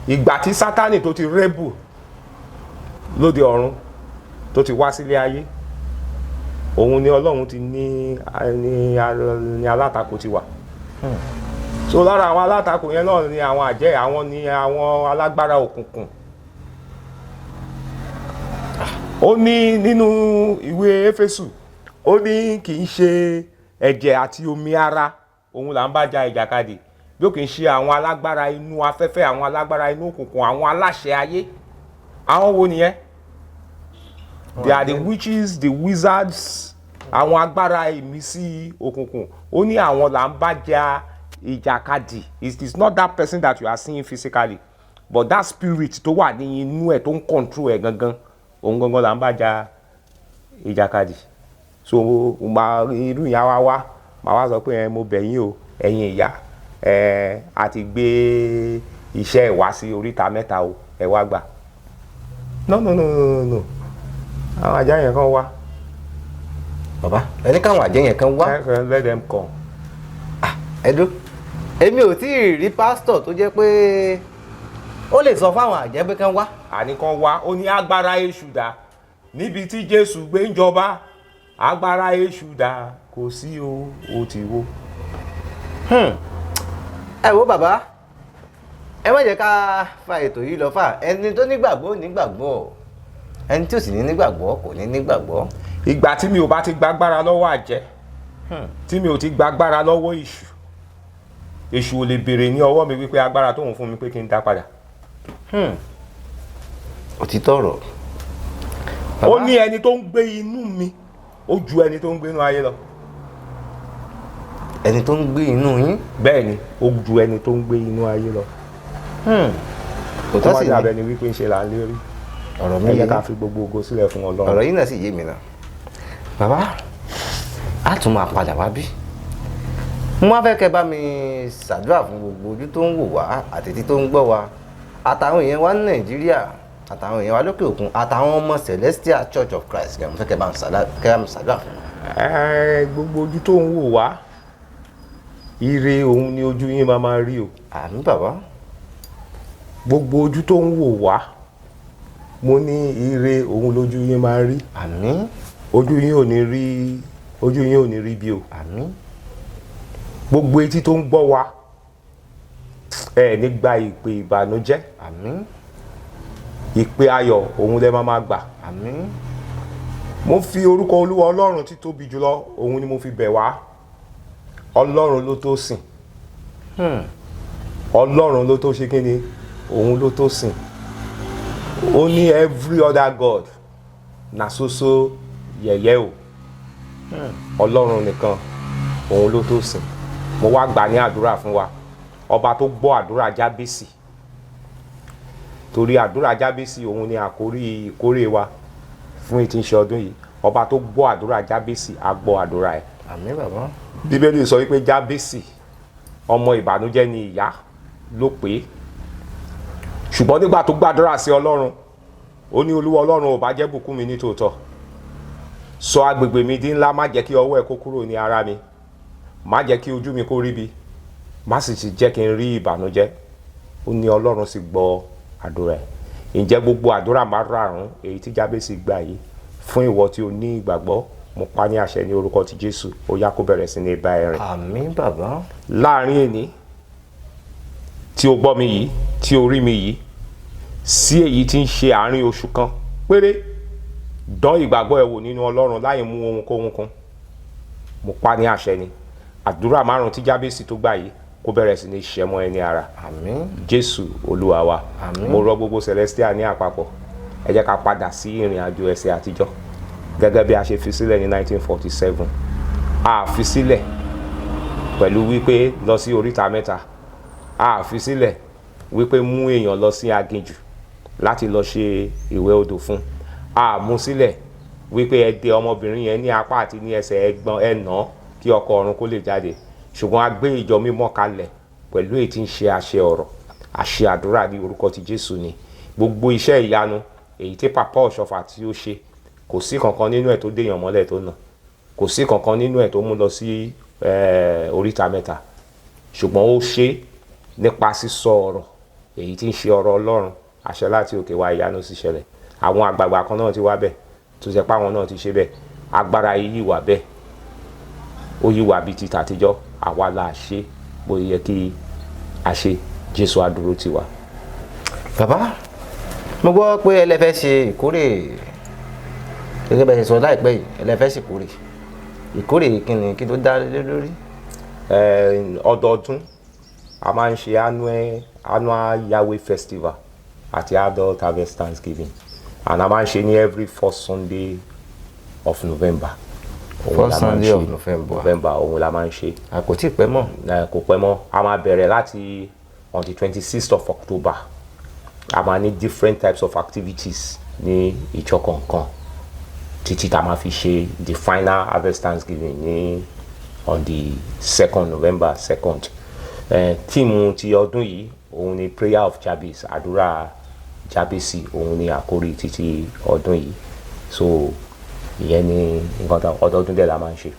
ìgbà tí Sátánì tó ti rẹ́bù lóde ọ̀run tó ti wá sílé ayé òun ni Ọlọ́run ti ní alátakò ti wà. So lára àwọn alátakò yẹn náà ni àwọn àjẹ́ àwọn ni àwọn alágbára òkùnkùn. Ó ní nínú ìwé Éfésù ó ní kì í ṣe ẹ̀jẹ̀ àti omi ara òun là ń bá jà ìjàkadì bí ó kì í ṣe àwọn alágbára inú afẹ́fẹ́ àwọn alágbára inú òkùnkùn àwọn aláṣẹ ayé àwọn wo nìyẹn. They are the witches, the wizards, àwọn agbára ìmísí òkùnkùn. Ó ní àwọn là ń bá jà ìjàkadì. It is not that person that you are seeing physically. but that spirit tó wà ní inú ẹ̀ tó ń control ẹ̀ gangan òun gangan là ń bá ja ìjàkadì. So irú ìyá wa màá wá sọ pé mo bẹ̀ yín o ẹ̀yin ìyá a ti gbé iṣẹ́ ìwá sí oríta mẹ́ta o ẹ wá gbà. No àwọn ajá yẹn kan wá. bàbá ẹni káwọn àjẹ́ yẹn kan wá. let them come. ẹdún èmi ò tí ì rí pásítọ̀ tó jẹ́ pé ó lè sọ fáwọn àjẹ́ pé kán wá. àní kan wá ó ní agbára èṣù dà níbi tí Jésù gbé ń jọba agbára èṣù dà kò sí o ó ti wó. ẹ wo bàbá ẹ má jẹ́ ká fa ètò yìí lọ fà ẹni tó nígbàgbọ́ ò nígbàgbọ́ ẹni tí ò sì ní nígbàgbọ́ kò ní nígbàgbọ́. ìgbà tí mi ò bá ti gbàgbára lọ́wọ́ àjẹ́ tí mi ò ti gbàgbára lọ́wọ́ èṣù ò lè béèrè ní ọwọ́ mi wípé agbára tóun fún mi pé kí n dá padà. òtítọ́ ọ̀rọ̀. ó ní ẹni tó ń gbé inú mi ó ju ẹni tó ń gbé inú ayé lọ. ẹni tó ń gbé inú yín. bẹ́ẹ̀ ni ó ju ẹni tó ń gbé inú ayé lọ. kò tó sì ní. wọ́n dàbẹ́ ni wípé ń ṣe là ń lérí. ọ̀rọ̀ mi yé yé ká fi gbogbo ògo sílẹ̀ fún Ọlọ́run. ọ̀rọ̀ yìí náà sì yé mi náà. bàbá a tún máa padà wá bí. mo máa fẹ́ kẹ́ bá mi ṣàdúrà fún gbogbo ojú tó ń wò wá àti etí tó ń gbọ́ wa àtàwọn èèyàn wa ní Nàìjíríà àtàwọn èèyàn wa lókè òkun àtàwọn ọmọ Celestial Church of Christ kẹ́ mo fẹ́ kẹ́ bá mi ṣàdúrà fún wọn. gbogbo ojú tó ń wò wá ire òun ni ojú yín máa rí o. àmín bàbá. gbogbo ojú tó ń wò wá mo ní ire òun lójú yín máa rí. àmín. ojú yín ò ní rí bí o. àmín. gbogbo etí tó ń gbọ́ wa ẹ ní gba ìpè ìbànújẹ́. àmín. ìpè ayọ̀ òun lẹ máa gbà. àmín. mo fi orúkọ Olúwa Ọlọ́run tí tóbi jùlọ òun ni mo fi bẹ̀ wá. Ọlọ́run ló tó sìn. Ọlọ́run ló tó ṣe kí ni òun ló tó sìn. ó ní every other god na soso yẹ̀yẹ́ o. Ọlọ́run nìkan òun ló tó sìn. mo wá gbà ní àdúrà fún wa ọba tó gbọ́ àdúrà Jábésì torí àdúrà Jábésì òun ni àkórí ìkórè wa fún ìtìṣe ọdún yìí ọba tó gbọ́ àdúrà Jábésì á gbọ́ àdúrà ẹ̀. àmín bàbá. Bíbélì sọ wípé Jábésì ọmọ ìbànújẹ́ ni ìyá ló pé ṣùgbọ́n nígbà tó gbàdúrà sí Ọlọ́run ó ní Olúwa Ọlọ́run ò bá jẹ́ bùkún mi ní tòótọ́ sọ agbègbè mi di ńlá má jẹ́ kí ọwọ́ ẹ̀ kó kúrò ní ara mi má jẹ́ kí ojú mi kó ríbi má sì ti jẹ́ kí n rí ìbànújẹ́ ó ní Ọlọ́run sì gbọ́ àdúrà ẹ̀. ǹjẹ́ gbogbo àdúrà márùn-ún èyí tí Jábésì gbà yìí fún ìwọ tí o ní ìgbàgbọ́ mo pa ní àṣẹ ní orúkọ ti Jésù ó yá kó bẹ̀rẹ̀ sí ní bá ẹ rìn. àmín bàbá. láàrin èní tí o gbọ́ mi yìí tí o rí mi yìí sí èyí tí ń ṣe àárín oṣù kan péré dán ìgbàgbọ́ ẹ wò nínú Ọlọ́run láì mú ohunkóhun kan mo pa ní àṣẹ ni àdúrà márùn tí Jábésì tó gbà yìí kó bẹ̀rẹ̀ sí ní ṣiṣẹ́ mọ́ ẹni ara. àmín. Jésù Olúwa wa. àmín. mo rọ gbogbo Celestial ní àpapọ̀ ẹ jẹ́ ká padà sí ìrìn àjò ẹsẹ̀ àtijọ́ gẹ́gẹ́ bí a ṣe fi sílẹ̀ ní 1947 a fi sílẹ̀ pẹ̀lú wípé lọ sí oríta mẹ́ta a fi sílẹ̀ wípé mú èèyàn lọ sí aginjù láti lọ ṣe ìwẹ̀ odò fún a mú sílẹ̀ wípé ẹ dè ọmọbìnrin yẹn ní apá àti ní ẹsẹ̀ ẹgbọ́n ẹ̀nà kí ọkọ ọ̀run kó lè jáde ṣùgbọ́n a gbé ìjọ mímọ́ kalẹ̀ pẹ̀lú èyí tí ń ṣe àṣẹ ọ̀rọ̀ àṣẹ àdúrà ní orúkọ ti Jésù ni gbogbo iṣẹ́ ìyanu èyí tí Papa Oshoffa tí ó ṣe kò sí kankan nínú ẹ̀ tó déyàn mọ́lẹ̀ tó nà kò sí kankan nínú ẹ̀ tó mú lọ sí oríta mẹ́ta ṣùgbọ́n ó ṣe nípa sísọ ọ̀rọ̀ èyí tí ń ṣe ọ̀rọ̀ Ọlọ́run àṣẹ láti òkè wá ìyanu sì ṣẹlẹ̀ àwọn àgbààgbà kan náà ti wá bẹ́ẹ̀ tó ṣe pé àwọn náà ti ṣe bẹ́ẹ̀ agbára yìí wà bẹ́ẹ̀ ó yí wà bíi ti tàtijọ́ àwa la ṣe bó yẹ kí a ṣe Jésù á dúró tì wá. bàbá mo gbọ́ pé ẹ lè fẹ́ ṣe ìkórè gẹ́gẹ́ bẹ́ẹ̀ ṣe sọ láìpẹ́ yìí ẹ lè fẹ́ ṣe ìkórè kíni kí tó dá lé lórí. ọdọọdún a máa ń ṣe annual Yahweh festival àti adult harvest Thanksgiving and a máa ń ṣe ní every first Sunday of November. First Sunday of November òun la máa ń ṣe. kò tí ì pẹ́ mọ́. kò pẹ́ mọ́ a máa bẹ̀rẹ̀ láti on the 26th of October a máa ní different types of activities ní ìjọ kọ̀ọ̀kan títí tá a máa fi ṣe the final harvest thanksgiving ní on the 2nd November 2nd. Tíìmù ti ọdún yìí òun ni prayer of Jabez, àdúrà Jábésì, òun ni àkórí títí ọdún yìí. So ìyẹn ni nǹkan ọdọọdún dẹ̀ la máa ń ṣe.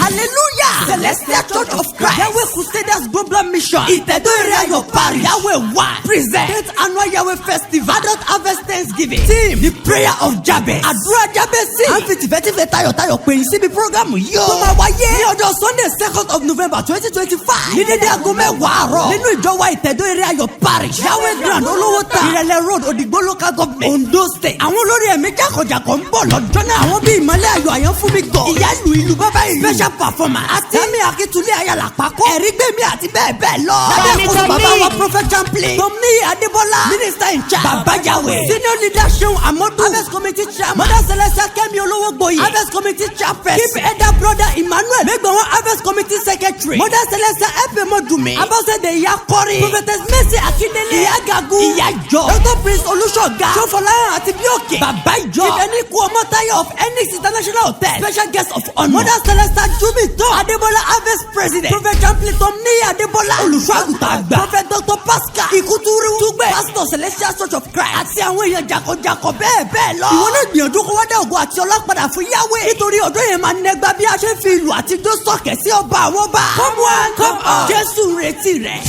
Hallelujah! Celestial Church of Christ, Yahweh Crusaders Global Mission, Ìtẹ̀dó area your parish, Yahweh One, present 8th annual Yahweh Festival, Adult Harvest Thanksgiving, team, the prayer of Jabez, àdúrà Jábésì, à ń fi tìfẹ́tìfẹ́ tayọ̀tayọ̀ pè yín síbi programu yìí o. Tó máa wáyé ní ọjọ́ Sunday 2nd of November 2025, ní dédé aago 10 àárọ̀, nínú ìjọ wa Ìtẹ̀dó area your parish, Yahweh Grand Olówó Ta, Ìrẹ̀lẹ̀ Road, Òdìgbò Local Government, Ondo State. Àwọn olórí ẹ̀mí jákòjàkọ̀ ń bọ̀ lọ́jọ́ náà. Àwọn bíi Ìmọ̀lẹ̀ Ayọ̀ Àyànfúnmi Gọ̀, Ìyá ìlú bàbá ìlú, special performance, àti Tẹ́mi Akíntúndé Ayàlà Pákó, Ẹ̀rígbémi àti bẹ́ẹ̀ bẹ́ẹ̀ lọ. Lábẹ́ ìkóso bàbá wa Prophet Champlain, Tomni Adébọ́lá, Minister in charge, Bàbá Yahweh, Senior Leader Ṣeun Amadu, Harvest Committee Chairman, Mother Celestial Kẹ́mi Olówógboyè, Harvest Committee Chairperson, Keep Elder Brother Emmanuel, Mẹ́gbọ̀n Harvest Committee Secretary, Mother Celestial F. Modumi, Abọ́sẹ̀dé Ìyá Kọ́rí, Prophetess Mercy Akíndélé, Ìyá Gagu, Ìyá Jọ, Dr. Prince Olúṣọ̀gá, Ṣọ́fọláhàn àti Bíòkè, Bàbá Ìjọ, Ìfẹ́níkù Ọmọ́táyọ̀ of Enix International Hotel, Special Guest of Honor, Mother Celestial Jumito Adébọ́lá Harvest President, Prophet Champlain Tomni Adébọ́lá, olùṣọ́àgùtàn àgbà, Prophet Dr. Pascal Ikuturu Tugbe, Pastor Celestial Church of Christ, àti àwọn èèyàn jàkọ̀jàkọ̀ bẹ́ẹ̀ bẹ́ẹ̀ lọ. Ìwọ náà gbìyànjú kó wá dá ògo àti ọlá padà fún Yahweh, nítorí ọdún yẹn máa nẹgbà bí a ṣe fi ìlú àtijọ́ sọ̀kẹ́ sí ọba àwọn ọba. Come on, come on, Jésù retí rẹ̀.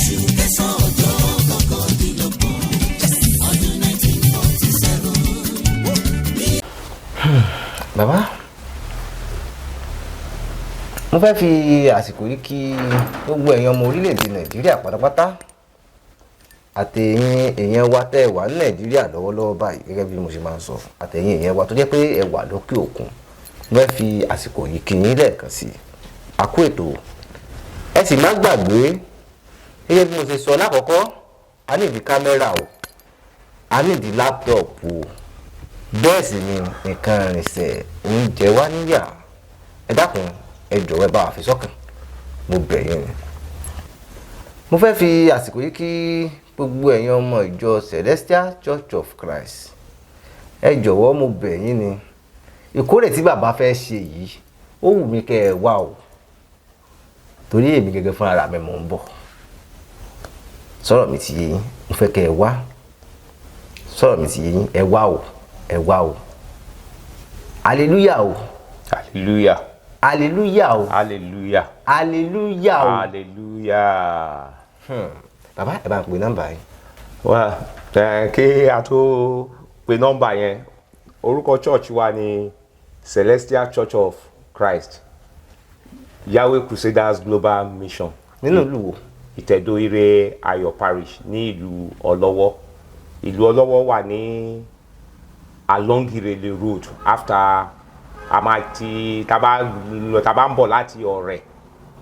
Bàbá, mo fẹ́ fi àsìkò yìí kí gbogbo èèyàn ọmọ orílẹ̀-èdè Nàìjíríà pátápátá àtẹ̀yìn èèyàn wa tẹ́ ẹ wà ní Nàìjíríà lọ́wọ́lọ́wọ́ báyìí, gẹ́gẹ́ bí mo ṣe máa ń sọ, àtẹ̀yìn èèyàn wa tó jẹ́ pé ẹ wà lókè òkun. Mo fẹ́ fi àsìkò yìí kí yín lẹ́ẹ̀kan sí àkó ètò. Ẹ sì má gbàgbé, gẹ́gẹ́ bí mo ṣe sọ lákọ̀ọ́kọ́, a ní ìdí kámẹ́rà o, a ní ìdí láptọ̀pù o, bẹ́ẹ̀ sì ni nǹkan ìrìnsẹ̀ oúnjẹ wa níyà. Ẹ dákun, ẹ jọ̀wọ́ ẹ bá wa fi sọ́kàn, mo bẹ̀ yín ni. Mo fẹ́ fi àsìkò yìí kí gbogbo ẹ̀yin ọmọ ìjọ Celestial Church of Christ. Ẹ jọ̀wọ́, mo bẹ̀ yín ni. Ìkórè tí bàbá fẹ́ ṣe yìí, ó wù mí kẹ́ ẹ wá o, torí èmi gẹ́gẹ́ fún ara mi mò ń bọ̀. Sọ̀rọ̀ mi ti yé yín, mo fẹ́ kẹ́ ẹ wá. Sọ̀rọ̀ mi ti yé yín, ẹ wá o, ẹ wá o. Hallelujah o. Hallelujah. Hallelujah o. Hallelujah. Hallelujah o. Hallelujah. Bàbá, ẹ bá ń pe nọ́mbà yín. Wá, kí a tó pe nọ́mbà yẹn, orúkọ church wa ni Celestial Church of Christ, Yahweh Crusaders Global Mission. Nínú ìlú wo? Ìtẹ̀dó ire Ayọ̀ Parish ní ìlú Ọlọ́wọ́. Ìlú Ọlọ́wọ́ wà ní along Ìrẹ̀lẹ̀ Road after àmàtí tàbá ń bọ̀ láti Ọ̀rẹ́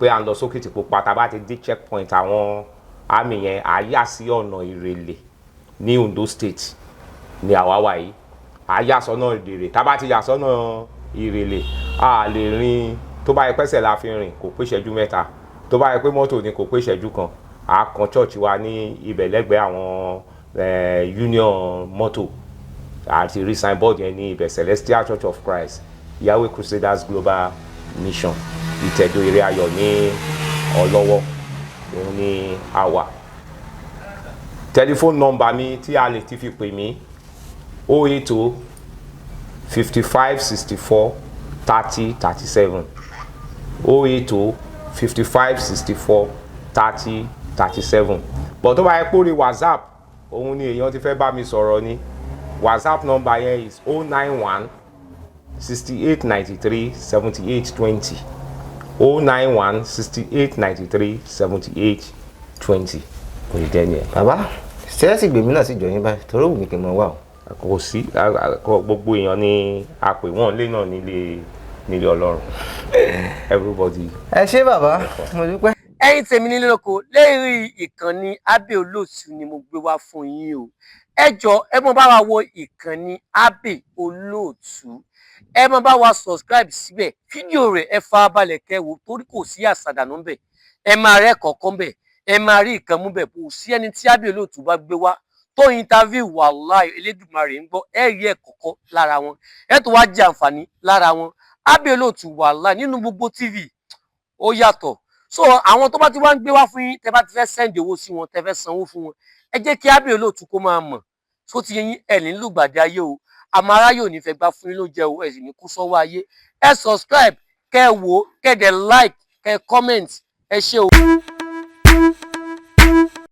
pé à ń lọ sókè tí Pupa, tàbá ti dé checkpoint àwọn àmì yẹn àyà sí ọ̀nà Ìrẹ̀lẹ̀ ní Ondo State ní àwa wà yìí. Àyà sọ́nà Ìdèrè, tàbá ti yà sọ́nà Ìrẹ̀lẹ̀ a lè rìn, tó bá yẹ pẹ́sẹ̀ la fi rìn kò pé ìṣẹ́jú mẹ́ta, tó bá yẹ pé mọ́tò ni kò pé ìṣẹ́jú kan. A kan church wa ní ibẹ̀ lẹ́gbẹ̀ẹ́ àwọn Union mọ́tò àti rí signboard yẹn ní ibẹ̀, Celestial Church of Christ, Yahweh Crusaders Global Mission, Ìtẹ̀dó ire Ayọ̀ ní Ọlọ́wọ́, òun ní àwa. Telephone number mi tí a lè ti fi pè mí 080 55 64 30 37 080 55 64 30 37. But tó bá yẹ kó rí WhatsApp, òun ni èèyàn ti fẹ́ bá mi sọ̀rọ̀ ni. WhatsApp number yẹn is 091 68 93 78 20 091 68 93 78 20. Kò ní dẹ́ni ẹ̀. Bàbá, ṣẹ́ẹ́sì gbèmí náà sì jọ yín báyìí, torí òun ni kí n mọ wá o. Kò sí, gbogbo èèyàn ni a pè wọ́n lé náà nílé Ọlọ́run. Everybody. Ẹ ṣé bàbá, mo dúpẹ́. Ẹ̀yin tèmi nílé lóko lérí ìkànnì Abbey Olóòtú ni mo gbé wá fún yín o. Ẹ jọ̀ọ́, ẹ mọ bá wa wo ìkànnì Abbey Olóòtú, ẹ mọ bá wa subscribe síbẹ̀, fídíò rẹ̀ ẹ farabalẹ̀ kẹ́ wò torí kò sí àsàdànù ńbẹ̀. ẹ máa rẹ́ kọ̀ọ̀kan bẹ̀ ẹ máa rí ìkan mú bẹ̀ kò sí ẹni tí Abbey Olóòtú bá gbé wá tó interview wàláhì Elédùmarè ń gbọ́ ẹ rí ẹ̀ kọ̀ọ̀kan lára wọn ẹ tó wá jẹ àǹfààní lára wọn Abbey Olóòtú wàláhì nínú gbogbo TV ó yàtọ̀ so àwọn tó bá ti wá ń gbé wá fún yín tẹ bá ti fẹ́ sẹ́ndì owó sí wọn tẹ fẹ́ sanwó fún wọn ẹ jẹ́ kí Abbey Olóòtú kó máa mọ̀ tó ti yín ẹ̀ ní lùgbàdì ayé o àmọ́ aráyé ò ní fẹ́ gbá fún yín ló jẹ́ o ẹ̀ sì ní kú sọ́wọ́ ayé ẹ subscribe kẹ́ wò kẹ́ dẹ̀ like kẹ́ comment ẹ ṣé o.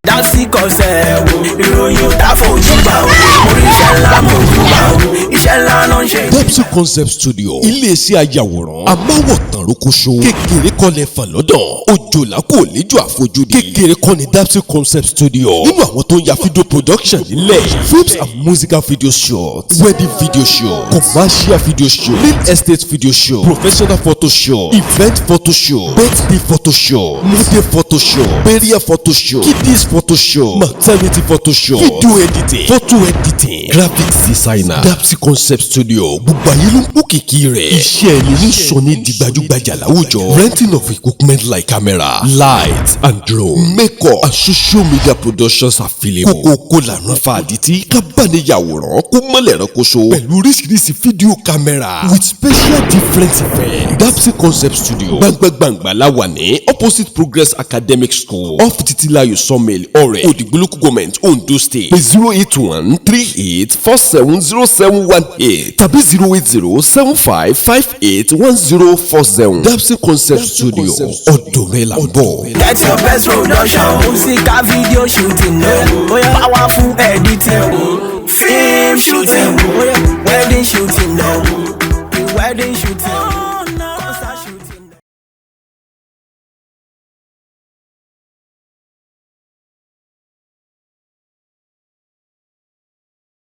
Dapsy Concept ìròyìn ò dá fojú bá o oríṣẹ́ ńlá fojú bá o iṣẹ́ ńlá náà ń ṣe. Dapsy Concept Studio iléeṣẹ́ ayàwòrán amáwọ̀tán rókòṣó kékeré kọ́lẹ̀ fàn lọ́dọ̀ òjòlá kò léjò àfojúdi kékeré kọ́ ni Dapsy Concept Studio nínú àwọn tó ń ya video production nílẹ̀ films and musical video shots wedding video show commercial video show real estate video show professional photo show event photo show birthday photo show model photo show burial photo show kiddies photo show maternity photo show video editing photo editing graphics designer Dapsy Concept Studio gbogbo ayé ló ń kó kìkì rẹ̀ iṣẹ́ ẹni ní sọ ní di gbajúgbajà láwùjọ renting of equipment like camera light and drone makeup and social media productions available kókó lànà fàdítì kábàániyàwòrán kó mọ́lẹ̀ ránkoṣo pẹ̀lú oríṣiríṣi fídíò camera with special different events Dapsy Concept Studio gbàngbàngbà la wà ní opposite Progress Academic School off Titilayo Sawmill ọ̀rẹ́ Òdìgbòlókù Government Ondo State pé 08138470718 tàbí 08075581040 Dapsy Concept Studio ọ̀dọ̀ rẹ̀ là ń bọ̀. Get your best production musical video shooting powerful editing film shooting wedding shooting wedding shooting.